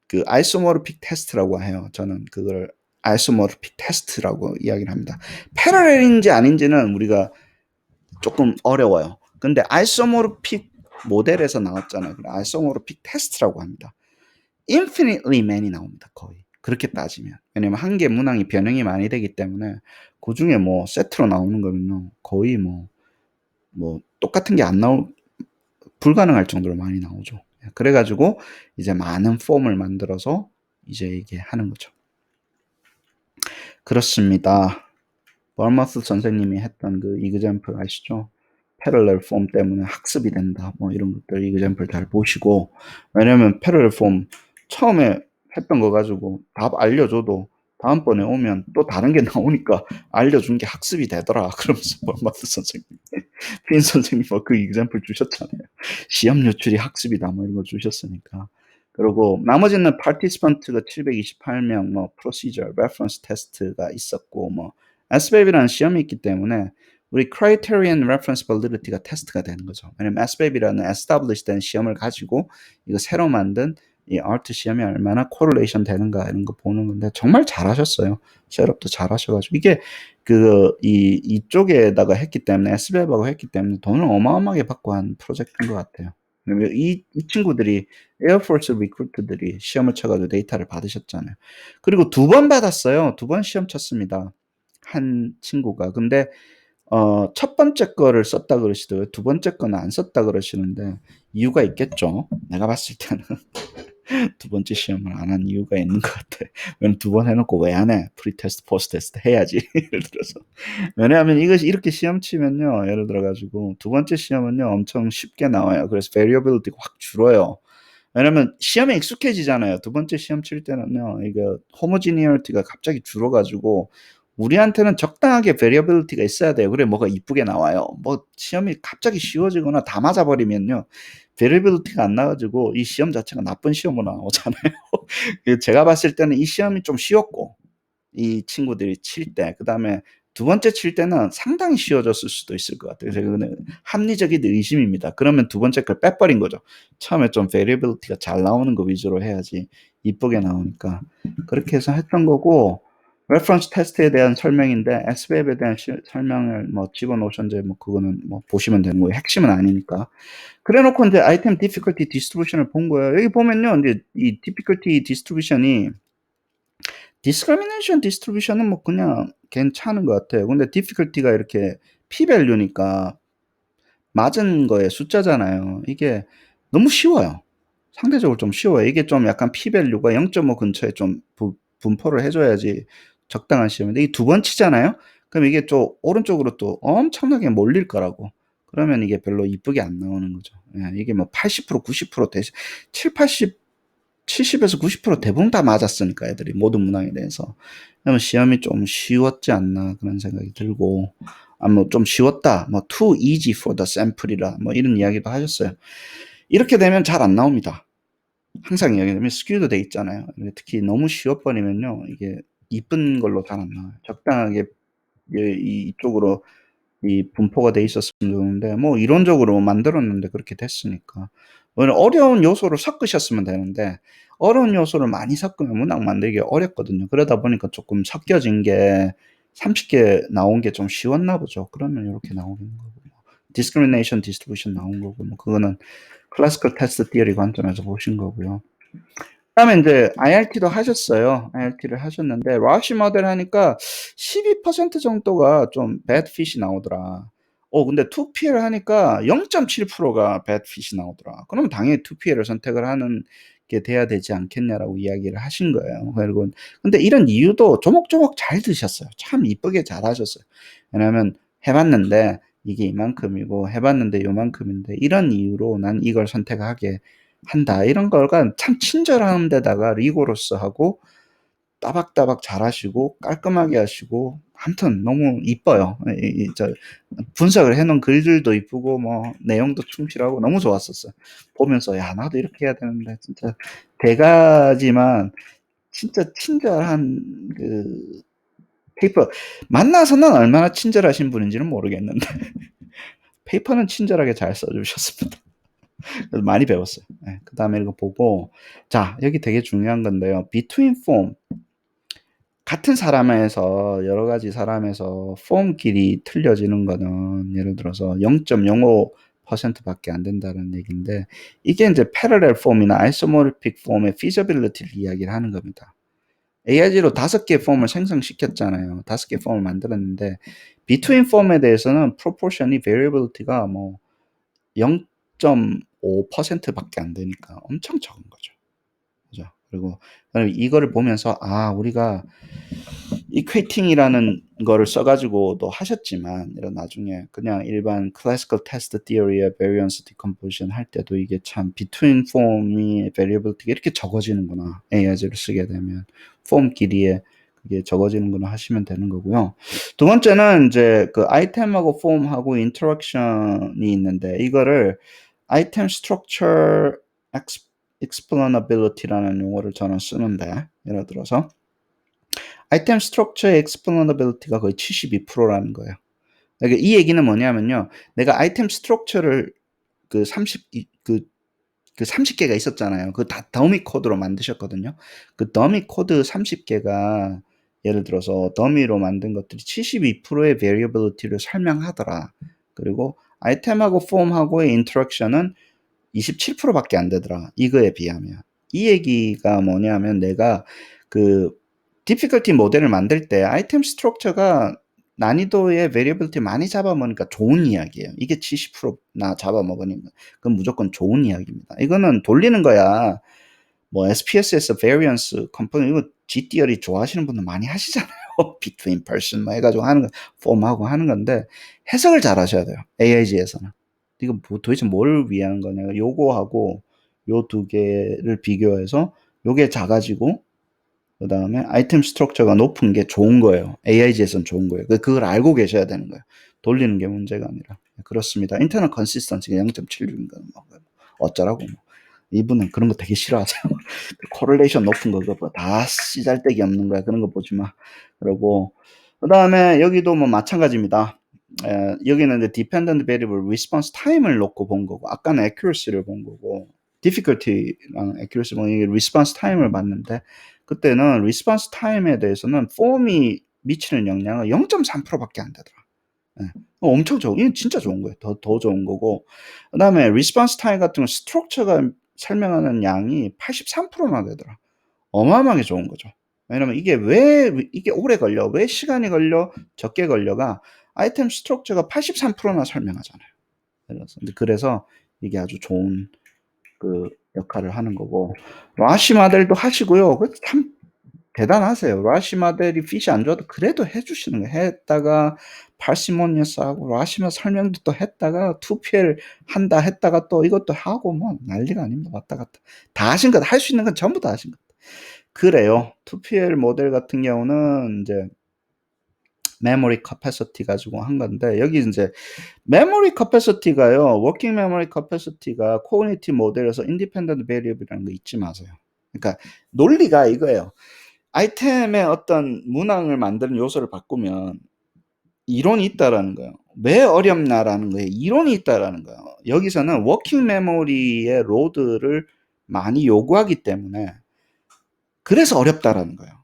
그 아이소모르픽 테스트라고 해요. 저는 그걸 아이소모르픽 테스트라고 이야기를 합니다. 패러렐인지 아닌지는 우리가 조금 어려워요. 근데 아이소모르픽 모델에서 나왔잖아요. 아이소모르픽 테스트라고 합니다. infinitely many 나옵니다. 거의. 그렇게 따지면. 왜냐면 한 개 문항이 변형이 많이 되기 때문에 그 중에 뭐 세트로 나오는 거는 거의 뭐 똑같은 게 안 불가능할 정도로 많이 나오죠. 그래가지고 이제 많은 폼을 만들어서 이제 이게 하는 거죠. 그렇습니다. 버머스 선생님이 했던 그 이그젬플 아시죠? 패럴렐 폼 때문에 학습이 된다. 뭐 이런 것들 이그젬플 잘 보시고, 왜냐면 패럴렐 폼 처음에 했던 거 가지고 답 알려줘도 다음번에 오면 또 다른 게 나오니까 알려준 게 학습이 되더라. 그러면서 버머스 선생님, 핀 선생님 그 이그젬플 주셨잖아요. 시험 유출이 학습이다. 뭐 이런 거 주셨으니까. 그리고 나머지는 파티스펀트가 728명, 뭐 프로시저, 레퍼런스 테스트가 있었고, 뭐 SBAB라는 시험이 있기 때문에 우리 Criterion Reference Validity가 테스트가 되는 거죠. 왜냐면 SBAB라는 established 된 시험을 가지고 이거 새로 만든 이 ART 시험이 얼마나 코릴레이션 되는가 이런 거 보는 건데, 정말 잘하셨어요. 셋업도 잘하셔가지고 이게 이쪽에다가 했기 때문에, SBAB하고 했기 때문에 돈을 어마어마하게 받고 한 프로젝트인 것 같아요. 이 친구들이 에어포스 리크루트들이 시험을 쳐가지고 데이터를 받으셨잖아요. 그리고 2번 받았어요. 2번 시험 쳤습니다. 한 친구가. 근데 첫 번째 거를 썼다 그러시더라고요. 두 번째 거는 안 썼다 그러시는데 이유가 있겠죠. 내가 봤을 때는 두 번째 시험을 안 한 이유가 있는 것 같아. 왜냐면 2번 해놓고 왜 안 해? 프리테스트, 포스트테스트 해야지. 예를 들어서. 왜냐하면 이것이 이렇게 시험 치면요, 예를 들어가지고 두 번째 시험은요 엄청 쉽게 나와요. 그래서 variability가 확 줄어요. 왜냐면 시험에 익숙해지잖아요. 두 번째 시험 칠 때는요, 이게 homogeneity가 갑자기 줄어가지고 우리한테는 적당하게 variability가 있어야 돼요. 그래 뭐가 이쁘게 나와요. 뭐 시험이 갑자기 쉬워지거나 다 맞아버리면요. variability가 안 나가지고 이 시험 자체가 나쁜 시험으로 나오잖아요. 제가 봤을 때는 이 시험이 좀 쉬웠고 이 친구들이 칠 때, 그 다음에 두 번째 칠 때는 상당히 쉬워졌을 수도 있을 것 같아요. 그래서 이거는 합리적인 의심입니다. 그러면 두 번째 걸 빼버린 거죠. 처음에 좀 variability가 잘 나오는 거 위주로 해야지 이쁘게 나오니까. 그렇게 해서 했던 거고, 레퍼런스 테스트에 대한 설명인데, SBAB에 대한 설명을 뭐 집어넣으셨는데, 뭐 그거는 뭐 보시면 되는 거예요. 핵심은 아니니까. 그래 놓고 이제 아이템 difficulty distribution을 본 거예요. 여기 보면요, 이제 이 difficulty distribution이 discrimination distribution은 뭐 그냥 괜찮은 것 같아요. 근데 difficulty가 이렇게 p-value니까 맞은 거에 숫자잖아요. 이게 너무 쉬워요. 상대적으로 좀 쉬워요. 이게 좀 약간 p-value가 0.5 근처에 좀 분포를 해줘야지 적당한 시험인데 이 두 번 치잖아요. 그럼 이게 좀 오른쪽으로 또 엄청나게 몰릴 거라고. 그러면 이게 별로 이쁘게 안 나오는 거죠. 이게 뭐 80%, 90% 대신 7, 80 70에서 90% 대부분 다 맞았으니까 애들이 모든 문항에 대해서. 그러면 시험이 좀 쉬웠지 않나 그런 생각이 들고, 뭐 좀 쉬웠다, 뭐 too easy for the sample이라 뭐 이런 이야기도 하셨어요. 이렇게 되면 잘 안 나옵니다. 항상 이야기하면 skew도 돼 있잖아요. 특히 너무 쉬워버리면요 이게 이쁜 걸로 잘 안 나와요. 적당하게 이쪽으로 이 분포가 돼 있었으면 좋은데 뭐 이론적으로 만들었는데 그렇게 됐으니까. 어려운 요소를 섞으셨으면 되는데 어려운 요소를 많이 섞으면 문학 만들기 어렵거든요. 그러다 보니까 조금 섞여진 게 30개 나온 게 좀 쉬웠나 보죠. 그러면 이렇게 나오는 거고. discrimination distribution 나온 거고 뭐 그거는 클래시컬 테스트 티어리 관점에서 보신 거고요. 그다음에 이제 IRT도 하셨어요. IRT를 하셨는데 러쉬 모델 하니까 12% 정도가 좀 bad fit이 나오더라. 근데 2PL 하니까 0.7%가 bad fit이 나오더라. 그러면 당연히 2PL을 선택을 하는 게 돼야 되지 않겠냐라고 이야기를 하신 거예요. 그리고 근데 이런 이유도 조목조목 잘 드셨어요. 참 이쁘게 잘 하셨어요. 왜냐하면 해봤는데 이게 이만큼이고 해봤는데 요만큼인데 이런 이유로 난 이걸 선택하게 한다. 이런 거가 참 친절한 데다가 리고러스하고 따박따박 잘하시고 깔끔하게 하시고 아무튼 너무 이뻐요. 분석을 해놓은 글들도 이쁘고 뭐 내용도 충실하고 너무 좋았었어요. 보면서 야 나도 이렇게 해야 되는데 진짜 대가지만 진짜 친절한 그 페이퍼 만나서는 얼마나 친절하신 분인지는 모르겠는데 페이퍼는 친절하게 잘 써주셨습니다. 그래서 많이 배웠어요. 그 다음에 이거 보고, 자, 여기 되게 중요한 건데요. between form. 같은 사람에서, 여러 가지 사람에서 폼끼리 틀려지는 거는 예를 들어서 0.05% 밖에 안 된다는 얘기인데, 이게 이제 parallel form이나 isomorphic form의 feasibility를 이야기를 하는 겁니다. AIG로 5개 폼을 생성시켰잖아요. 5개 폼을 만들었는데, between form에 대해서는 proportion이 variability가 뭐 0.5%밖에 안 되니까 엄청 적은 거죠. 그죠? 그리고 이거를 보면서 우리가 equating이라는 거를 써가지고도 하셨지만 이런 나중에 그냥 일반 classical test theory의 variance decomposition 할 때도 이게 참 between form이 variability가 이렇게 적어지는구나. AIG를 쓰게 되면 폼 길이에 그게 적어지는구나 하시면 되는 거고요. 두 번째는 이제 그 아이템하고 폼하고 인터랙션이 있는데 이거를 아이템 스트럭처 explainability라는 용어를 저는 쓰는데 예를 들어서 아이템 스트럭처 explainability가 거의 72%라는 거예요. 그러니까 이 얘기는 뭐냐면요. 내가 아이템 스트럭처를 그 30개가 있었잖아요. 그 다 더미 코드로 만드셨거든요. 그 더미 코드 30개가 예를 들어서 더미로 만든 것들이 72%의 variability를 설명하더라. 그리고 아이템하고 폼하고의 인터랙션은 27%밖에 안 되더라. 이거에 비하면. 이 얘기가 뭐냐면 내가 그 difficulty 모델을 만들 때 아이템 스트럭처가 난이도의 variability 많이 잡아먹으니까 좋은 이야기예요. 이게 70%나 잡아먹으니까 그건 무조건 좋은 이야기입니다. 이거는 돌리는 거야. 뭐 SPSS variance component 이거 G티어리 좋아하시는 분들 많이 하시잖아요. between person 뭐 해가지고 하는 거 폼하고 하는 건데 해석을 잘 하셔야 돼요. AIG에서는. 이거 도대체 뭘 위한 거냐. 요거하고 요 두 개를 비교해서 요게 작아지고 그 다음에 아이템 스트럭처가 높은 게 좋은 거예요. AIG에서는 좋은 거예요. 그걸 알고 계셔야 되는 거예요. 돌리는 게 문제가 아니라. 그렇습니다. 인터널 컨시스턴시가 0.76인가 뭐 어쩌라고 뭐. 이분은 그런 거 되게 싫어하세요. 코렐레이션 높은 거 그거 다 씨잘데기 없는 거야. 그런 거 보지 마. 그리고 그 다음에 여기도 뭐 마찬가지입니다. 여기는 이제 dependent variable response time을 놓고 본 거고, 아까는 accuracy를 본 거고, difficulty랑 accuracy 보면 이게 response time을 봤는데, 그때는 response time에 대해서는 폼이 미치는 영향은 0.3%밖에 안 되더라. 예. 엄청 좋은, 이건 진짜 좋은 거예요. 더 좋은 거고. 그 다음에 response time 같은 건 스트럭처가 설명하는 양이 83%나 되더라. 어마어마하게 좋은 거죠. 왜냐면 이게 왜 이게 오래 걸려? 왜 시간이 걸려? 적게 걸려가 아이템 스트럭처가 83%나 설명하잖아요. 그래서 이게 아주 좋은 그 역할을 하는 거고, 라시 모델도 하시고요. 참 대단하세요. 라시 모델이 핏이 안 좋아도 그래도 해주시는 거예요. 했다가 parsimonious 하고 라시 모델 설명도 또 했다가 2PL 한다 했다가 또 이것도 하고 뭐 난리가 아닙니다. 왔다 갔다 다 하신 것, 할 수 있는 건 전부 다 하신 것. 그래요. 2PL 모델 같은 경우는 이제 메모리 커패시티 가지고 한 건데, 여기 이제 메모리 커패시티가요, 워킹 메모리 커패시티가 코그니티브 모델에서 인디펜던트 베리어블이라는 거 잊지 마세요. 그러니까 논리가 이거예요. 아이템의 어떤 문항을 만드는 요소를 바꾸면 이론이 있다라는 거예요. 왜 어렵나라는 거예요. 이론이 있다라는 거예요. 여기서는 워킹 메모리의 로드를 많이 요구하기 때문에 그래서 어렵다라는 거예요.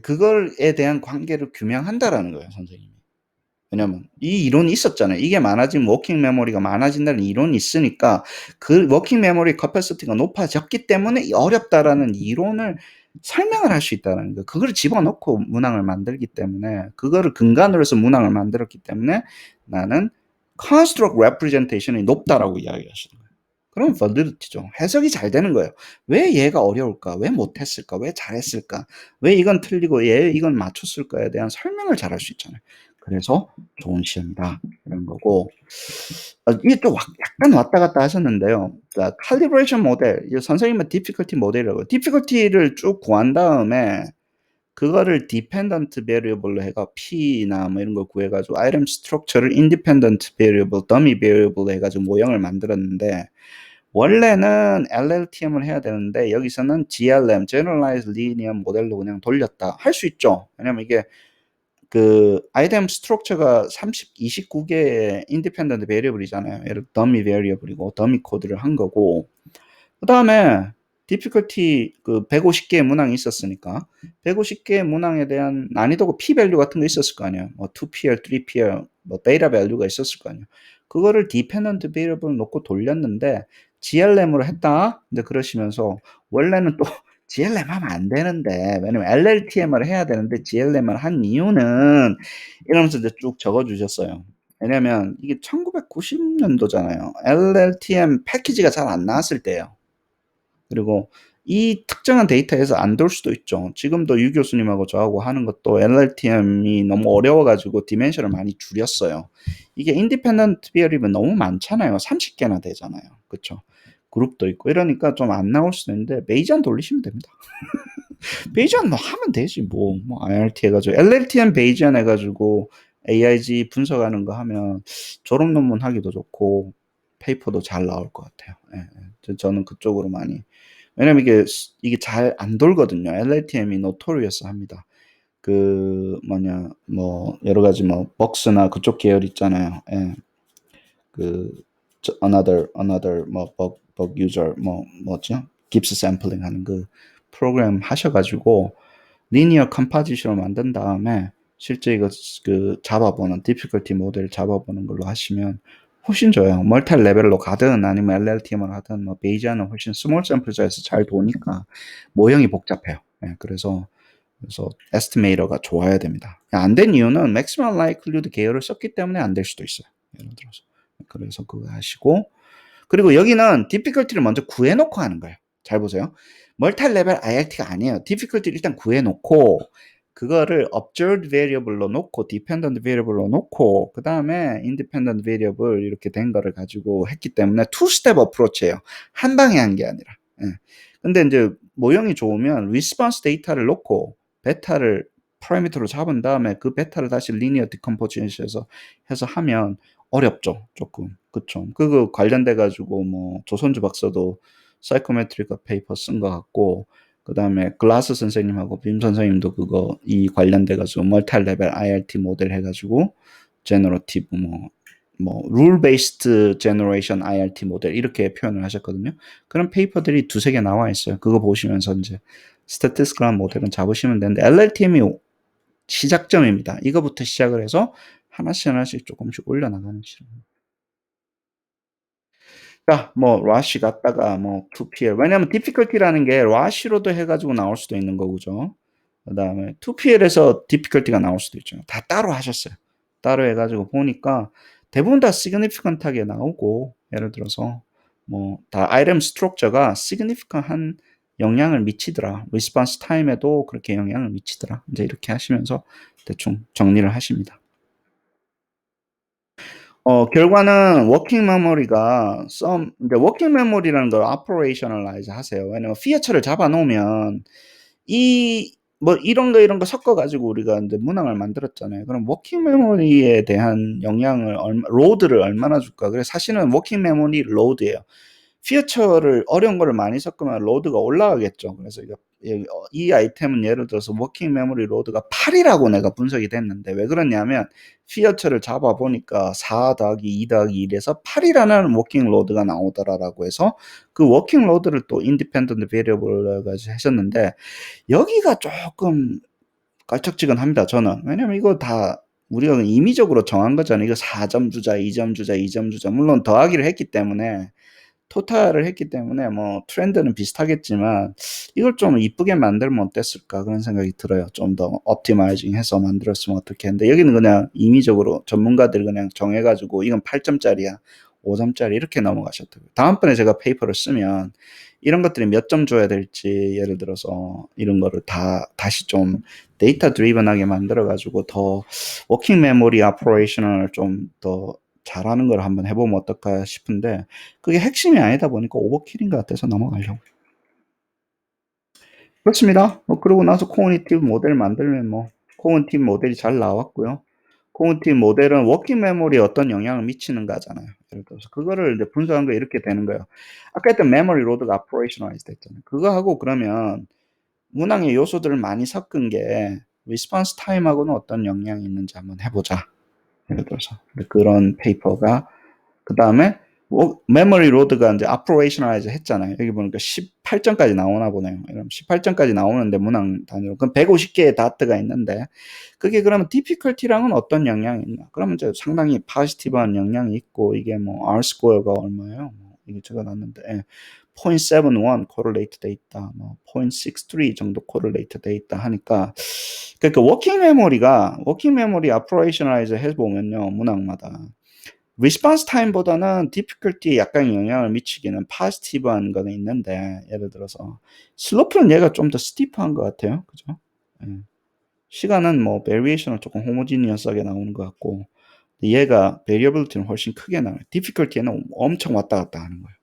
그걸에 대한 관계를 규명한다라는 거예요, 선생님이. 왜냐면 이 이론이 있었잖아요. 이게 많아지면 워킹 메모리가 많아진다는 이론이 있으니까 그 워킹 메모리 커패시티가 높아졌기 때문에 어렵다라는 이론을 설명을 할 수 있다는 거예요. 그걸 집어넣고 문항을 만들기 때문에, 그거를 근간으로 해서 문항을 만들었기 때문에 나는 construct representation이 높다라고 이야기하시는 거예요. 그럼 validity죠. 해석이 잘 되는 거예요. 왜 얘가 어려울까? 왜 못했을까? 왜 잘했을까? 왜 이건 틀리고 얘 이건 맞췄을까에 대한 설명을 잘 할 수 있잖아요. 그래서 좋은 시험이다 이런 거고, 이게 또 약간 왔다 갔다 하셨는데요. 자, calibration 모델, 선생님은 difficulty 모델이라고, difficulty를 쭉 구한 다음에 그거를 dependent variable로 해가 p나 뭐 이런 거 구해가지고 item structure를 independent variable, dummy variable로 해가지고 모형을 만들었는데, 원래는 LLTM을 해야 되는데 여기서는 GLM, generalized linear 모델로 그냥 돌렸다. 할 수 있죠. 왜냐면 이게 그 아이템 스트럭처가 29개의 인디펜던트 베리어블이잖아요. 예를 들어 더미 베리어블이고 더미 코드를 한 거고, 그 다음에 difficulty 그 150개의 문항이 있었으니까 150개의 문항에 대한 난이도가 p 밸류 같은 거 있었을 거 아니에요. 뭐 2pl, 3pl, 뭐 베이타 밸류가 있었을 거 아니에요. 그거를 dependent variable 놓고 돌렸는데 GLM으로 했다. 근데 그러시면서 원래는 또 GLM 하면 안 되는데, 왜냐면 LLTM을 해야 되는데 GLM을 한 이유는 이러면서 이제 쭉 적어 주셨어요. 왜냐면 이게 1990년도잖아요. LLTM 패키지가 잘 안 나왔을 때예요. 그리고 이 특정한 데이터에서 안 돌 수도 있죠. 지금도 유 교수님하고 저하고 하는 것도 LLTM이 너무 어려워가지고 디멘션을 많이 줄였어요. 이게 인디펜던트 비어리면 너무 많잖아요. 30개나 되잖아요. 그쵸? 그룹도 있고 이러니까 좀 안 나올 수도 있는데 베이지안 돌리시면 됩니다. 베이지안 뭐 하면 되지 뭐 IRT 해가지고 LLTM 베이지안 해가지고 AIG 분석하는 거 하면 졸업 논문 하기도 좋고 페이퍼도 잘 나올 것 같아요. 예. 저는 그쪽으로 많이, 왜냐면 이게 잘 안 돌거든요. LLTM이 notorious 합니다. 그 뭐냐 뭐 여러 가지 뭐 벅스나 그쪽 계열 있잖아요. 예. 그 another 뭐 bug user 뭐죠? 깁스 샘플링 하는 그 프로그램 하셔가지고 리니어 컴포지션을 만든 다음에 실제 이거 그 잡아보는 difficulty 모델 잡아보는 걸로 하시면 훨씬 좋아요. 멀티 레벨로 가든 아니면 LLTM을 하든 뭐 베이지안은 훨씬 스몰 샘플 사이즈 잘 도니까 모형이 복잡해요. 예, 그래서 에스티메이터가 좋아야 됩니다. 안 된 이유는 maximum likelihood 계열을 썼기 때문에 안 될 수도 있어요. 예를 들어서. 그래서 그거 하시고, 그리고 여기는 difficulty를 먼저 구해놓고 하는 거예요. 잘 보세요. 멀티 레벨 IRT가 아니에요. difficulty를 일단 구해놓고 그거를 observed variable로 놓고 dependent variable로 놓고 그 다음에 independent variable 이렇게 된 거를 가지고 했기 때문에 two step approach예요. 한 방에 한 게 아니라. 예. 근데 인제 모형이 좋으면 리스폰스 데이터를 놓고 베타를 파라미터로 잡은 다음에 그 베타를 다시 리니어 디컴포지션에서 해서 하면 어렵죠, 쪼끔. 그쵸. 그거 관련돼 가지고 뭐 조선주 박사도 사이코메트릭 페이퍼 쓴 것 같고, 그다음에 글라스 선생님하고 빔 선생님도 그거 이 관련돼 가지고 멀티 레벨 IRT 모델 해 가지고 제너러티브 룰 베이스드 제너레이션 IRT 모델 이렇게 표현을 하셨거든요. 그런 페이퍼들이 두세 개 나와 있어요. 그거 보시면서 인제 스태티스티컬한 모델은 잡으시면 되는데, LLTM이 시작점입니다. 이거부터 시작을 해서 하나씩 하나씩 쪼끔씩 올려나가는 식으로. 자, 뭐 라시 갔다가 뭐 2PL, 왜냐면 difficulty라는 게 라시로도 해 가지고 나올 수도 있는 거고, 그죠? 그다음에 2PL에서 difficulty가 나올 수도 있죠. 다 따로 하셨어요. 따로 해 가지고 보니까 대부분 다 significant하게 나오고, 예를 들어서 뭐 다 item structure가 significant한 영향을 미치더라. response time에도 그렇게 영향을 미치더라. 인제 이렇게 하시면서 대충 정리를 하십니다. 결과는 워킹 메모리가 이제 워킹 메모리라는 걸 operationalize 하세요. 왜냐면 피어처를 잡아 놓으면 뭐 이런 거 섞어 가지고 우리가 인제 문항을 만들었잖아요. 그럼 워킹 메모리에 대한 영향을 로드를 얼마나 줄까? 그래서 사실은 워킹 메모리 로드예요. 피어처를 어려운 거를 많이 섞으면 로드가 올라가겠죠. 그래서 이 아이템은 예를 들어서 워킹 메모리 로드가 8이라고 내가 분석이 됐는데, 왜 그러냐면 피어처를 잡아 보니까 4 더하기 2 더하기 1에서 8이라는 워킹 로드가 나오더라라고 해서 그 워킹 로드를 또 인디펜던트 베리어블로 가지고 하셨는데, 여기가 쪼끔 깔짝지근합니다, 저는. 왜냐면 이거 다 우리가 임의적으로 정한 거잖아요. 이거 4점 주자, 2점 주자, 2점 주자. 물론 더하기를 했기 때문에, 토탈을 했기 때문에 뭐 트렌드는 비슷하겠지만 '이걸 좀 이쁘게 만들면 어땠을까?' 그런 생각이 들어요. 좀 더 옵티마이징 해서 만들었으면 어떻겠는데, 여기는 그냥 임의적으로 전문가들이 그냥 정해 가지고 '이건 8 점짜리야. 5 점짜리.' 이렇게 넘어가셨더라고요. 다음번에 제가 페이퍼를 쓰면 이런 것들이 몇 점 줘야 될지, 예를 들어서 이런 거를 다시 좀 데이터 드리븐하게 만들어 가지고 더 워킹 메모리 오퍼레이션을 좀 더 잘하는 걸 한번 해 보면 어떨까 싶은데, 그게 핵심이 아니다 보니까 오버킬인 것 같아서 넘어가려고. 그렇습니다. 뭐 그러고 나서 코그니티브 모델 만들면 뭐 코그니티브 모델이 잘 나왔고요. 코그니티브 모델은 워킹 메모리에 어떤 영향을 미치는가잖아요. 예를 들어서 그거를 이제 분석한 게 이렇게 되는 거예요. 아까 했던 메모리 로드가 operationalized 됐잖아요. 그거하고 그러면 문항의 요소들을 많이 섞은 게 response time하고는 어떤 영향이 있는지 한번 해 보자. 예를 들어서. 그런 페이퍼가, 그다음에 메모리 로드가 인제 operationalize 했잖아요. 여기 보니까 18 점까지 나오나 보네요. 그럼 18 점까지 나오는데 문항 단위로. 그럼 150 개의 다트가 있는데, 그게 그러면 difficulty랑은 어떤 영향이 있나? 그러면 이제 상당히 positive한 영향이 있고, 이게 뭐 R square가 얼마예요? 뭐 이게 적어 놨는데, 예. 0.71 correlate 돼 있다. 뭐 0.63 정도 correlate 돼 있다 하니까, 그러니까 워킹 메모리 operationalize 해 보면요, 문항마다 리스폰스 타임보다는 difficulty에 약간 영향을 미치기는 positive한 거는 있는데, 예를 들어서 슬로프는 얘가 좀 더 스티프한 것 같아요. 그죠? 예. 시간은 뭐 variation은 조금 homogeneous하게 나오는 것 같고, 얘가 variability는 훨씬 크게 나와요. difficulty에는 엄청 왔다 갔다 하는 거예요.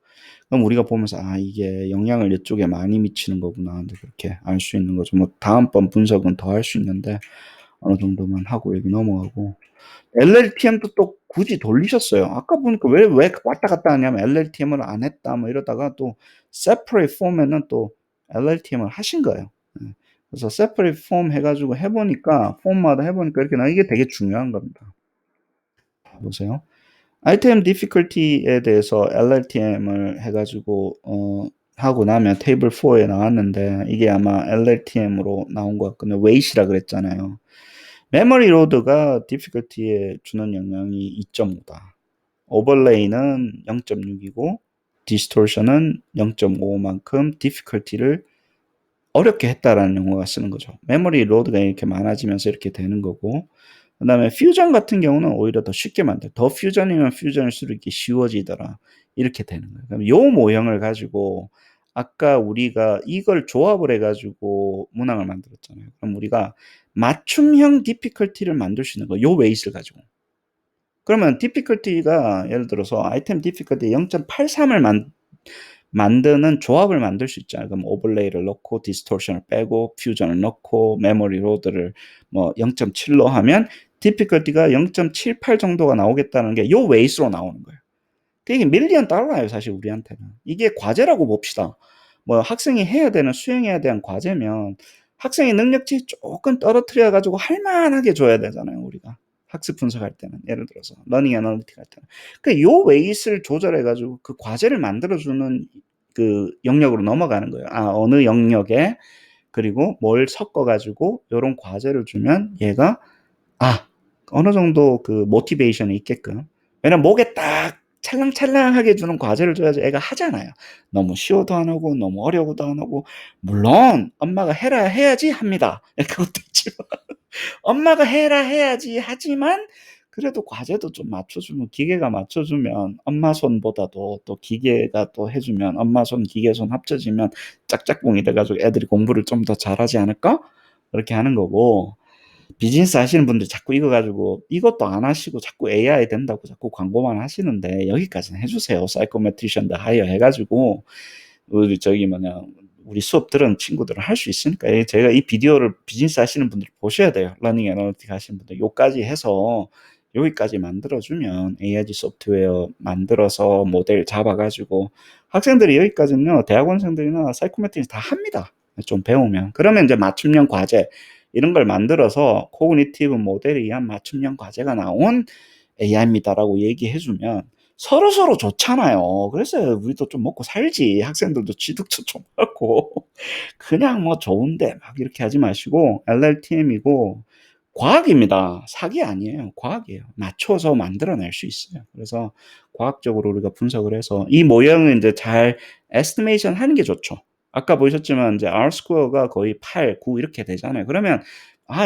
그럼 우리가 보면서 '아, 이게 영향을 이쪽에 많이 미치는 거구나.' 인제 그렇게 알 수 있는 거죠. 뭐 다음번 분석은 더 할 수 있는데 어느 정도만 하고 여기 넘어가고, LLTM도 또 굳이 돌리셨어요. 아까 보니까 왜 왔다 갔다 하냐면 LLTM을 안 했다 뭐 이러다가 또 separate form에는 또 LLTM을 하신 거예요. 예. 그래서 separate form 해 가지고 해 보니까 폼마다 해 보니까 이렇게 이게 되게 중요한 겁니다. 보세요. item difficulty에 대해서 LLTM을 해 가지고 하고 나면 테이블 4에 나왔는데, 이게 아마 LLTM으로 나온 것 같거든요. weight이라 그랬잖아요. 메모리 로드가 difficulty에 주는 영향이 2.5다. 오버레이는 0.6이고 distortion은 0.5만큼 difficulty를 어렵게 했다라는 용어가 쓰는 거죠. 메모리 로드가 이렇게 많아지면서 이렇게 되는 거고, 그다음에 퓨전 같은 경우는 오히려 더 쉽게 더 퓨전이면 퓨전일수록 이렇게 쉬워지더라. 이렇게 되는 거예요. 그럼 요 모형을 가지고 아까 우리가 이걸 조합을 해 가지고 문항을 만들었잖아요. 그럼 우리가 맞춤형 difficulty를 만들 수 있는 거예요, 요 웨이트를 가지고. 그러면 difficulty가 예를 들어서 아이템 difficulty 0.83을 만드는 조합을 만들 수 있잖아요. 그럼 오버레이를 넣고 디스토션을 빼고 퓨전을 넣고 메모리 로드를 뭐 0.7로 하면 디피컬티가 0.78 정도가 나오겠다는 게 요 웨이스로 나오는 거예요. 이게 밀리언 달러예요, 사실 우리한테는. 이게 과제라고 봅시다. 뭐 학생이 해야 되는 수행해야 되는 과제면 학생의 능력치 조금 떨어뜨려 가지고 할 만하게 줘야 되잖아요, 우리가. 학습 분석할 때는 예를 들어서 러닝 애널리틱 할 때는. 그러니까 요 웨이스를 조절해 가지고 그 과제를 만들어 주는 그 영역으로 넘어가는 거예요. 아, 어느 영역에 그리고 뭘 섞어 가지고 요런 과제를 주면 얘가 어느 정도 그 모티베이션이 있게끔. 왜냐면 목에 딱 찰랑찰랑하게 주는 과제를 줘야지 애가 하잖아요. 너무 쉬워도 안 하고 너무 어려워도 안 하고 물론 엄마가 해라 해야지 합니다. 그것도 있지만 엄마가 해라 해야지 하지만 그래도 과제도 좀 맞춰주면 기계가 맞춰주면 엄마 손보다도 또 기계가 또 해주면 엄마 손 기계 손 합쳐지면 짝짝꿍이 돼가지고 애들이 공부를 좀 더 잘하지 않을까? 그렇게 하는 거고 비즈니스 하시는 분들 자꾸 이거 가지고 이것도 안 하시고 자꾸 AI 된다고 자꾸 광고만 하시는데 여기까지는 해주세요. 사이코메트리션도 하이어 해가지고 우리 저기 뭐냐 우리 수업 들은 친구들은 할 수 있으니까 제가 이 비디오를 비즈니스 하시는 분들 보셔야 돼요. 러닝 애널리틱 하시는 분들 요까지 해서 여기까지 만들어주면 AIG 소프트웨어 만들어서 모델 잡아가지고 학생들이 여기까지는요 대학원생들이나 사이코메트리션 다 합니다. 좀 배우면 그러면 이제 맞춤형 과제 이런 걸 만들어서 코그니티브 모델에 의한 맞춤형 과제가 나온 AI입니다라고 얘기해주면 서로서로 좋잖아요. 그래서 우리도 좀 먹고 살지. 학생들도 취득처 좀 하고. 그냥 뭐 좋은데 막 이렇게 하지 마시고 LLTM이고 과학입니다. 사기 아니에요. 과학이에요. 맞춰서 만들어낼 수 있어요. 그래서 과학적으로 우리가 분석을 해서 이 모형을 이제 잘 에스티메이션 하는 게 좋죠. 아까 보셨지만 이제 R 스퀘어가 거의 8, 9 이렇게 되잖아요. 그러면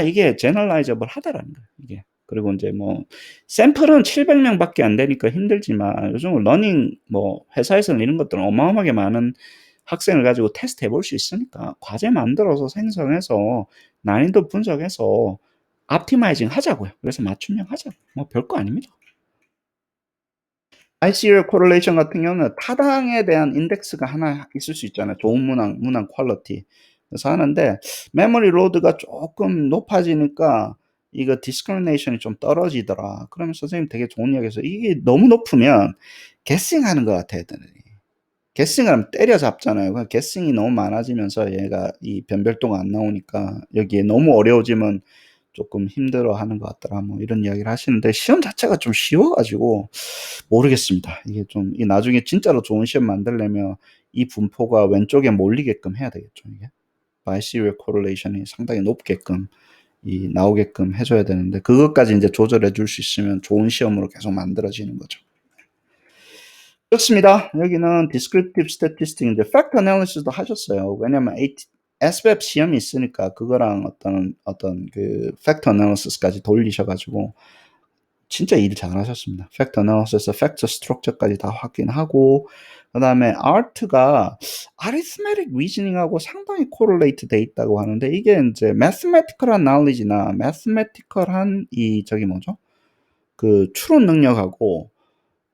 이게 제너럴라이저블 하다라는 거예요. 이게. 그리고 이제 뭐 샘플은 700명밖에 안 되니까 힘들지만 요즘 러닝 뭐 회사에서는 이런 것들은 어마어마하게 많은 학생을 가지고 테스트 해볼 수 있으니까 과제 만들어서 생성해서 난이도 분석해서 optimizing 하자고요. 그래서 맞춤형 하자고. 뭐 별거 아닙니다. ICL correlation 같은 경우는 타당에 대한 인덱스가 하나 있을 수 있잖아요. 좋은 문항 퀄리티. 그래서 하는데 메모리 로드가 조금 높아지니까 이거 discrimination이 좀 떨어지더라. 그러면 선생님 되게 좋은 이야기해서 이게 너무 높으면 guessing 하는 것 같아 애들이. guessing 하면 때려잡잖아요. 그 guessing이 너무 많아지면서 얘가 이 변별도가 안 나오니까 여기에 너무 어려워지면 조금 힘들어하는 것 같더라. 뭐 이런 이야기를 하시는데 시험 자체가 좀 쉬워가지고 모르겠습니다. 이게 좀 나중에 진짜로 좋은 시험 만들려면 이 분포가 왼쪽에 몰리게끔 해야 되겠죠. 이게 바이시리얼 코릴레이션이 상당히 높게끔 나오게끔 해줘야 되는데 그것까지 이제 조절해 줄 수 있으면 좋은 시험으로 계속 만들어지는 거죠. 그렇습니다. 여기는 descriptive statistic 이제 fact analysis도 하셨어요. 왜냐면 SBEP 시험이 있으니까 그거랑 어떤 그 fact analysis까지 돌리셔가지고 진짜 일 잘하셨습니다. fact analysis, fact structure까지 다 확인하고 그다음에 art가 arithmetic reasoning하고 상당히 correlate 돼 있다고 하는데 이게 이제 mathematical한 knowledge나 mathematical한 저기 뭐죠? 그 추론 능력하고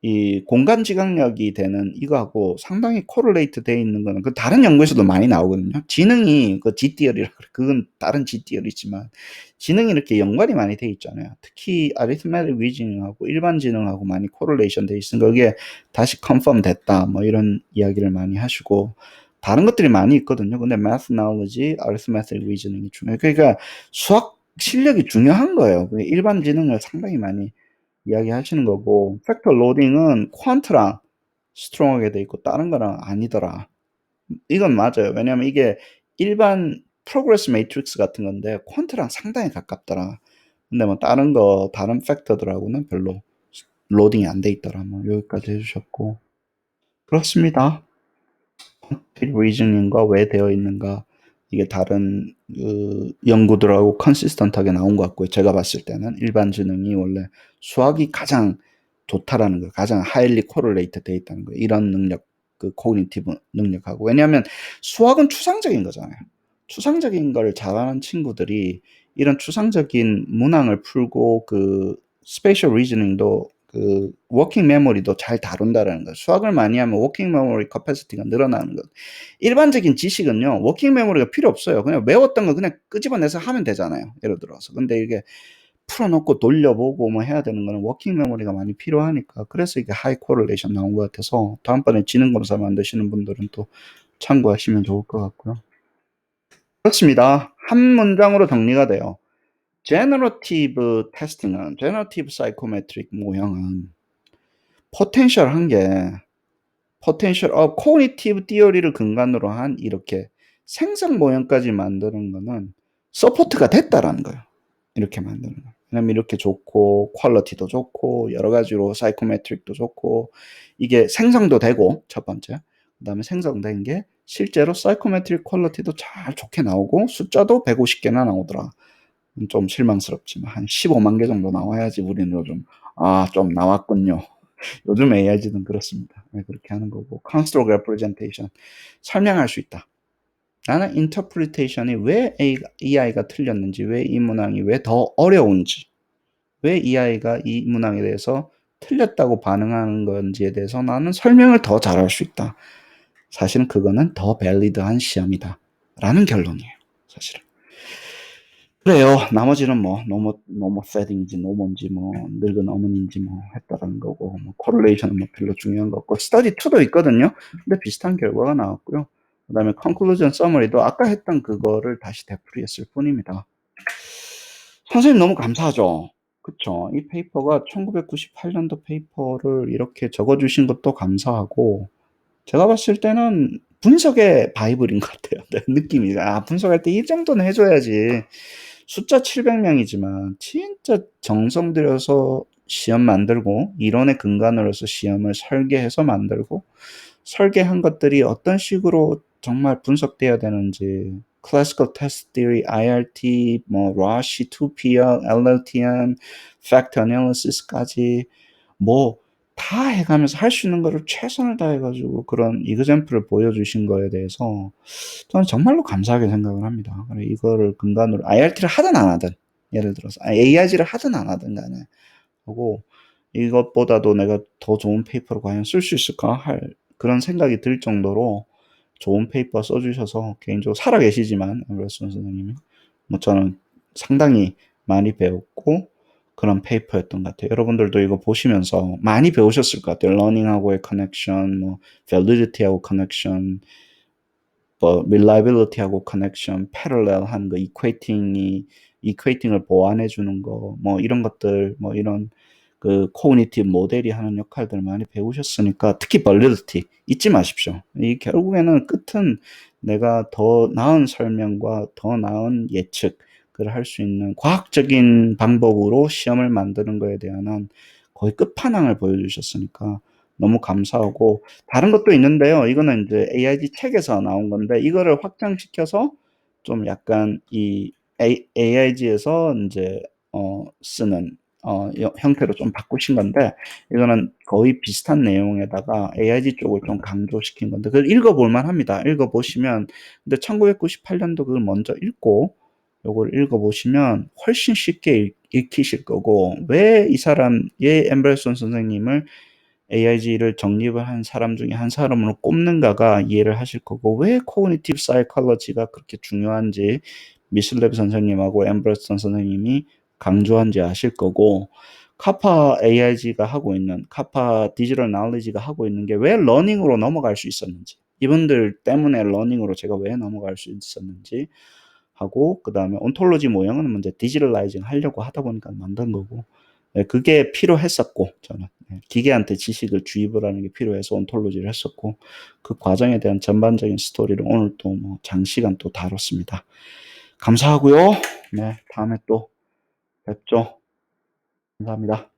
이 공간 지각력이 되는 이거하고 상당히 코릴레이트 돼 있는 거는 그 다른 연구에서도 많이 나오거든요. 지능이 그 G띠어리라 그래. 그건 다른 G띠어리지만 지능이 이렇게 연관이 많이 돼 있잖아요. 특히 arithmetic reasoning하고 일반 지능하고 많이 코릴레이션 돼 있으니까 그게 다시 컨펌 됐다. 뭐 이런 이야기를 많이 하시고 다른 것들이 많이 있거든요. 근데 math knowledge, arithmetic reasoning이 중요해요. 그러니까 수학 실력이 중요한 거예요. 일반 지능을 상당히 많이 이야기하시는 거고 팩터 로딩은 퀀트랑 스트롱하게 돼 있고 다른 거랑 아니더라. 이건 맞아요. 왜냐면 이게 일반 프로그레스 매트릭스 같은 건데 퀀트랑 상당히 가깝더라. 근데 뭐 다른 팩터들하고는 별로 로딩이 안 돼 있더라. 뭐 여기까지 해주셨고 그렇습니다. 리즈닝과 왜 되어 있는가 이게 다른 연구들하고 컨시스턴트하게 나온 것 같고요. 제가 봤을 때는 일반 지능이 원래 수학이 가장 좋다라는 거, 가장 하일리 코릴레이트 돼 있다는 거, 이런 능력, 그 코그니티브 능력하고 왜냐하면 수학은 추상적인 거잖아요. 추상적인 걸 잘하는 친구들이 이런 추상적인 문항을 풀고 그 스페셜 리즈닝도 그 워킹 메모리도 잘 다룬다라는 거예요. 수학을 많이 하면 워킹 메모리 캐퍼시티가 늘어나는 것. 일반적인 지식은요, 워킹 메모리가 필요 없어요. 그냥 외웠던 거 그냥 끄집어내서 하면 되잖아요. 예를 들어서. 근데 이게 풀어놓고 돌려보고 뭐 해야 되는 거는 워킹 메모리가 많이 필요하니까, 그래서 이게 하이 코릴레이션 나온 것 같아서 다음번에 지능검사 만드시는 분들은 또 참고하시면 좋을 것 같고요. 그렇습니다. 한 문장으로 정리가 돼요. 제너러티브 테스팅은, 제너러티브 사이코메트릭 모형은 포텐셜한 게, 포텐셜 코그니티브 티어리를 근간으로 한 이렇게 생성 모형까지 만드는 거는 서포트가 됐다라는 거예요. 이렇게 만드는 거. 왜냐면 이렇게 좋고 퀄리티도 좋고 여러 가지로 사이코메트릭도 좋고 이게 생성도 되고, 첫 번째. 그다음에 생성된 게 실제로 사이코메트릭 퀄리티도 잘 좋게 나오고 숫자도 150개나 나오더라. 좀 실망스럽지만 한 15만 개 정도 나와야지 우리는 요즘 좀 나왔군요. 요즘 AI들은 그렇습니다. 네, 그렇게 하는 거고. Construct Representation 설명할 수 있다. 나는 인터프리테이션이 왜 이 아이가 틀렸는지, 왜 이 문항이 왜 더 어려운지, 왜 이 아이가 이 문항에 대해서 틀렸다고 반응하는 건지에 대해서 나는 설명을 더 잘할 수 있다. 사실은 그거는 더 밸리드한 시험이다 라는 결론이에요. 사실은. 그래요. 나머지는 뭐 노모 세딩인지 노모인지 뭐 늙은 어머니인지 뭐 했다라는 거고, 뭐 코릴레이션은 뭐 별로 중요한 거 없고, 스터디 2도 있거든요. 근데 비슷한 결과가 나왔고요. 그다음에 컨클루전 서머리도 아까 했던 그거를 다시 되풀이했을 뿐입니다. 선생님 너무 감사하죠. 그쵸? 이 페이퍼가 1998년도 페이퍼를 이렇게 적어주신 것도 감사하고, 제가 봤을 때는 분석의 바이블인 것 같아요. 내 느낌이. 분석할 때 이 정도는 해줘야지. 숫자 700명이지만 진짜 정성 들여서 시험 만들고 이론의 근간으로 해서 시험을 설계해서 만들고, 설계한 것들이 어떤 식으로 정말 분석돼야 되는지, Classical Test Theory, IRT, 뭐 Rashi, 2PL, LLTM, Fact Analysis까지 뭐 다 해가면서 할 수 있는 거를 최선을 다해가지고 그런 이그젬플을 보여주신 거에 대해서 저는 정말로 감사하게 생각을 합니다. 이거를 근간으로 IRT를 하든 안 하든, 예를 들어서 AIG를 하든 안 하든 간에 하고, 이것보다도 내가 더 좋은 페이퍼를 과연 쓸 수 있을까 할 그런 생각이 들 정도로 좋은 페이퍼 써주셔서, 개인적으로 살아계시지만 엠버슨 선생님이 뭐 저는 상당히 많이 배웠고 그런 페이퍼였던 것 같아요. 여러분들도 이거 보시면서 많이 배우셨을 것 같아요. 러닝하고의 커넥션, 뭐 밸리디티하고 커넥션, 뭐 reliability하고 커넥션, 패럴렐한 거, 이퀘이팅을 보완해 주는 거, 뭐 이런 것들, 뭐 이런 그 코그니티브 모델이 하는 역할들을 많이 배우셨으니까, 특히 validity 잊지 마십시오. 이 결국에는 끝은 내가 더 나은 설명과 더 나은 예측을 할 수 있는 과학적인 방법으로 시험을 만드는 거에 대한 한 거의 끝판왕을 보여주셨으니까 너무 감사하고, 다른 것도 있는데요. 이거는 이제 AIG 책에서 나온 건데, 이거를 확장시켜서 좀 약간 이 AIG에서 이제 쓰는 형태로 좀 바꾸신 건데, 이거는 거의 비슷한 내용에다가 AIG 쪽을 좀 강조시킨 건데, 그걸 읽어볼 만합니다. 읽어보시면, 근데 1998년도 그걸 먼저 읽고 요걸 읽어보시면 훨씬 쉽게 읽히실 거고, 왜 이 사람, 엠버슨 선생님을 AIG를 정립을 한 사람 중에 한 사람으로 꼽는가가 이해를 하실 거고, 왜 코그니티브 사이콜로지가 그렇게 중요한지 미슐레브 선생님하고 엠버슨 선생님이 강조한지 아실 거고, 카파 AIG가 하고 있는, 카파 디지털 나울리지가 하고 있는 게 왜 러닝으로 넘어갈 수 있었는지, 이분들 때문에 러닝으로 제가 왜 넘어갈 수 있었는지 하고, 그 다음에 온톨로지 모형은 이제 디지털라이징 하려고 하다 보니까 만든 거고, 그게 필요했었고, 저는 기계한테 지식을 주입을 하는 게 필요해서 온톨로지를 했었고, 그 과정에 대한 전반적인 스토리를 오늘 또 뭐 장시간 또 다뤘습니다. 감사하고요. 네, 다음에 또 뵙죠. 감사합니다.